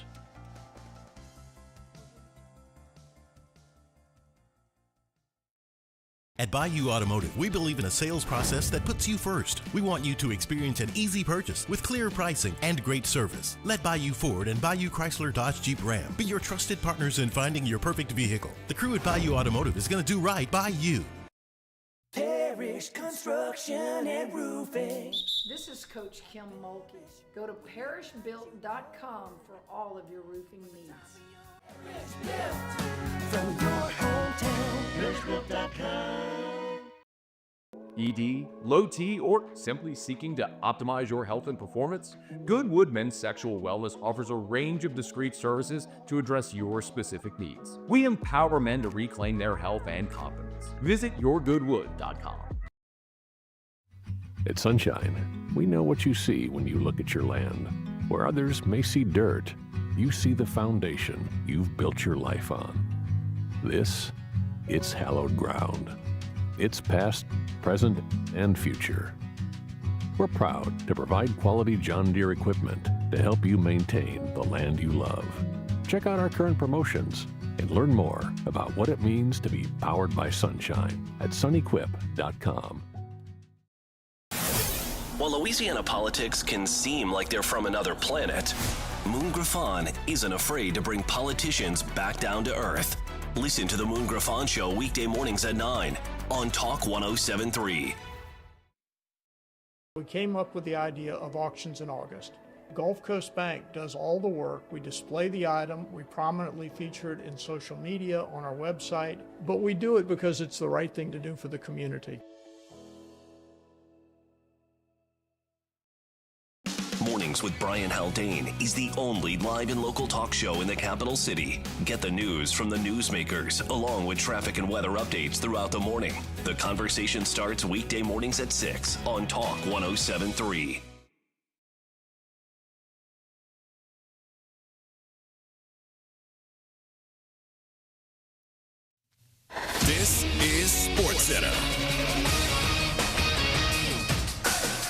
At Bayou Automotive, we believe in a sales process that puts you first. We want you to experience an easy purchase with clear pricing and great service. Let Bayou Ford and Bayou Chrysler Dodge Jeep Ram be your trusted partners in finding your perfect vehicle. The crew at Bayou Automotive is going to do right by you. Parrish Construction and Roofing. This is Coach Kim Mulkey. Go to parrishbuilt.com for all of your roofing needs. From your hometown, parrishbuilt.com. ED, low T, or simply seeking to optimize your health and performance, Goodwood Men's Sexual Wellness offers a range of discreet services to address your specific needs. We empower men to reclaim their health and confidence. Visit yourgoodwood.com. At Sunshine, we know what you see when you look at your land. Where others may see dirt, you see the foundation you've built your life on. It's hallowed ground. It's past, present, and future. We're proud to provide quality John Deere equipment to help you maintain the land you love. Check out our current promotions and learn more about what it means to be powered by sunshine at sunequip.com. While Louisiana politics can seem like they're from another planet, Moon Griffon isn't afraid to bring politicians back down to earth. Listen to the Moon Griffon Show weekday mornings at 9 on Talk 107.3. We came up with the idea of auctions in August. Gulf Coast Bank does all the work. We display the item, we prominently feature it in social media, on our website, but we do it because it's the right thing to do for the community. Mornings with Brian Haldane is the only live and local talk show in the capital city. Get the news from the newsmakers, along with traffic and weather updates throughout the morning. The conversation starts weekday mornings at 6 on Talk 107.3. This is SportsCenter.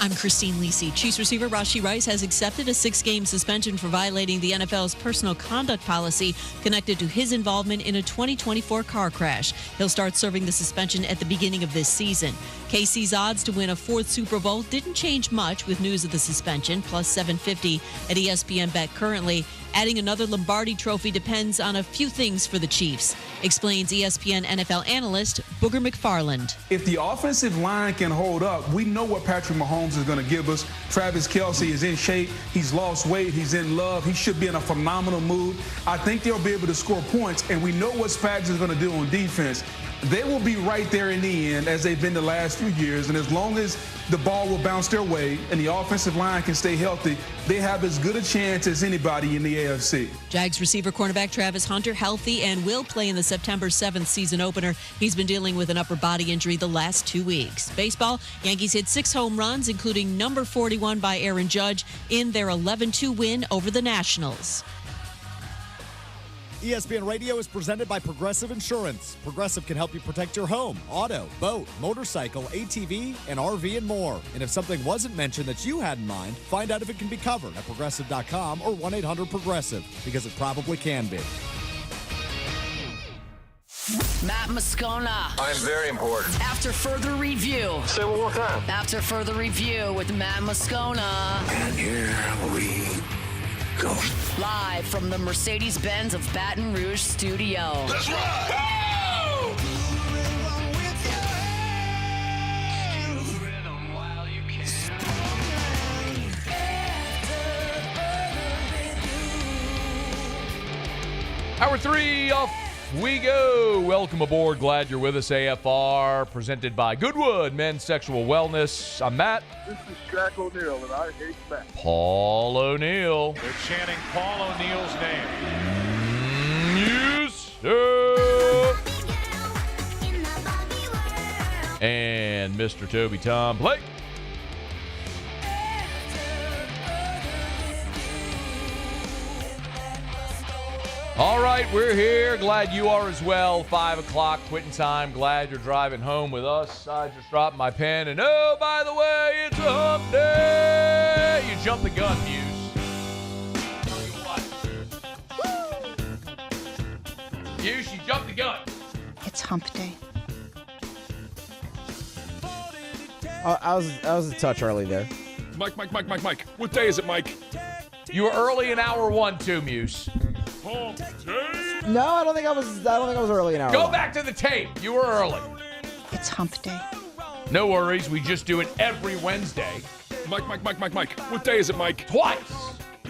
I'm Christine Lisi. Chiefs receiver Rashee Rice has accepted a 6-game suspension for violating the NFL's personal conduct policy connected to his involvement in a 2024 car crash. He'll start serving the suspension at the beginning of this season. KC's odds to win a 4th Super Bowl didn't change much with news of the suspension, plus 750 at ESPN Bet currently. Adding another Lombardi trophy depends on a few things for the Chiefs, explains ESPN NFL analyst Booger McFarland. If the offensive line can hold up, we know what Patrick Mahomes is going to give us. Travis Kelce is in shape. He's lost weight. He's in love. He should be in a phenomenal mood. I think they'll be able to score points, and we know what Spags is going to do on defense. They will be right there in the end, as they've been the last few years, and as long as the ball will bounce their way and the offensive line can stay healthy, they have as good a chance as anybody in the AFC. Jags receiver cornerback Travis Hunter healthy and will play in the September 7th season opener. He's been dealing with an upper body injury the last 2 weeks. Baseball, Yankees hit 6 home runs, including number 41 by Aaron Judge in their 11-2 win over the Nationals. ESPN Radio is presented by Progressive Insurance. Progressive can help you protect your home, auto, boat, motorcycle, ATV, and RV, and more. And if something wasn't mentioned that you had in mind, find out if it can be covered at Progressive.com or 1-800-PROGRESSIVE, because it probably can be. Matt Moscona. I'm very important. After further review. Say it one more time. After further review with Matt Moscona. And here we go. Live from the Mercedes-Benz of Baton Rouge studio. That's right. Woo! Hour 3 off we go. Welcome aboard. Glad you're with us. AFR presented by Goodwood Men's Sexual Wellness. I'm Matt. This is Shaq O'Neal, and I hate Matt. Paul O'Neal. They're chanting Paul O'Neal's name. Yes, sir. And Mr. Toby Tom Blake. All right, we're here. Glad you are as well. 5 o'clock quitting time. Glad you're driving home with us. I just dropped my pen, and oh, by the way, it's a hump day. You jumped the gun, Muse. Muse, you jumped the gun. It's hump day. I was a touch early there. Mike. What day is it, Mike? You were early in hour 1 too, Muse. No, I don't think I was early in hour. Go 1. back to the tape. You were early. It's hump day. No worries. We just do it every Wednesday. Mike. What day is it, Mike? Twice.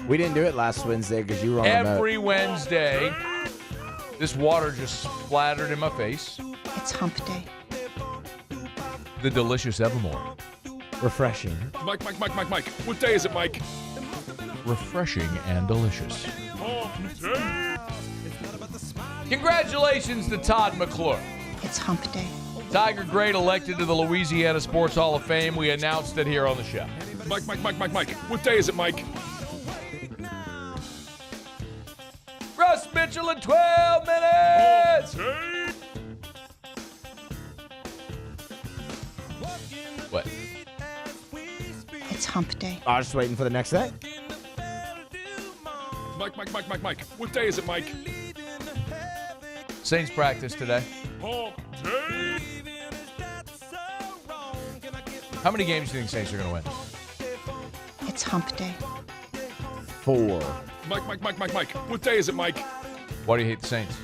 We didn't do it last Wednesday because you were on every Wednesday. This water just splattered in my face. It's hump day. the delicious Evermore. Refreshing. Mike. What day is it, Mike? Refreshing and delicious. Congratulations to Todd McClure. It's hump day. Tiger Great elected to the Louisiana Sports Hall of Fame. We announced it here on the show. Mike. What day is it, Mike? Russ Mitchell in 12 minutes. What? It's hump day. I was just waiting for the next thing. Mike. What day is it, Mike? Saints practice today. How many games do you think Saints are going to win? It's hump day. 4. Mike. What day is it, Mike? Why do you hate the Saints?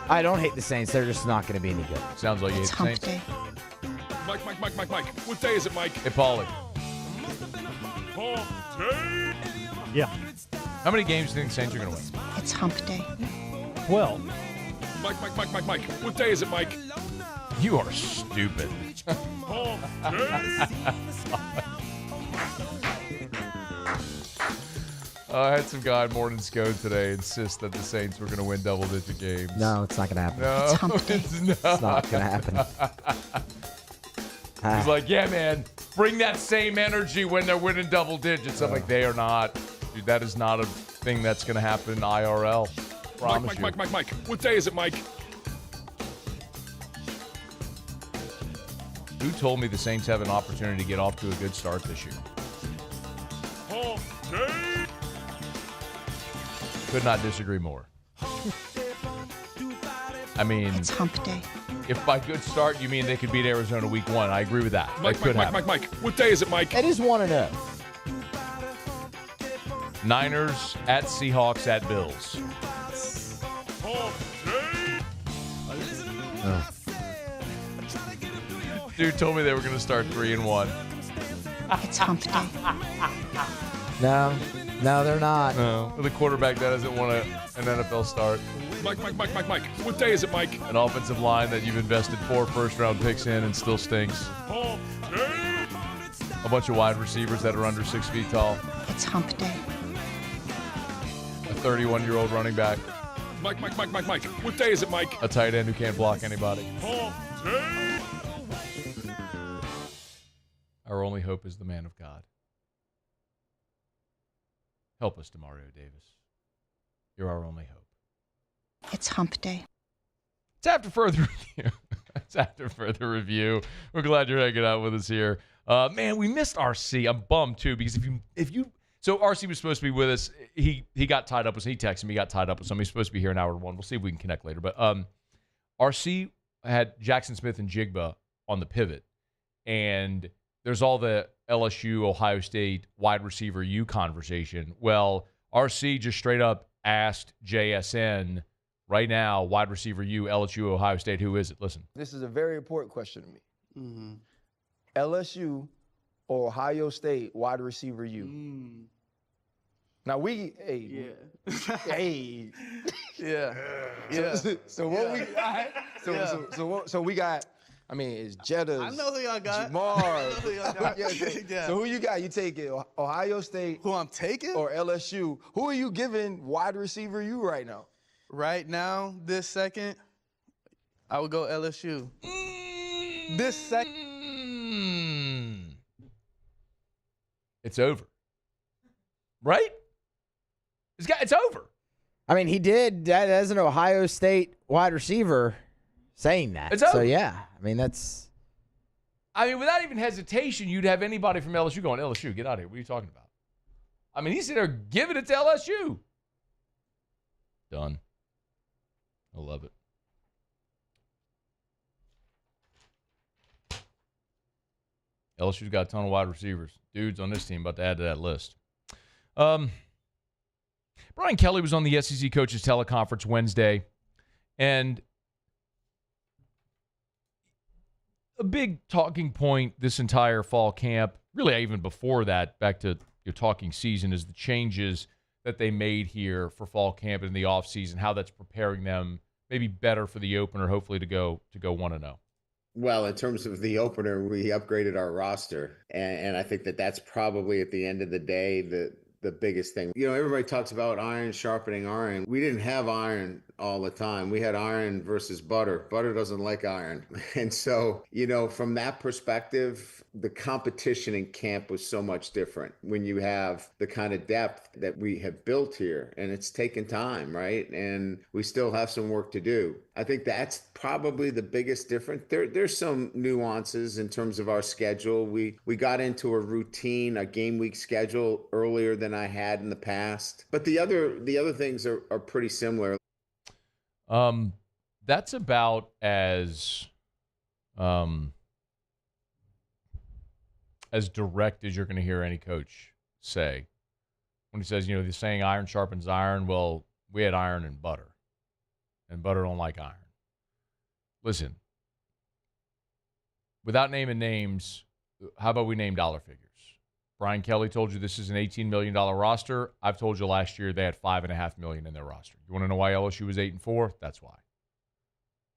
I don't hate the Saints. They're just not going to be any good. Sounds like you hate the Saints. Day. Mike. What day is it, Mike? Hey, Paulie. Yeah. How many games do you think the Saints are going to win? It's hump day. 12. Mike. What day is it, Mike? You are stupid. I had some guy at Morning Scone today insist that the Saints were going to win double-digit games. No, it's not going to happen. No, it's not going to happen. He's like, yeah, man, bring that same energy when they're winning double digits. I'm like, they are not. Dude, that is not a thing that's going to happen in IRL. Promise you. Mike. What day is it, Mike? Who told me the Saints have an opportunity to get off to a good start this year? Could not disagree more. I mean, it's hump day. If by good start you mean they could beat Arizona week 1, I agree with that. That could happen. Mike. What day is it, Mike? It is 1-0. Niners at Seahawks at Bills. Dude told me they were going to start 3-1. It's hump day. No, they're not. No, the quarterback that doesn't want an NFL start. Mike. What day is it, Mike? An offensive line that you've invested 4 first-round picks in and still stinks. A bunch of wide receivers that are under 6 feet tall. It's hump day. A 31-year-old running back. Mike. What day is it, Mike? A tight end who can't block anybody. Our only hope is the man of God. Help us, Demario Davis. You're our only hope. It's hump day. It's after further review. We're glad you're hanging out with us here. Man, we missed RC. I'm bummed too because so RC was supposed to be with us. He got tied up with. He texted me. He got tied up with somebody. He's supposed to be here in hour 1. We'll see if we can connect later. But RC had Jackson Smith and Jigba on the pivot, and there's all the LSU, Ohio State wide receiver U conversation. Well, RC just straight up asked JSN right now, wide receiver U, LSU, Ohio State, who is it? Listen. This is a very important question to me. LSU or Ohio State wide receiver U? Now hey. Yeah. So what we so we got, I mean, it's Jettas. I know who y'all got. Jamar. So who you got? You taking Ohio State? Who I'm taking? Or LSU? Who are you giving wide receiver U right now? Right now, this second, I would go LSU. This second. It's over. Right? It's over. I mean, he did that as an Ohio State wide receiver saying that. It's over. So, yeah. I mean, that's... I mean, without even hesitation, you'd have anybody from LSU going, LSU, get out of here. What are you talking about? I mean, he's sitting there giving it to LSU. Done. I love it. LSU's got a ton of wide receivers. Dudes on this team about to add to that list. Brian Kelly was on the SEC Coaches Teleconference Wednesday, and a big talking point this entire fall camp, really even before that, back to your talking season, is the changes that they made here for fall camp in the offseason, how that's preparing them maybe better for the opener, hopefully to go 1-0? Well, in terms of the opener, we upgraded our roster. And I think that's probably at the end of the day, the biggest thing. Everybody talks about iron sharpening iron. We didn't have iron all the time. We had iron versus butter. Butter doesn't like iron. And so, from that perspective, the competition in camp was so much different when you have the kind of depth that we have built here. And it's taken time, right? And we still have some work to do. I think that's probably the biggest difference. There's some nuances in terms of our schedule. We got into a routine, a game week schedule earlier than I had in the past. But the other things are pretty similar. That's about as direct as you're going to hear any coach say. When he says, the saying iron sharpens iron, well, we had iron and butter. And butter don't like iron. Listen, without naming names, how about we name dollar figures? Brian Kelly told you this is an $18 million roster. I've told you last year they had $5.5 million in their roster. You want to know why LSU was 8-4? That's why.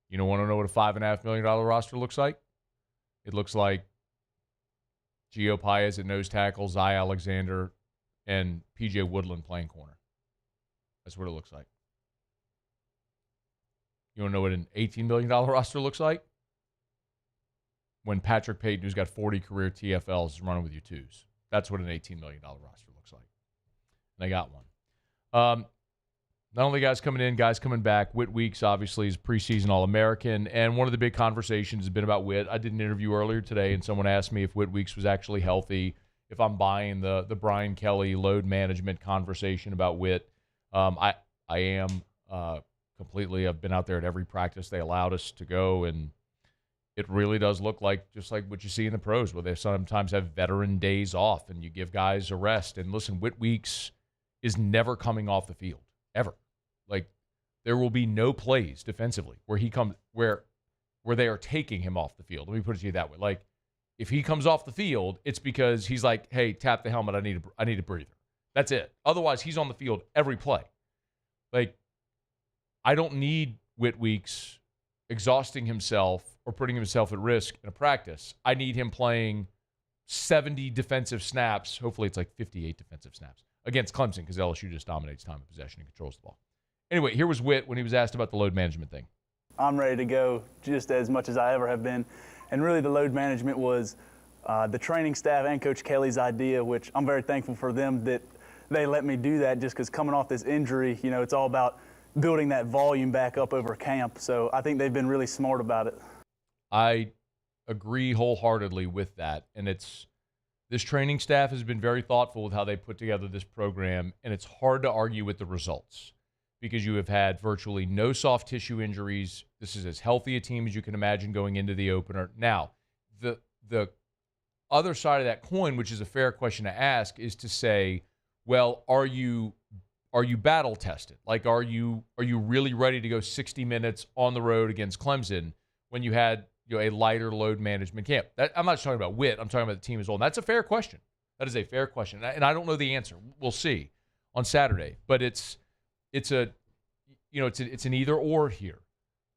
You don't want to know what a $5.5 million roster looks like? It looks like Gio Paez at nose tackle, Zy Alexander, and P.J. Woodland playing corner. That's what it looks like. You want to know what an $18 million roster looks like? When Patrick Payton, who's got 40 career TFLs, is running with you twos. That's what an $18 million roster looks like. And they got one. Not only guys coming in, guys coming back. Whit Weeks, obviously, is preseason All-American. And one of the big conversations has been about Whit. I did an interview earlier today, and someone asked me if Whit Weeks was actually healthy, if I'm buying the Brian Kelly load management conversation about Whit. I am completely. I've been out there at every practice they allowed us to go, and it really does look like just like what you see in the pros, where they sometimes have veteran days off and you give guys a rest. And listen, Whit Weeks is never coming off the field, ever. Like, there will be no plays defensively where he comes where they are taking him off the field. Let me put it to you that way. Like, if he comes off the field, it's because he's like, hey, tap the helmet, I need a breather. That's it. Otherwise, he's on the field every play. Like, I don't need Whit Weeks exhausting himself or putting himself at risk in a practice. I need him playing 70 defensive snaps. Hopefully it's like 58 defensive snaps against Clemson, because LSU just dominates time of possession and controls the ball. Anyway, here was Whit when he was asked about the load management thing. I'm ready to go just as much as I ever have been. And really the load management was the training staff and Coach Kelly's idea, which I'm very thankful for them that they let me do that, just because coming off this injury, it's all about building that volume back up over camp. So I think they've been really smart about it. I agree wholeheartedly with that. And this training staff has been very thoughtful with how they put together this program, and it's hard to argue with the results because you have had virtually no soft tissue injuries. This is as healthy a team as you can imagine going into the opener. Now, the other side of that coin, which is a fair question to ask, is to say, well, are you battle tested? Like, are you really ready to go 60 minutes on the road against Clemson when you had a lighter load management camp? I'm not talking about Whit. I'm talking about the team as a whole. And that's a fair question. That is a fair question, and I don't know the answer. We'll see on Saturday. But it's an either or here.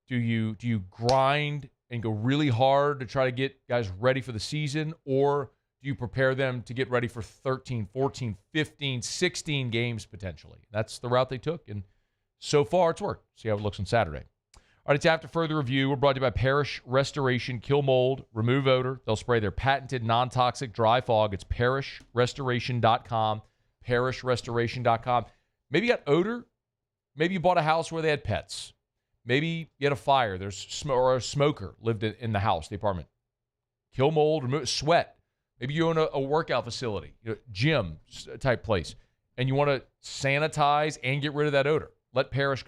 Do you grind and go really hard to try to get guys ready for the season, or do you prepare them to get ready for 13, 14, 15, 16 games potentially? That's the route they took, and so far it's worked. See how it looks on Saturday. All right, it's After Further Review. We're brought to you by Parrish Restoration. Kill mold, remove odor. They'll spray their patented non-toxic dry fog. It's parrishrestoration.com, parrishrestoration.com. Maybe you got odor. Maybe you bought a house where they had pets. Maybe you had a fire. Or a smoker lived in the house, the apartment. Kill mold, remove sweat. Maybe you own a workout facility, gym type place, and you want to sanitize and get rid of that odor. Let Parrish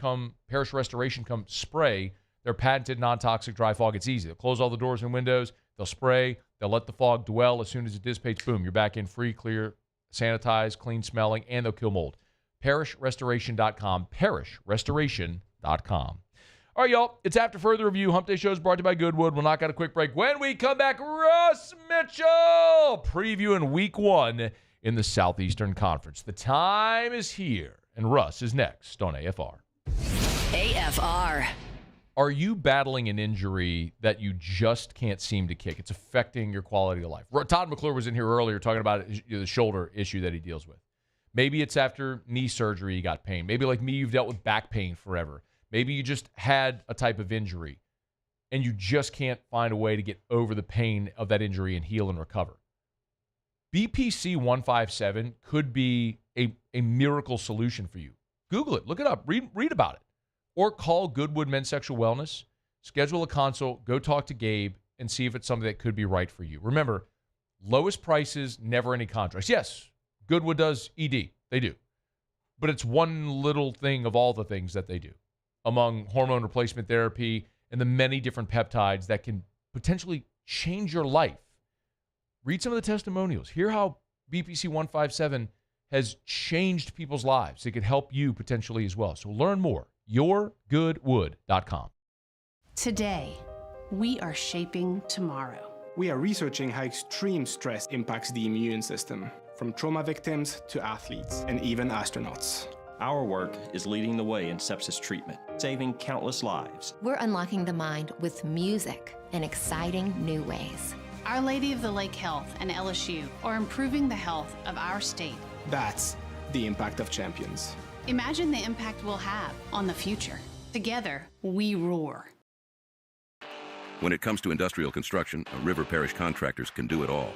Restoration come spray their patented non-toxic dry fog. It's easy. They'll close all the doors and windows. They'll spray. They'll let the fog dwell. As soon as it dissipates, boom, you're back in free, clear, sanitized, clean smelling, and they'll kill mold. ParrishRestoration.com. ParrishRestoration.com. All right, y'all. It's After Further Review. Hump Day Show is brought to you by Goodwood. We'll knock out a quick break. When we come back, Russ Mitchell previewing Week 1 in the Southeastern Conference. The time is here, and Russ is next on AFR. AFR. Are you battling an injury that you just can't seem to kick? It's affecting your quality of life. Todd McClure was in here earlier talking about the shoulder issue that he deals with. Maybe it's after knee surgery you got pain. Maybe like me, you've dealt with back pain forever. Maybe you just had a type of injury and you just can't find a way to get over the pain of that injury and heal and recover. BPC 157 could be a miracle solution for you. Google it. Look it up. Read about it. Or call Goodwood Men's Sexual Wellness. Schedule a consult. Go talk to Gabe and see if it's something that could be right for you. Remember, lowest prices, never any contracts. Yes, Goodwood does ED. They do. But it's one little thing of all the things that they do among hormone replacement therapy and the many different peptides that can potentially change your life. Read some of the testimonials. Hear how BPC 157 has changed people's lives. It could help you potentially as well. So learn more. YourGoodWood.com. Today, we are shaping tomorrow. We are researching how extreme stress impacts the immune system, from trauma victims to athletes and even astronauts. Our work is leading the way in sepsis treatment, saving countless lives. We're unlocking the mind with music in exciting new ways. Our Lady of the Lake Health and LSU are improving the health of our state. That's the impact of champions. Imagine the impact we'll have on the future. Together, we roar. When it comes to industrial construction, River Parish Contractors can do it all.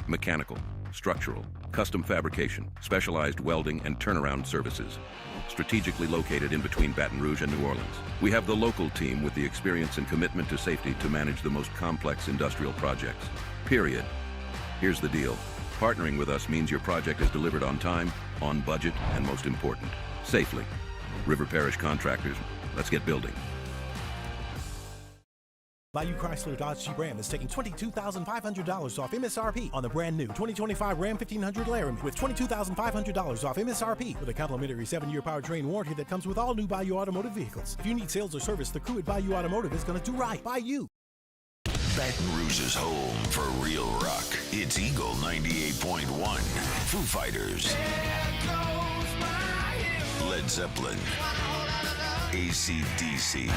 Mechanical, structural, custom fabrication, specialized welding and turnaround services. Strategically located in between Baton Rouge and New Orleans, we have the local team with the experience and commitment to safety to manage the most complex industrial projects. Period. Here's the deal. Partnering with us means your project is delivered on time, on budget, and most important, safely. River Parish Contractors, let's get building. Bayou Chrysler Dodge Jeep Ram is taking $22,500 off MSRP on the brand new 2025 Ram 1500 Laramie with $22,500 off MSRP with a complimentary 7-year powertrain warranty that comes with all new Bayou Automotive vehicles. If you need sales or service, the crew at Bayou Automotive is going to do right by you. Baton Rouge's home for real rock. It's Eagle 98.1. Foo Fighters. Led Zeppelin. AC/DC.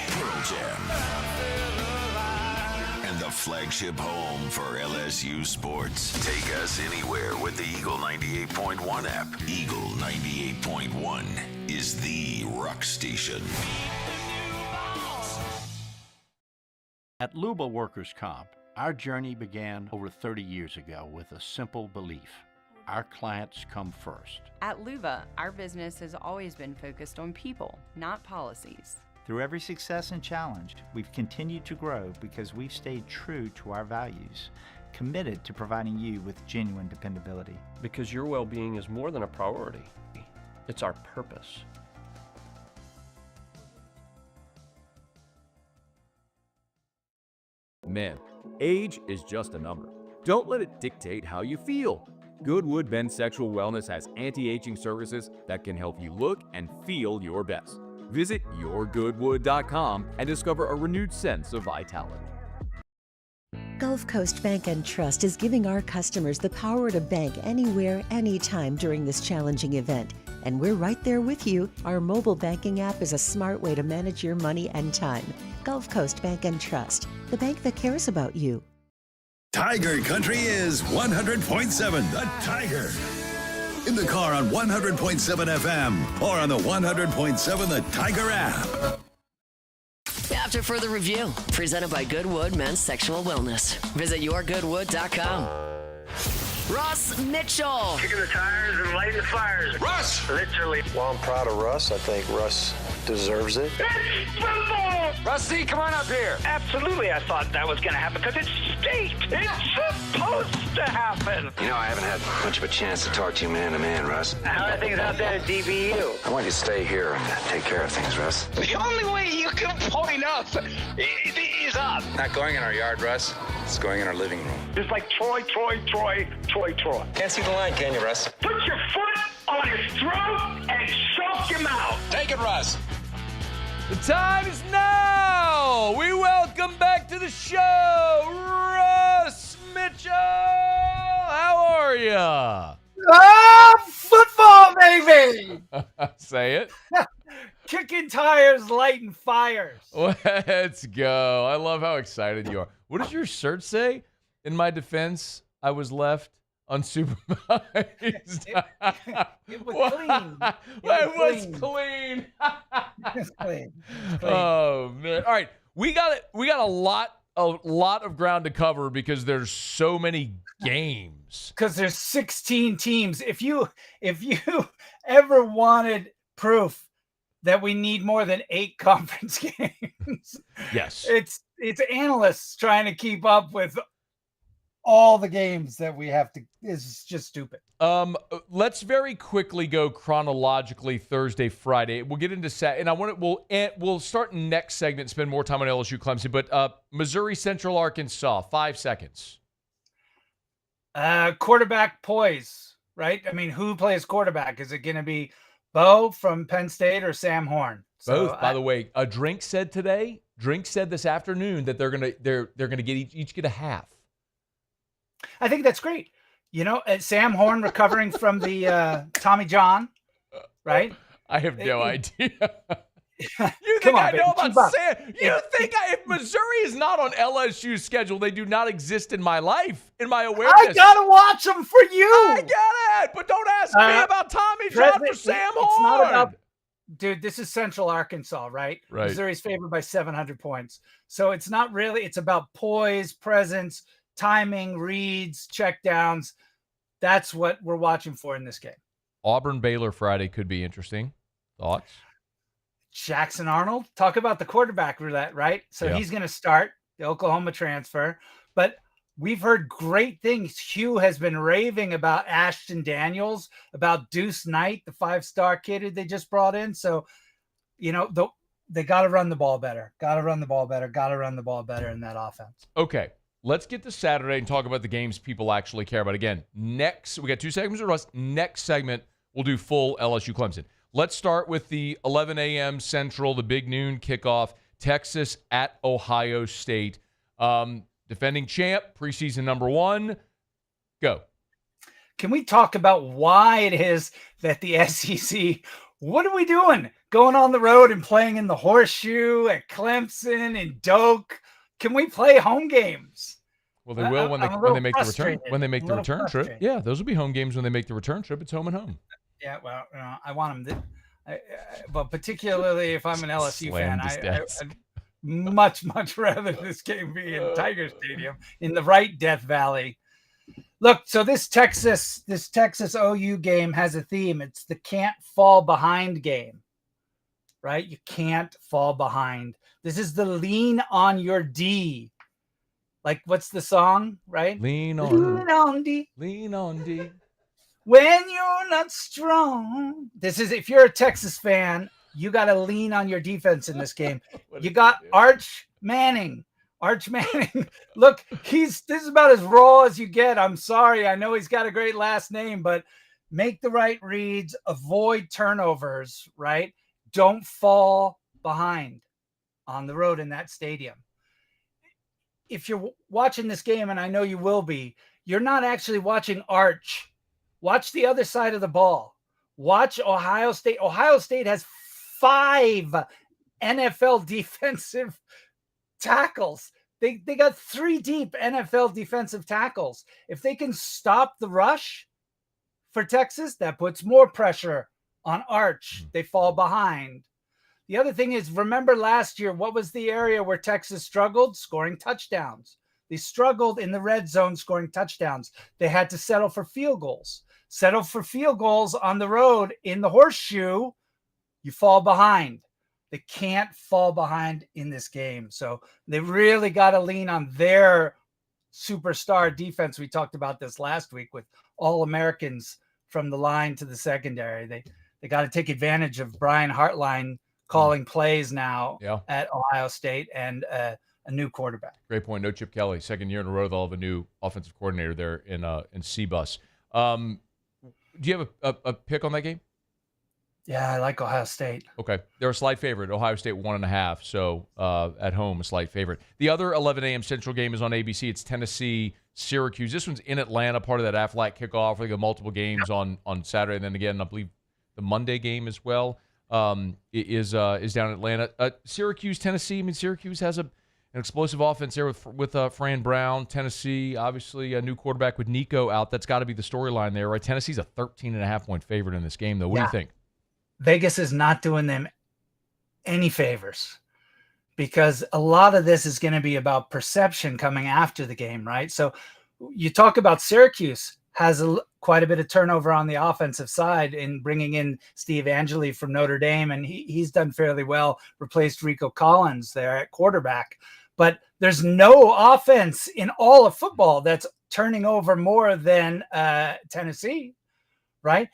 Pearl Jam. And the flagship home for LSU sports. Take us anywhere with the Eagle 98.1 app. Eagle 98.1 is the rock station. At Luba Workers' Comp, our journey began over 30 years ago with a simple belief. Our clients come first. At Luba, our business has always been focused on people, not policies. Through every success and challenge, we've continued to grow because we've stayed true to our values, committed to providing you with genuine dependability. Because your well-being is more than a priority. It's our purpose. Man, age is just a number. Don't let it dictate how you feel. Goodwood Men's Sexual Wellness has anti-aging services that can help you look and feel your best. Visit yourgoodwood.com and discover a renewed sense of vitality. Gulf Coast Bank and Trust is giving our customers the power to bank anywhere, anytime during this challenging event. And we're right there with you. Our mobile banking app is a smart way to manage your money and time. Gulf Coast Bank and Trust, the bank that cares about you. Tiger Country is 100.7 The Tiger. In the car on 100.7 FM or on the 100.7 The Tiger app. After further review, presented by Goodwood Men's Sexual Wellness. Visit yourgoodwood.com. Russ Mitchell. Kicking the tires and lighting the fires. Russ! Literally. Well, I'm proud of Russ. I think Russ deserves it. It's football! Rusty, come on up here. Absolutely, I thought that was going to happen because it's state. It's supposed to happen. You know, I haven't had much of a chance to talk to you man to man, Russ. How are things out there at DBU? I want you to stay here and take care of things, Russ. The only way you can point up is up. Not going in our yard, Russ. It's going in our living room. Just like Troy. Can't see the line, can you, Russ? Put your foot on his throat and choke him out. Take it, Russ. The time is now. We welcome back to the show, Russ Mitchell. How are you? Football, baby. Say it. Kicking tires, lighting fires. Let's go. I love how excited you are. What does your shirt say? In my defense, I was left unsupervised. It was clean. It was clean. It was clean. Oh man! All right, we got a lot of ground to cover because there's so many games. Because there's 16 teams. If you ever wanted proof that we need more than 8 conference games, yes, it's analysts trying to keep up with all the games that we have to. Is just stupid. Let's very quickly go chronologically Thursday, Friday. We'll get into and we'll start next segment, spend more time on LSU-Clemson, but Missouri Central Arkansas, 5 seconds. Quarterback poise, right? I mean, who plays quarterback? Is it going to be Bo from Penn State or Sam Horn? Both, by the way. Drink said this afternoon that they're gonna each get a half. I think that's great. You know, Sam Horn recovering from the Tommy John, right? I have no idea. You Come think on, I baby, know about keep up. Sam? You think if Missouri is not on LSU's schedule, they do not exist in my life, in my awareness? I gotta watch them for you. I get it, but don't ask me about Tommy John for Sam Horn. Not about, dude, this is Central Arkansas, right? Right. Missouri's favored by 700 points. So it's not really, it's about poise, presence, timing, reads, checkdowns. That's what we're watching for in this game. Auburn-Baylor Friday could be interesting. Thoughts? Jackson Arnold, talk about the quarterback roulette, right? So Yeah. he's going to start the Oklahoma transfer, but we've heard great things. Hugh has been raving about Ashton Daniels, about Deuce Knight, the 5-star kid who they just brought in. So, you know, they got to run the ball better, got to run the ball better in that offense. Okay. Let's get to Saturday and talk about the games people actually care about. Again, we got 2 segments with Russ. Next segment, we'll do full LSU-Clemson. Let's start with the 11 a.m. Central, the big noon kickoff, Texas at Ohio State. Defending champ, preseason number 1. Go. Can we talk about why it is that the SEC, what are we doing? Going on the road and playing in the Horseshoe at Clemson and Doak. Can we play home games? Well, they will when they make the return. When they make the return trip, yeah, those will be home games when they make the return trip. It's home and home. Yeah, well, I want them to, but particularly if I'm an LSU fan, I'd much rather this game be in Tiger Stadium in the right Death Valley. Look, so this Texas OU game has a theme. It's the can't fall behind game, right? You can't fall behind. This is the lean on your D. Like, what's the song, right? Lean on D. Lean on D. When you're not strong. This is, if you're a Texas fan, you got to lean on your defense in this game. You got Arch Manning. Look, this is about as raw as you get. I'm sorry. I know he's got a great last name, but make the right reads, avoid turnovers, right? Don't fall behind on the road in that stadium. If you're watching this game, and I know you will be, you're not actually watching Arch. Watch the other side of the ball. Watch Ohio State. Ohio State has 5 NFL defensive tackles. They got 3 deep NFL defensive tackles. If they can stop the rush for Texas, that puts more pressure on Arch. They fall behind. The other thing is, remember last year, what was the area where Texas struggled? Scoring touchdowns. They struggled in the red zone scoring touchdowns. They had to settle for field goals. Settle for field goals on the road in the Horseshoe, you fall behind. They can't fall behind in this game. So they really got to lean on their superstar defense. We talked about this last week with All-Americans from the line to the secondary. They got to take advantage of Brian Hartline calling plays now at Ohio State and a new quarterback. Great point. No Chip Kelly. Second year in a row, they'll have a new offensive coordinator there in C-Bus. Do you have a pick on that game? Yeah, I like Ohio State. Okay. They're a slight favorite. Ohio State 1.5. So at home, a slight favorite. The other 11 a.m. Central game is on ABC. It's Tennessee-Syracuse. This one's in Atlanta, part of that Aflac kickoff. They got multiple games on Saturday, and then again, I believe the Monday game as well. is down in Atlanta. Syracuse, Tennessee. I mean, Syracuse has an explosive offense there with Fran Brown. Tennessee, obviously, a new quarterback with Nico out. That's got to be the storyline there, right? Tennessee's a 13.5-point favorite in this game, though. What do you think? Vegas is not doing them any favors, because a lot of this is going to be about perception coming after the game, right? So you talk about Syracuse has quite a bit of turnover on the offensive side in bringing in Steve Angeli from Notre Dame, and he's done fairly well, replaced Rico Collins there at quarterback. But there's no offense in all of football that's turning over more than Tennessee, right?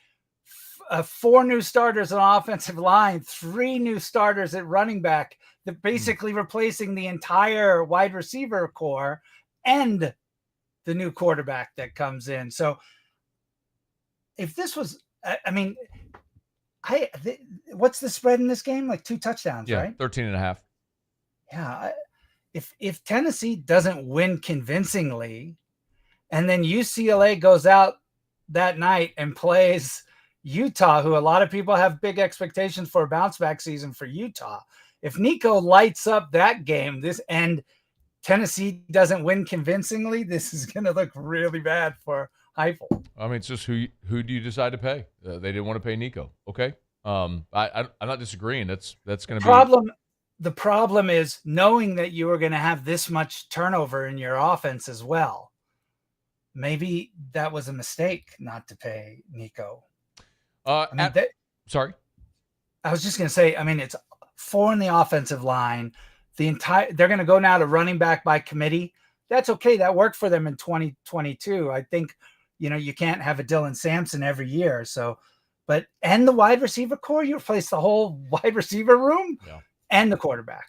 4 new starters on offensive line, 3 new starters at running back. They're basically replacing the entire wide receiver core and the new quarterback that comes in. So if this was, I mean, what's the spread in this game? Like 2 touchdowns, right? 13.5. Yeah. If Tennessee doesn't win convincingly, and then UCLA goes out that night and plays Utah, who a lot of people have big expectations for a bounce back season for Utah. If Nico lights up that game, and Tennessee doesn't win convincingly, this is going to look really bad for Heupel. I mean, it's just who do you decide to pay? They didn't want to pay Nico. Okay. I'm not disagreeing. That's going to be the problem is knowing that you were going to have this much turnover in your offense as well. Maybe that was a mistake not to pay Nico. Sorry. I was just going to say, I mean, it's 4 in the offensive line. They're going to go now to running back by committee. That's okay. That worked for them in 2022. I think, you can't have a Dylan Sampson every year. So, and the wide receiver core, you replace the whole wide receiver room and the quarterback.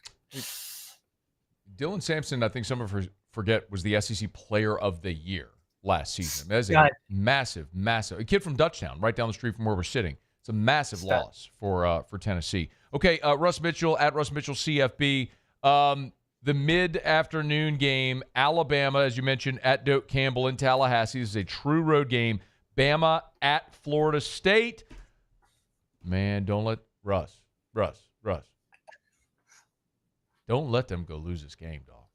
Dylan Sampson, I think some of us forget, was the SEC Player of the Year last season. That's a massive a kid from Dutchtown, right down the street from where we're sitting. It's a massive loss for Tennessee. Okay, Russ Mitchell at Russ Mitchell CFB. The mid-afternoon game, Alabama, as you mentioned, at Doak Campbell in Tallahassee. This is a true road game. Bama at Florida State. Man, don't let Russ. Don't let them go lose this game, dog.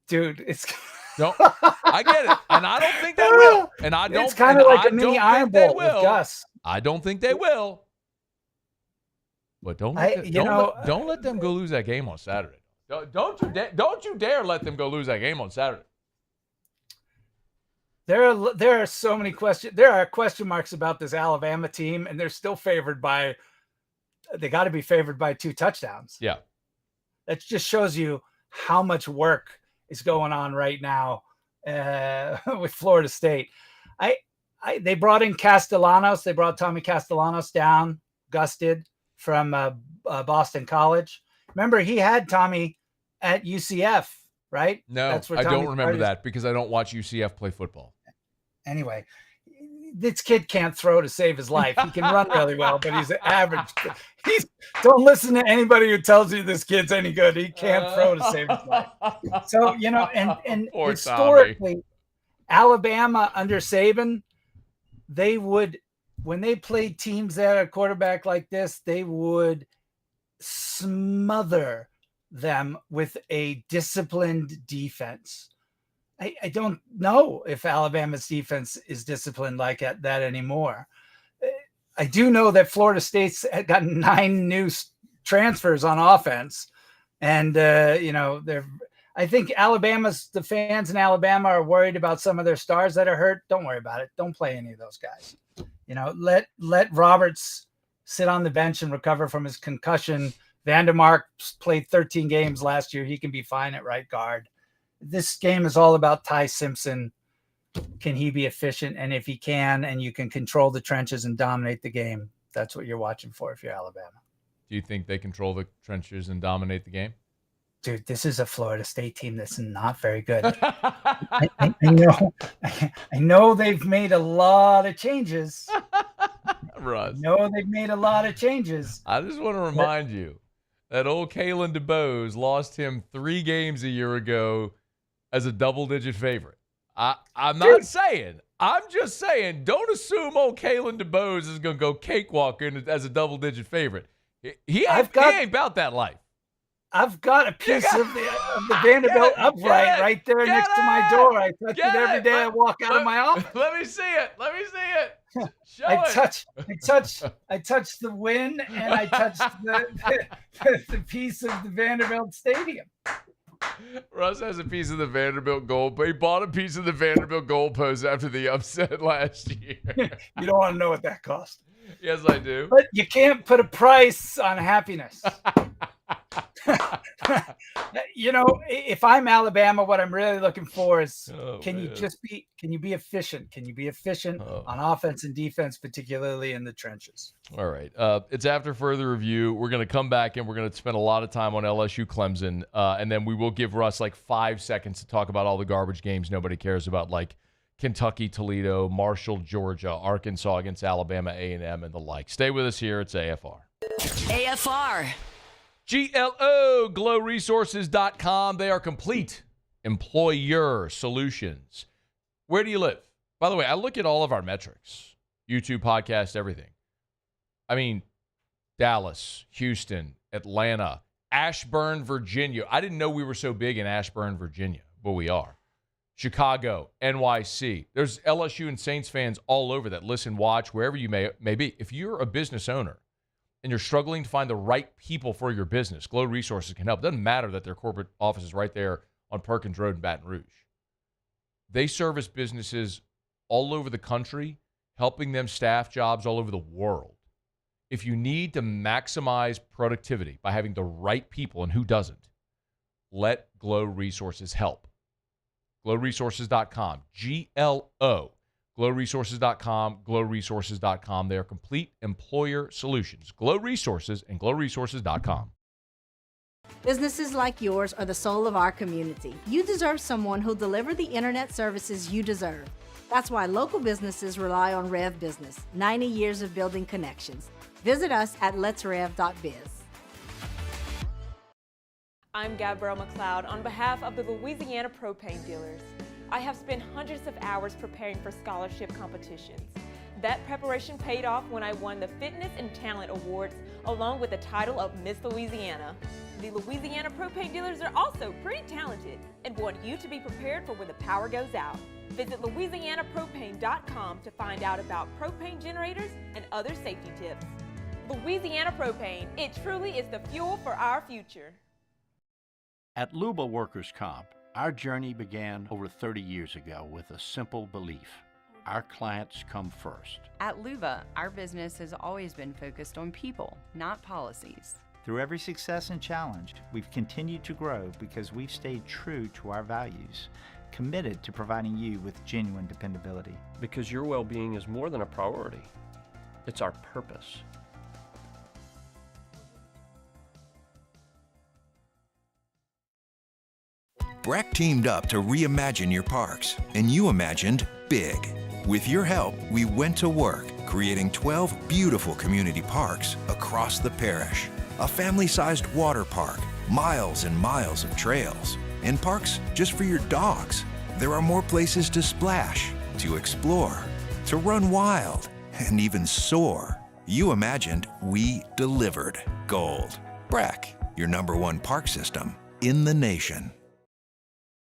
Dude, I get it, and I don't think they will. And I don't. It's kind of like a mini Iron Bowl with Gus. I don't think they will. But don't let them go lose that game on Saturday. Don't you dare let them go lose that game on Saturday. There are so many questions. There are question marks about this Alabama team, and they're still favored by. They got to be favored by 2 touchdowns. Yeah, that just shows you how much work is going on right now with Florida State. They brought in Castellanos. They brought Tommy Castellanos down. Gus did from Boston College. Remember, he had Tommy at UCF, right? No, I don't remember that because I don't watch UCF play football. Anyway, this kid can't throw to save his life. He can run really well, but he's an average. Don't listen to anybody who tells you this kid's any good. He can't throw to save his life. So, and historically, Tommy. Alabama under Saban, they would, when they played teams that are quarterback like this, they would smother them with a disciplined defense. I don't know if Alabama's defense is disciplined like that anymore. I do know that Florida State's got 9 new transfers on offense. And, I think the fans in Alabama are worried about some of their stars that are hurt. Don't worry about it. Don't play any of those guys. Let Roberts sit on the bench and recover from his concussion. Vandermark played 13 games last year. He can be fine at right guard. This game is all about Ty Simpson. Can he be efficient? And if he can, and you can control the trenches and dominate the game, that's what you're watching for if you're Alabama. Do you think they control the trenches and dominate the game? Dude, this is a Florida State team that's not very good. I know they've made a lot of changes. Russ. They've made a lot of changes. I just want to remind you that old Kalen DeBose lost him 3 games a year ago as a double-digit favorite. I'm not saying. I'm just saying, don't assume old Kalen DeBose is going to go cakewalking as a double-digit favorite. He ain't about that life. I've got a piece of the Vanderbilt upright right there next to my door. I touch it every day I walk out of my office. Let me see it. Show I it. touch the win, and I touch the piece of the Vanderbilt stadium. Russ has a piece of the Vanderbilt goal. He bought a piece of the Vanderbilt goalpost after the upset last year. You don't want to know what that cost. Yes, I do. But you can't put a price on happiness. If I'm Alabama, what I'm really looking for is can you be efficient? Can you be efficient on offense and defense, particularly in the trenches? All right. It's after further review. We're going to come back and we're going to spend a lot of time on LSU-Clemson, and then we will give Russ like 5 seconds to talk about all the garbage games nobody cares about, like Kentucky, Toledo, Marshall, Georgia, Arkansas against Alabama, A&M, and the like. Stay with us here. It's AFR. AFR. GLO, glowresources.com. They are complete employer solutions. Where do you live? By the way, I look at all of our metrics. YouTube, podcast, everything. I mean, Dallas, Houston, Atlanta, Ashburn, Virginia. I didn't know we were so big in Ashburn, Virginia, but we are. Chicago, NYC. There's LSU and Saints fans all over that listen, watch, wherever you may be. If you're a business owner and you're struggling to find the right people for your business, Glow Resources can help. It doesn't matter that their corporate office is right there on Perkins Road in Baton Rouge. They service businesses all over the country, helping them staff jobs all over the world. If you need to maximize productivity by having the right people, and who doesn't, let Glow Resources help. GlowResources.com. GLO. GlowResources.com. GlowResources.com. They are complete employer solutions. Glow Resources and GlowResources.com. Businesses like yours are the soul of our community. You deserve someone who'll deliver the internet services you deserve. That's why local businesses rely on Rev Business. 90 years of building connections. Visit us at letsrev.biz. I'm Gabrielle McLeod on behalf of the Louisiana Propane Dealers. I have spent hundreds of hours preparing for scholarship competitions. That preparation paid off when I won the Fitness and Talent Awards along with the title of Miss Louisiana. The Louisiana Propane Dealers are also pretty talented and want you to be prepared for when the power goes out. Visit LouisianaPropane.com to find out about propane generators and other safety tips. Louisiana Propane, it truly is the fuel for our future. At Luba Workers' Comp, our journey began over 30 years ago with a simple belief. Our clients come first. At Luba, our business has always been focused on people, not policies. Through every success and challenge, we've continued to grow because we've stayed true to our values, committed to providing you with genuine dependability. Because your well-being is more than a priority. It's our purpose. Breck teamed up to reimagine your parks, and you imagined big. With your help, we went to work, creating 12 beautiful community parks across the parish. A family-sized water park, miles and miles of trails, and parks just for your dogs. There are more places to splash, to explore, to run wild, and even soar. You imagined, we delivered. Gold. Breck, your #1 park system in the nation.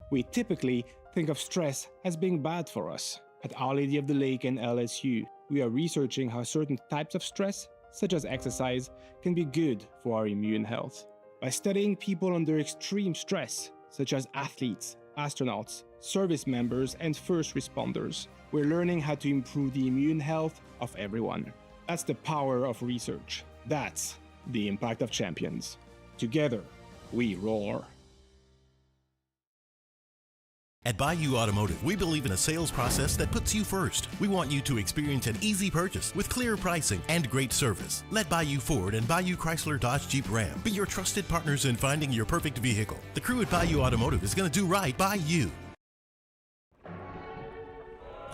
We typically think of stress as being bad for us. At Our Lady of the Lake and LSU, we are researching how certain types of stress, such as exercise, can be good for our immune health. By studying people under extreme stress, such as athletes, astronauts, service members, and first responders, we're learning how to improve the immune health of everyone. That's the power of research. That's the impact of champions. Together, we roar. At Bayou Automotive, we believe in a sales process that puts you first. We want you to experience an easy purchase with clear pricing and great service. Let Bayou Ford and Bayou Chrysler Dodge Jeep Ram be your trusted partners in finding your perfect vehicle. The crew at Bayou Automotive is going to do right by you.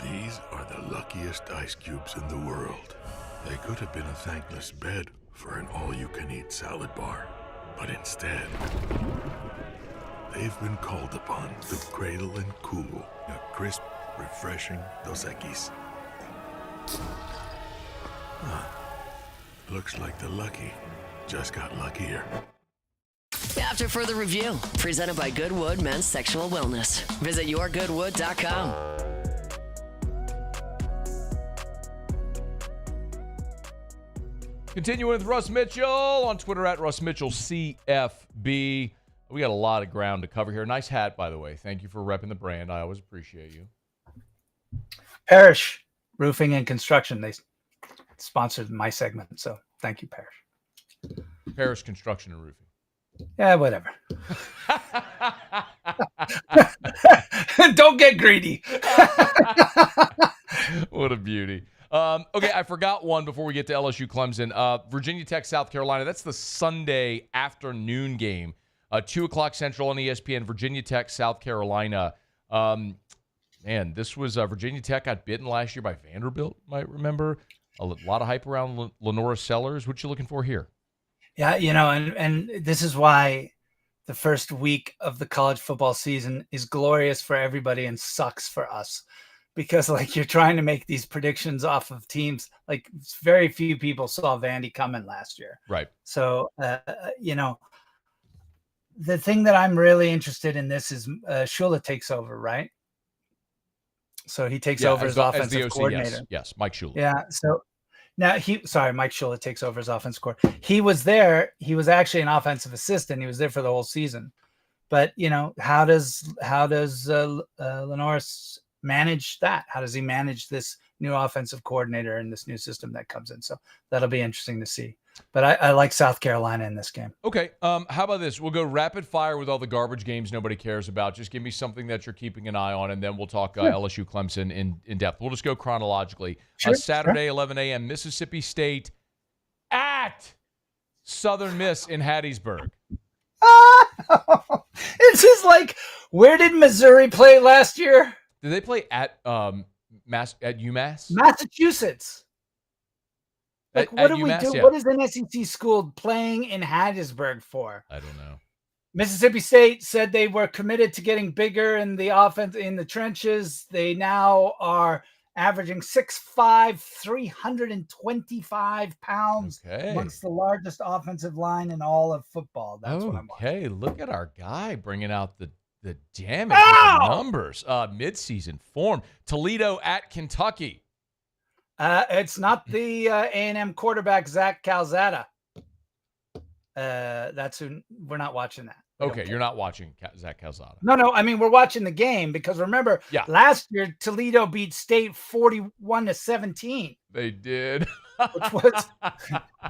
These are the luckiest ice cubes in the world. They could have been a thankless bed for an all-you-can-eat salad bar. But instead, they've been called upon to cradle and cool a crisp, refreshing Dos Equis. Looks like the lucky just got luckier. After further review, presented by Goodwood Men's Sexual Wellness. Visit yourgoodwood.com. Continuing with Russ Mitchell on Twitter at Russ Mitchell CFB. We got a lot of ground to cover here. Nice hat, by the way. Thank you for repping the brand. I always appreciate you. Parrish Roofing and Construction. They sponsored my segment, so thank you, Parrish. Parrish Construction and Roofing. Yeah, whatever. Don't get greedy. What a beauty. Okay, I forgot one before we get to LSU-Clemson. Virginia Tech, South Carolina. That's the Sunday afternoon game. 2 o'clock Central on ESPN. Virginia Tech, South Carolina. Man, this was Virginia Tech got bitten last year by Vanderbilt, might remember. A lot of hype around Lenora Sellers. What you looking for here? Yeah, and this is why the first week of the college football season is glorious for everybody and sucks for us. Because, you're trying to make these predictions off of teams. Very few people saw Vandy coming last year. Right. So, the thing that I'm really interested in this is Shula takes over, right? So he takes over as offensive coordinator. Yes, Mike Shula. Yeah, so now Mike Shula takes over as offensive coordinator. He was there. He was actually an offensive assistant. He was there for the whole season. But, how does Lenore manage that? How does he manage this new offensive coordinator and this new system that comes in? So that'll be interesting to see. But I like South Carolina in this game. Okay. How about this? We'll go rapid fire with all the garbage games nobody cares about. Just give me something that you're keeping an eye on, and then we'll talk LSU Clemson in depth. We'll just go chronologically. Saturday, 11 a.m., Mississippi State at Southern Miss in Hattiesburg. This is where did Missouri play last year? Did they play at UMass? Massachusetts. What do we do? Yeah. What is an SEC school playing in Hattiesburg for? I don't know. Mississippi State said they were committed to getting bigger in the offense in the trenches. They now are averaging 6'5", 325 pounds, amongst the largest offensive line in all of football. That's what I'm watching. Okay, look at our guy bringing out the damage with the numbers. Midseason form. Toledo at Kentucky. It's not the A&M quarterback, Zach Calzada. That's who we're not watching that. Okay, you're not watching Zach Calzada. No. I mean, we're watching the game because remember, last year Toledo beat State 41-17. They did. Which was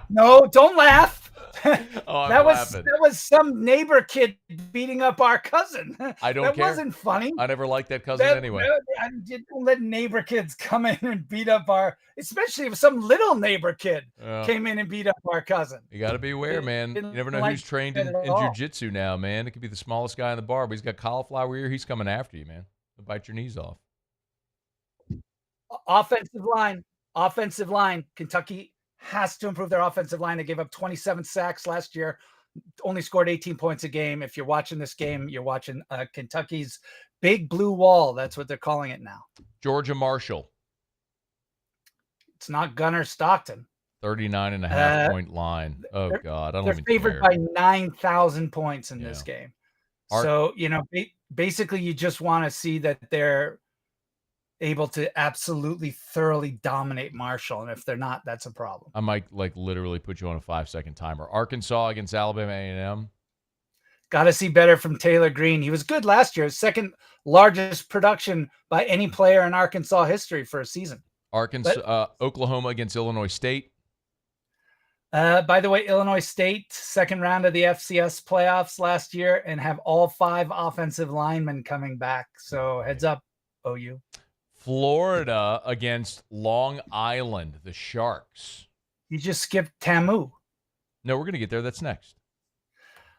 no, don't laugh. Oh, that was some neighbor kid beating up our cousin. I don't care. That wasn't funny. I never liked that cousin anyway. Don't let neighbor kids come in and beat up especially if some little neighbor kid came in and beat up our cousin. You got to be aware, man. You never know who's trained in jiu-jitsu now, man. It could be the smallest guy in the bar, but he's got cauliflower ear. He's coming after you, man. He'll bite your knees off. Offensive line. Kentucky has to improve their offensive line. They gave up 27 sacks last year, only scored 18 points a game. If you're watching this game, you're watching Kentucky's big blue wall. That's what they're calling it now. Georgia Marshall. It's not Gunnar Stockton. 39.5 point line. Oh, God. They're favored by 9,000 points in this game. So, basically you just want to see that they're able to absolutely thoroughly dominate Marshall. And if they're not, that's a problem. I might literally put you on a 5-second timer. Arkansas against Alabama A&M. Got to see better from Taylor Green. He was good last year. Second largest production by any player in Arkansas history for a season. Oklahoma against Illinois State. By the way, Illinois State, second round of the FCS playoffs last year and have all 5 offensive linemen coming back. So heads up, OU. Florida against Long Island, the Sharks. You just skipped TAMU. No, we're going to get there. That's next.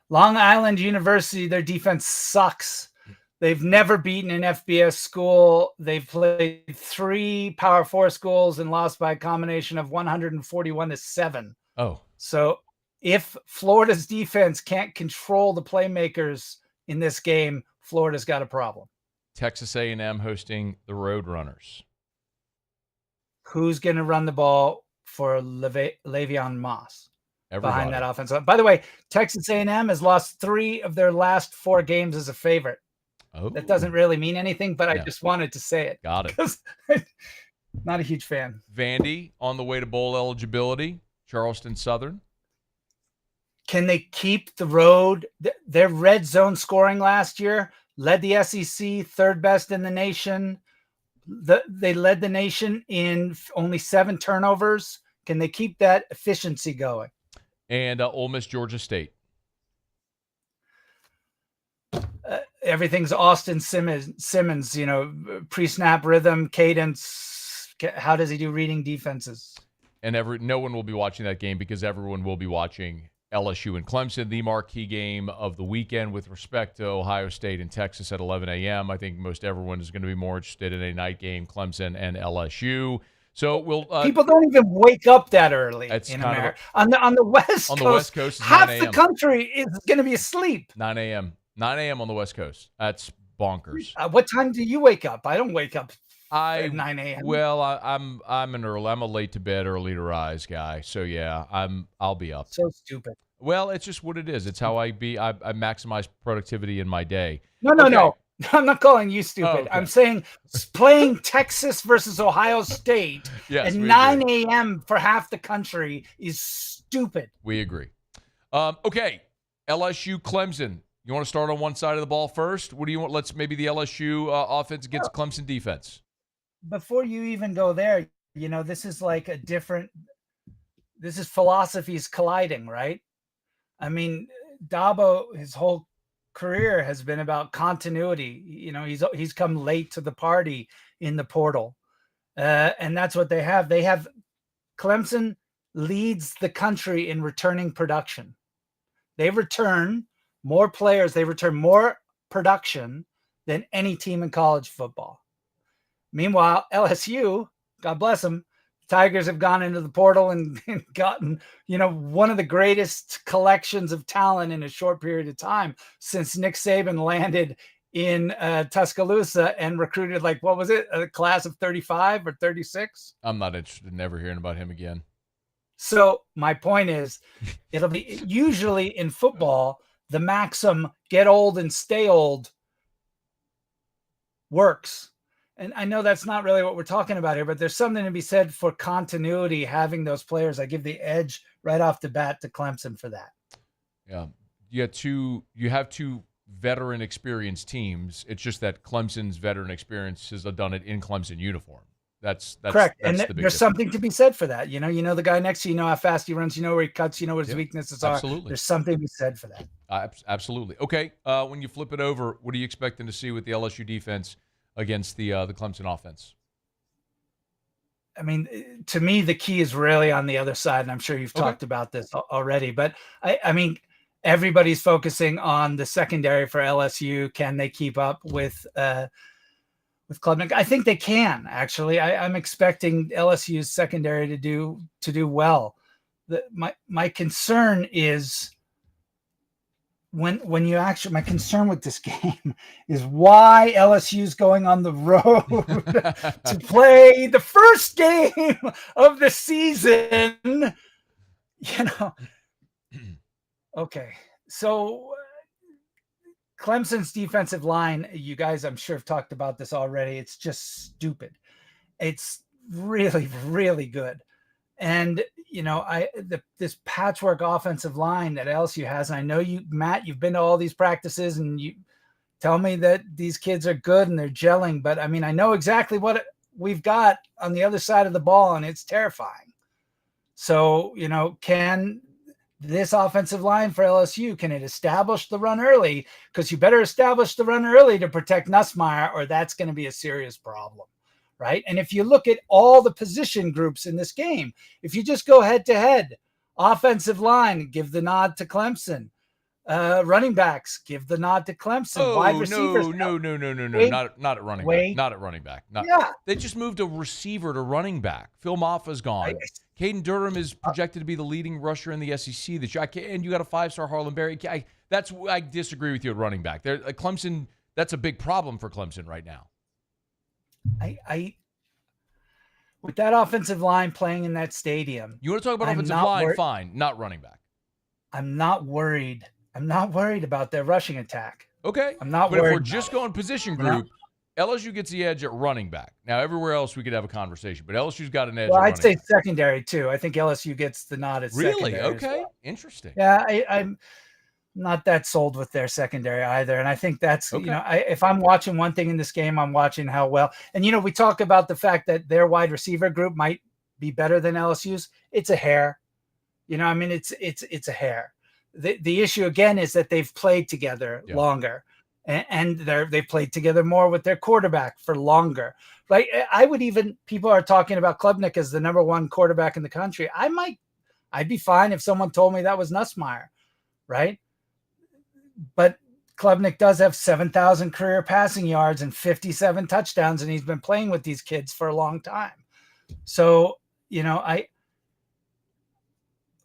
Long Island University, their defense sucks. They've never beaten an FBS school. They've played 3 Power 4 schools and lost by a combination of 141-7. Oh. So if Florida's defense can't control the playmakers in this game, Florida's got a problem. Texas A&M hosting the Roadrunners. Who's going to run the ball for Le'Veon Moss? behind that offense. By the way, Texas A&M has lost 3 of their last 4 games as a favorite. Oh. That doesn't really mean anything, but I just wanted to say it. Got it. Because not a huge fan. Vandy on the way to bowl eligibility. Charleston Southern. Can they keep the road? Their red zone scoring last year led the SEC, 3rd best in the nation. They led the nation in only 7 turnovers. Can they keep that efficiency going? And Ole Miss, Georgia State. Everything's Austin Simmons, pre-snap rhythm, cadence. How does he do reading defenses? And no one will be watching that game because everyone will be watching LSU and Clemson, the marquee game of the weekend with respect to Ohio State and Texas at 11 a.m. I think most everyone is going to be more interested in a night game, Clemson and LSU. So we'll people don't even wake up that early in America. On the West on Coast, the West Coast, half the country is going to be asleep. 9 a.m. 9 a.m. on the West Coast. That's bonkers. What time do you wake up? I don't wake up at 9 a.m. Well, I'm a late to bed, early to rise guy. So yeah, I'll be up. So stupid. Well, it's just what it is. It's how I maximize productivity in my day. No. I'm not calling you stupid. Oh, okay. I'm saying playing Texas versus Ohio State yes, at 9 a.m. for half the country is stupid. We agree. Okay, LSU Clemson. You want to start on one side of the ball first? What do you want? Let's maybe the LSU offense against Clemson defense. Before you even go there, this is like this is philosophies colliding, right? I mean, Dabo, his whole career has been about continuity. He's come late to the party in the portal. And that's what they have. Clemson leads the country in returning production. They return more players. They return more production than any team in college football. Meanwhile, LSU, God bless them, Tigers have gone into the portal and gotten, one of the greatest collections of talent in a short period of time since Nick Saban landed in Tuscaloosa and recruited what was it, a class of 35 or 36? I'm not interested in never hearing about him again. So my point is, it'll be usually in football, the maxim get old and stay old works. And I know that's not really what we're talking about here, but there's something to be said for continuity, having those players. I give the edge right off the bat to Clemson for that. Yeah. You have two veteran experienced teams. It's just that Clemson's veteran experience has done it in Clemson uniform. That's correct. That's and the big there's difference. something to be said for that. You know the guy next to you, how fast he runs, where he cuts, what his weaknesses are. Absolutely. There's something to be said for that. Absolutely. Okay. When you flip it over, what are you expecting to see with the LSU defense against the Clemson offense? I mean, to me, the key is really on the other side, and I'm sure you've talked about this already. But I mean, everybody's focusing on the secondary for LSU. Can they keep up with Clemson? I think they can. Actually, I'm expecting LSU's secondary to do well. My concern is when you actually, my concern with this game is why LSU's going on the road to play the first game of the season. Okay. So Clemson's defensive line, you guys, I'm sure have talked about this already. It's just stupid. It's really, really good. And, this patchwork offensive line that LSU has, and I know you, Matt, you've been to all these practices and you tell me that these kids are good and they're gelling, but I mean, I know exactly what we've got on the other side of the ball and it's terrifying. So, can this offensive line for LSU, can it establish the run early? Because you better establish the run early to protect Nussmeier, or that's going to be a serious problem. Right. And if you look at all the position groups in this game, if you just go head to head, offensive line, give the nod to Clemson. Running backs, give the nod to Clemson. Wide receivers. No. Not at running back. Not at running back. They just moved a receiver to running back. Phil Maffa's gone. Caden Durham is projected to be the leading rusher in the SEC this year. And you got a 5-star Harlan Berry. I disagree with you at running back. Clemson, that's a big problem for Clemson right now. With that offensive line playing in that stadium. You want to talk about offensive line? Fine. Not running back. I'm not worried. I'm not worried about their rushing attack. Okay. I'm not But worried. if we're just going position group, LSU gets the edge at running back. Now, everywhere else we could have a conversation, but LSU's got an edge Well, at I'd running say back. secondary too. I think LSU gets the nod at secondary. Really? as Okay. well. Interesting. Yeah, I'm not that sold with their secondary either. And I think that's, Okay. if I'm watching one thing in this game, I'm watching how well. And, we talk about the fact that their wide receiver group might be better than LSU's. It's a hair. It's a hair. The issue, again, is that they've played together longer. And they've played together more with their quarterback for longer. Right? People are talking about Klubnik as the number one quarterback in the country. I'd be fine if someone told me that was Nussmeier, right? But Klubnik does have 7,000 career passing yards and 57 touchdowns, and he's been playing with these kids for a long time. So,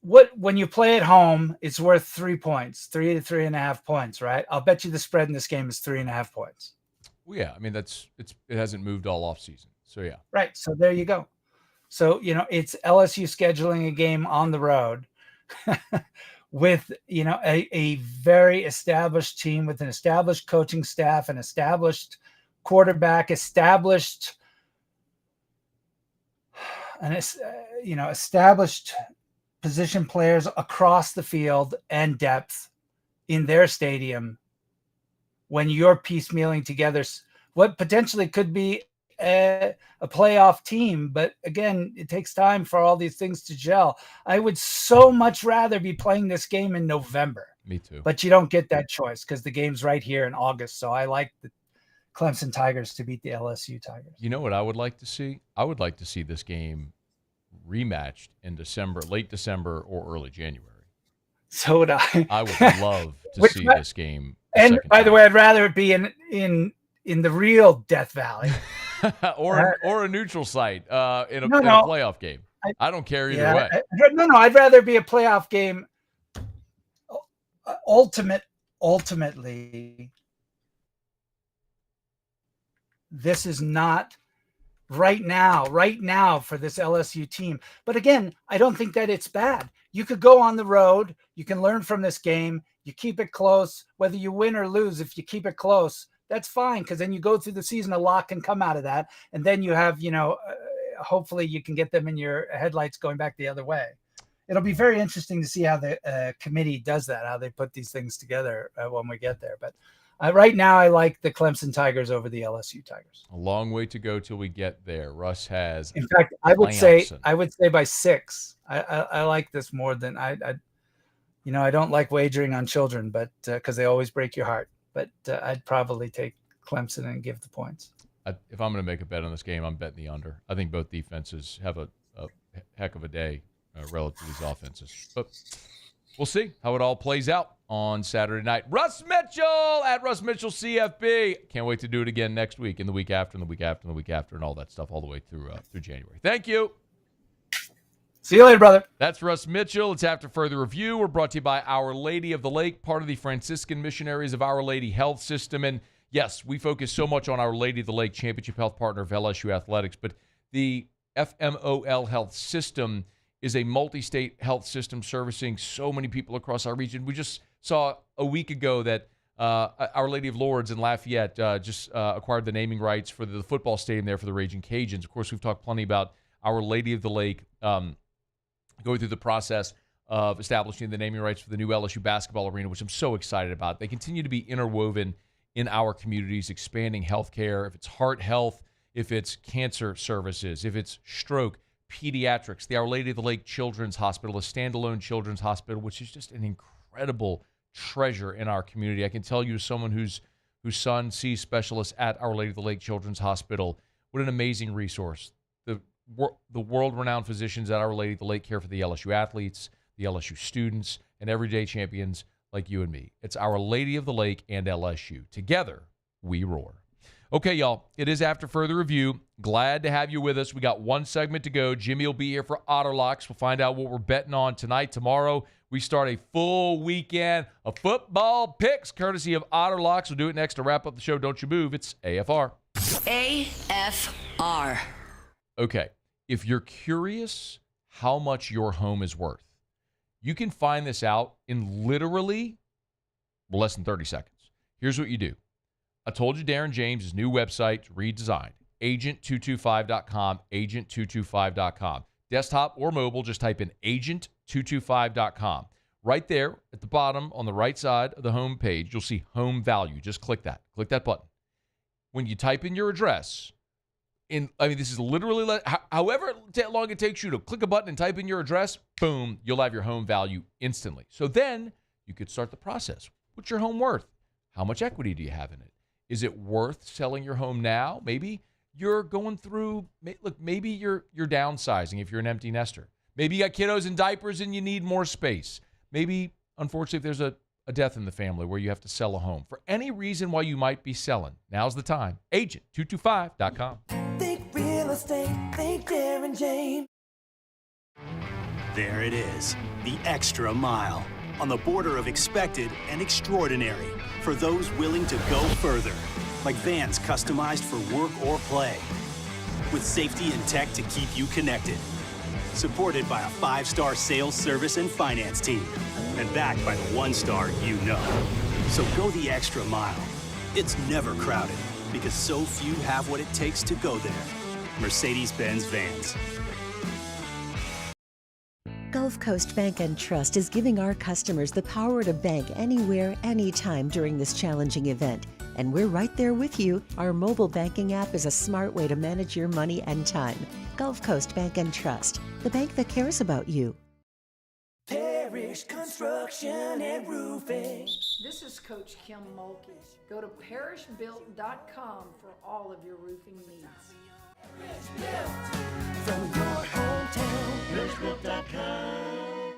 when you play at home, it's worth 3 points, 3 to 3.5 points, right? I'll bet you the spread in this game is 3.5 points. Well, yeah, I mean it hasn't moved all off season, so yeah. Right, so there you go. So it's LSU scheduling a game on the road with a very established team with an established coaching staff, an established quarterback, established position players across the field and depth in their stadium when you're piecemealing together what potentially could be a playoff team. But again, it takes time for all these things to gel. I would so much rather be playing this game in November. Me too. But you don't get that choice because the game's right here in August. So I like the Clemson Tigers to beat the LSU Tigers. You know what I would like to see? I would like to see this game rematched in December, late December or early January. So would I. I would love to see this game. And by the way, I'd rather it be in the real Death Valley. or a neutral site in a playoff game. I don't care either way. I'd rather be a playoff game. Ultimately, this is not right now for this LSU team. But again, I don't think that it's bad. You could go on the road. You can learn from this game. You keep it close, whether you win or lose. If you keep it close, that's fine, because then you go through the season, a lot can come out of that. And then you have, hopefully you can get them in your headlights going back the other way. It'll be very interesting to see how the committee does that, how they put these things together when we get there. But right now, I like the Clemson Tigers over the LSU Tigers. A long way to go till we get there. Russ has. In fact, I would say by 6. I like this more than I don't like wagering on children, but because they always break your heart. But I'd probably take Clemson and give the points. If I'm going to make a bet on this game, I'm betting the under. I think both defenses have a heck of a day relative to these offenses. But we'll see how it all plays out on Saturday night. Russ Mitchell at Russ Mitchell CFB. Can't wait to do it again next week and the week after and the week after and the week after and all that stuff all the way through January. Thank you. See you later, brother. That's Russ Mitchell. It's After Further Review. We're brought to you by Our Lady of the Lake, part of the Franciscan Missionaries of Our Lady Health System. And yes, we focus so much on Our Lady of the Lake, championship health partner of LSU Athletics, but the FMOL Health System is a multi-state health system servicing so many people across our region. We just saw a week ago that Our Lady of Lourdes in Lafayette just acquired the naming rights for the football stadium there for the Raging Cajuns. Of course, we've talked plenty about Our Lady of the Lake going through the process of establishing the naming rights for the new LSU basketball arena, which I'm so excited about. They continue to be interwoven in our communities, expanding healthcare, if it's heart health, if it's cancer services, if it's stroke, pediatrics. The Our Lady of the Lake Children's Hospital, a standalone children's hospital, which is just an incredible treasure in our community. I can tell you, as someone whose son sees specialists at Our Lady of the Lake Children's Hospital, what an amazing resource. The world-renowned physicians at Our Lady of the Lake care for the LSU athletes, the LSU students, and everyday champions like you and me. It's Our Lady of the Lake and LSU. Together, we roar. Okay, y'all, it is After Further Review. Glad to have you with us. We got one segment to go. Jimmy will be here for Otterlocks. We'll find out what we're betting on tonight. Tomorrow, we start a full weekend of football picks, courtesy of Otterlocks. We'll do it next to wrap up the show. Don't you move. It's AFR. AFR. Okay, if you're curious how much your home is worth, You can find this out in literally less than 30 seconds. Here's what you do. I told you Darren James' new website redesigned. Agent225.com, agent225.com. Desktop or mobile, just type in agent225.com. Right there at the bottom on the right side of the home page, you'll see home value. Just click that. Click that button. When you type in your address, this is literally, however long it takes you to click a button and type in your address, boom, you'll have your home value instantly. So then you could start the process. What's your home worth? How much equity do you have in it? Is it worth selling your home now? Maybe you're going through, maybe you're downsizing if you're an empty nester. Maybe you got kiddos in diapers and you need more space. Maybe, unfortunately, if there's a death in the family where you have to sell a home. For any reason why you might be selling, now's the time. Agent225.com. Think real estate, think Darren James. There it is, the extra mile. On the border of expected and extraordinary for those willing to go further. Like vans customized for work or play. With safety and tech to keep you connected. Supported by a 5-star sales, service, and finance team. And backed by the 1-star you know. So go the extra mile. It's never crowded because so few have what it takes to go there. Mercedes-Benz Vans. Gulf Coast Bank and Trust is giving our customers the power to bank anywhere, anytime during this challenging event. And we're right there with you. Our mobile banking app is a smart way to manage your money and time. Gulf Coast Bank and Trust, the bank that cares about you. Parish Construction and Roofing. This is Coach Kim Mulkey. Go to parishbuilt.com for all of your roofing needs. From your hometown, parishbuilt.com.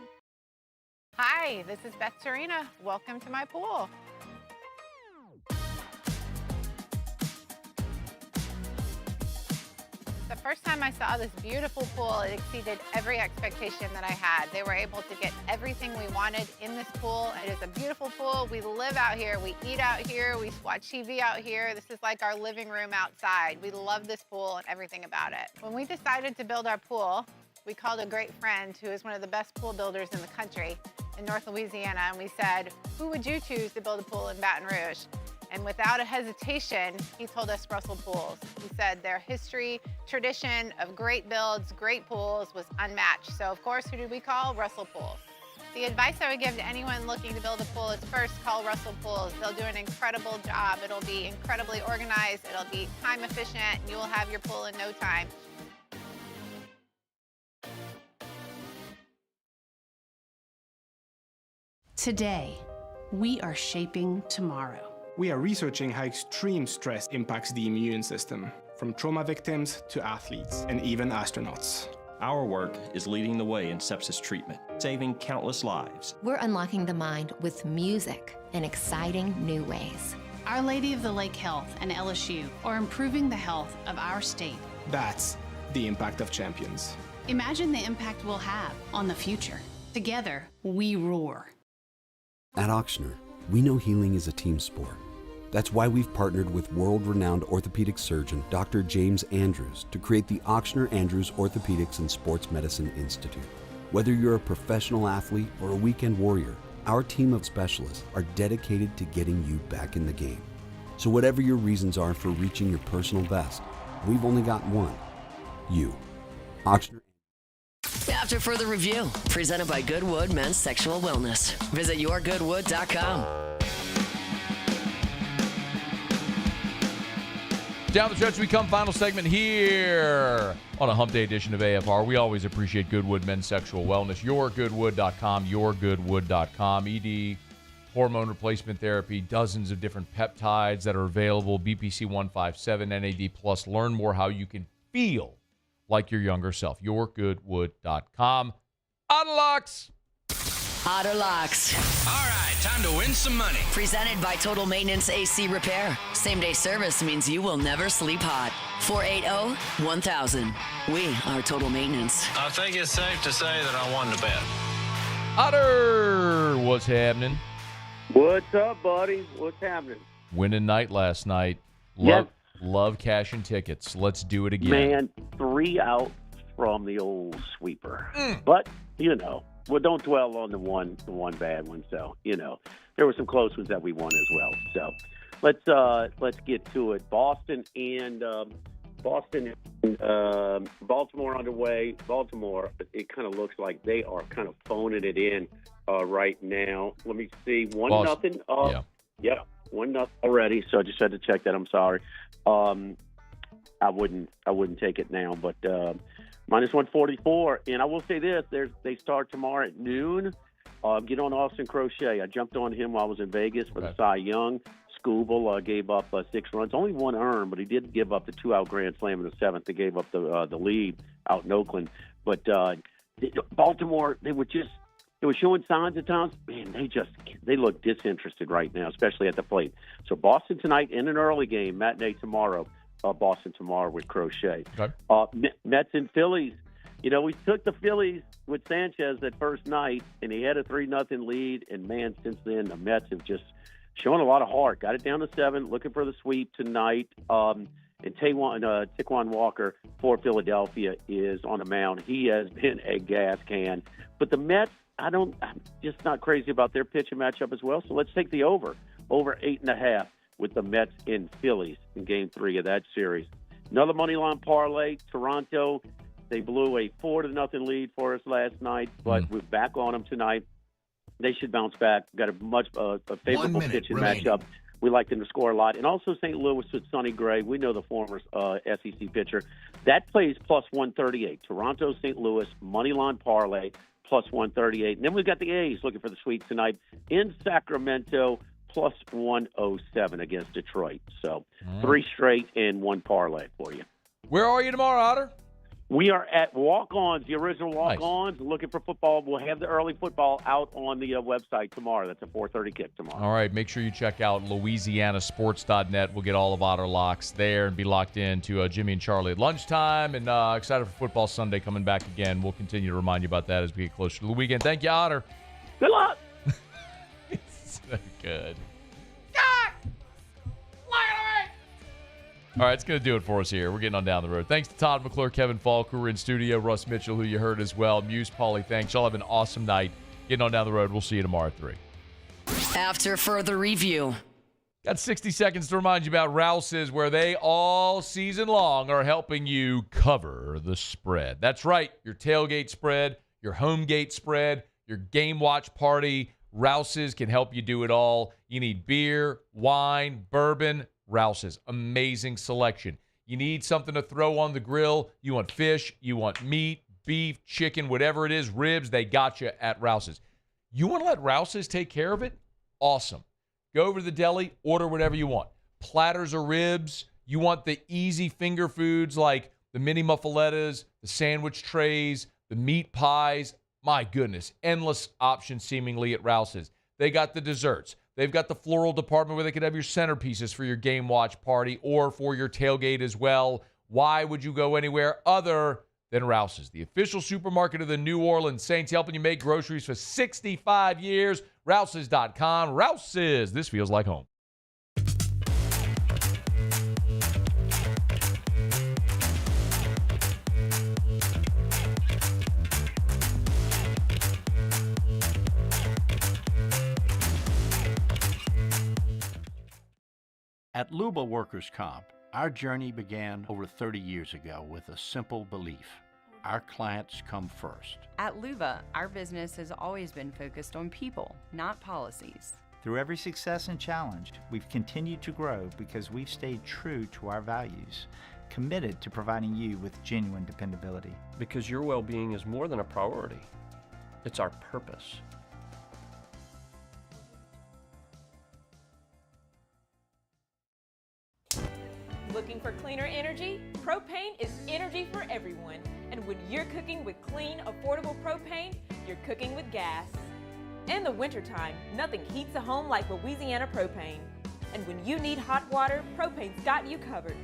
Hi, this is Beth Serena. Welcome to my pool. The first time I saw this beautiful pool, it exceeded every expectation that I had. They were able to get everything we wanted in this pool. It is a beautiful pool. We live out here, we eat out here, we watch TV out here. This is like our living room outside. We love this pool and everything about it. When we decided to build our pool, we called a great friend who is one of the best pool builders in the country in North Louisiana, and we said, who would you choose to build a pool in Baton Rouge? And without a hesitation, he told us Russell Pools. He said their history, tradition of great builds, great pools was unmatched. So of course, who did we call? Russell Pools. The advice I would give to anyone looking to build a pool is first call Russell Pools. They'll do an incredible job. It'll be incredibly organized. It'll be time efficient. And you will have your pool in no time. Today, we are shaping tomorrow. We are researching how extreme stress impacts the immune system, from trauma victims to athletes and even astronauts. Our work is leading the way in sepsis treatment, saving countless lives. We're unlocking the mind with music in exciting new ways. Our Lady of the Lake Health and LSU are improving the health of our state. That's the impact of champions. Imagine the impact we'll have on the future. Together, we roar. At Ochsner, we know healing is a team sport. That's why we've partnered with world-renowned orthopedic surgeon Dr. James Andrews to create the Ochsner Andrews Orthopedics and Sports Medicine Institute. Whether you're a professional athlete or a weekend warrior, our team of specialists are dedicated to getting you back in the game. So whatever your reasons are for reaching your personal best, we've only got one: you. Ochsner. After further review, presented by Goodwood Men's Sexual Wellness. Visit yourgoodwood.com. Down the stretch we come, final segment here on a Hump Day edition of AFR. We always appreciate Goodwood Men's Sexual Wellness. Yourgoodwood.com, yourgoodwood.com. ED, hormone replacement therapy, dozens of different peptides that are available. BPC 157, NAD+. Learn more how you can feel like your younger self. Yourgoodwood.com. Otterlocks. Otterlocks. All right, time to win some money. Presented by Total Maintenance AC Repair. Same-day service means you will never sleep hot. 480-1000. We are Total Maintenance. I think it's safe to say that I won the bet. Otter, what's happening? What's up, buddy? What's happening? Winning night last night. Love cashing tickets. Let's do it again. Man, 3 out from the old sweeper. But, you know, Well, don't dwell on the one bad one. So, there were some close ones that we won as well. So let's get to it. Boston and Baltimore underway. Baltimore, it kind of looks like they are kind of phoning it in right now. Let me see. 1-0. Yeah, 1-0 already. So I just had to check that. I'm sorry. I wouldn't take it now, but minus 144. And I will say this: they start tomorrow at noon. Get on Austin Crochet. I jumped on him while I was in Vegas for the Cy Young. Scooble gave up 6 runs, only 1 earned, but he did give up the 2-out grand slam in the 7th. They gave up the lead out in Oakland. But Baltimore, they were showing signs at times. Man, they look disinterested right now, especially at the plate. So Boston tonight in an early game, matinee tomorrow. Boston tomorrow with Crochet. Okay. Mets and Phillies. We took the Phillies with Sanchez that first night, and he had a 3-0 lead. And, man, since then, the Mets have just shown a lot of heart. Got it down to 7, looking for the sweep tonight. And Tijuan Walker for Philadelphia is on the mound. He has been a gas can. But the Mets, I'm just not crazy about their pitching matchup as well. So let's take the over 8.5 with the Mets in Phillies in Game 3 of that series. Another money line parlay, Toronto. They blew a 4-0 lead for us last night, but we're back on them tonight. They should bounce back. Got a favorable pitching matchup. We like them to score a lot. And also St. Louis with Sonny Gray. We know the former SEC pitcher. That plays plus 138. Toronto, St. Louis, money line parlay, plus 138. And then we've got the A's looking for the sweep tonight in Sacramento, plus 107 against Detroit. So 3 straight and 1 parlay for you. Where are you tomorrow, Otter? We are at Walk-Ons, the original Walk-Ons, looking for football. We'll have the early football out on the website tomorrow. That's a 4:30 kick tomorrow. All right, make sure you check out LouisianaSports.net. We'll get all of Otterlocks there and be locked in to Jimmy and Charlie at lunchtime. And excited for Football Sunday coming back again. We'll continue to remind you about that as we get closer to the weekend. Thank you, Otter. Good luck. So good. All right, it's going to do it for us here. We're getting on down the road. Thanks to Todd McClure, Kevin Faulk, who were in studio, Russ Mitchell, who you heard as well, Muse, Paulie, thanks. Y'all have an awesome night. Getting on down the road. We'll see you tomorrow at 3. After further review. Got 60 seconds to remind you about Rouse's, where they all season long are helping you cover the spread. That's right, your tailgate spread, your home gate spread, your game watch party. Rouse's can help you do it all. You need beer, wine, bourbon. Rouse's, amazing selection. You need something to throw on the grill. You want fish, you want meat, beef, chicken, whatever it is, ribs, they got you at Rouse's. You want to let Rouse's take care of it? Awesome. Go over to the deli, order whatever you want. Platters of ribs. You want the easy finger foods like the mini muffalettas, the sandwich trays, the meat pies. My goodness, endless options seemingly at Rouse's. They got the desserts. They've got the floral department where they could have your centerpieces for your game watch party or for your tailgate as well. Why would you go anywhere other than Rouse's? The official supermarket of the New Orleans Saints, helping you make groceries for 65 years. Rouse's.com. Rouse's. This feels like home. At Luba Workers' Comp, our journey began over 30 years ago with a simple belief: our clients come first. At Luba, our business has always been focused on people, not policies. Through every success and challenge, we've continued to grow because we've stayed true to our values, committed to providing you with genuine dependability. Because your well-being is more than a priority. It's our purpose. Looking for cleaner energy? Propane is energy for everyone. And when you're cooking with clean, affordable propane, you're cooking with gas. In the wintertime, nothing heats a home like Louisiana propane. And when you need hot water, propane's got you covered.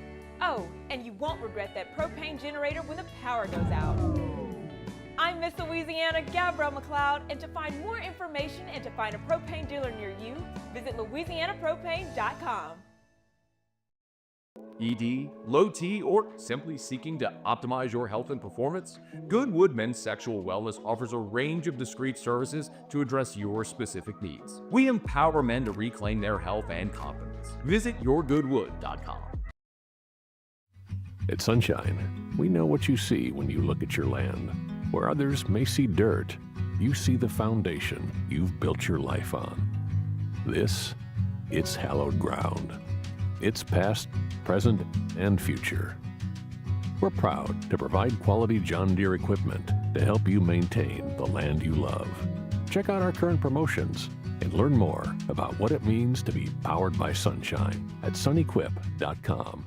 Oh, and you won't regret that propane generator when the power goes out. I'm Miss Louisiana, Gabrielle McLeod, and to find more information and to find a propane dealer near you, visit louisianapropane.com. ED, low T, or simply seeking to optimize your health and performance? Goodwood Men's Sexual Wellness offers a range of discreet services to address your specific needs. We empower men to reclaim their health and confidence. Visit yourgoodwood.com. At Sunshine, we know what you see when you look at your land. Where others may see dirt, you see the foundation you've built your life on. This, it's hallowed ground. It's past, present, and future. We're proud to provide quality John Deere equipment to help you maintain the land you love. Check out our current promotions and learn more about what it means to be powered by sunshine at sunequip.com.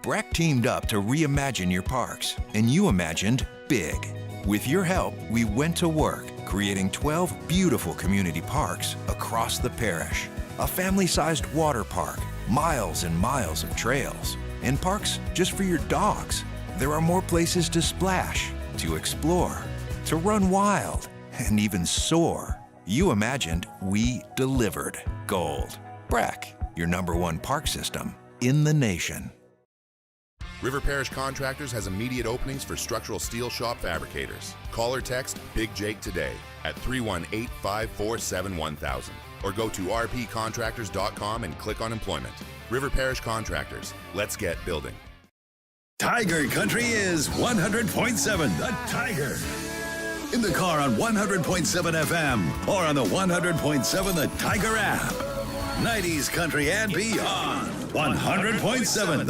Breck teamed up to reimagine your parks, and you imagined big. With your help, we went to work creating 12 beautiful community parks across the parish. A family-sized water park, miles and miles of trails, and parks just for your dogs. There are more places to splash, to explore, to run wild, and even soar. You imagined, we delivered. Gold. Breck, your #1 park system in the nation. River Parish Contractors has immediate openings for structural steel shop fabricators. Call or text Big Jake today at 318-547-1000 or go to rpcontractors.com and click on employment. River Parish Contractors. Let's get building. Tiger Country is 100.7 The Tiger. In the car on 100.7 FM or on the 100.7 The Tiger app. 90s country and beyond. 100.7 The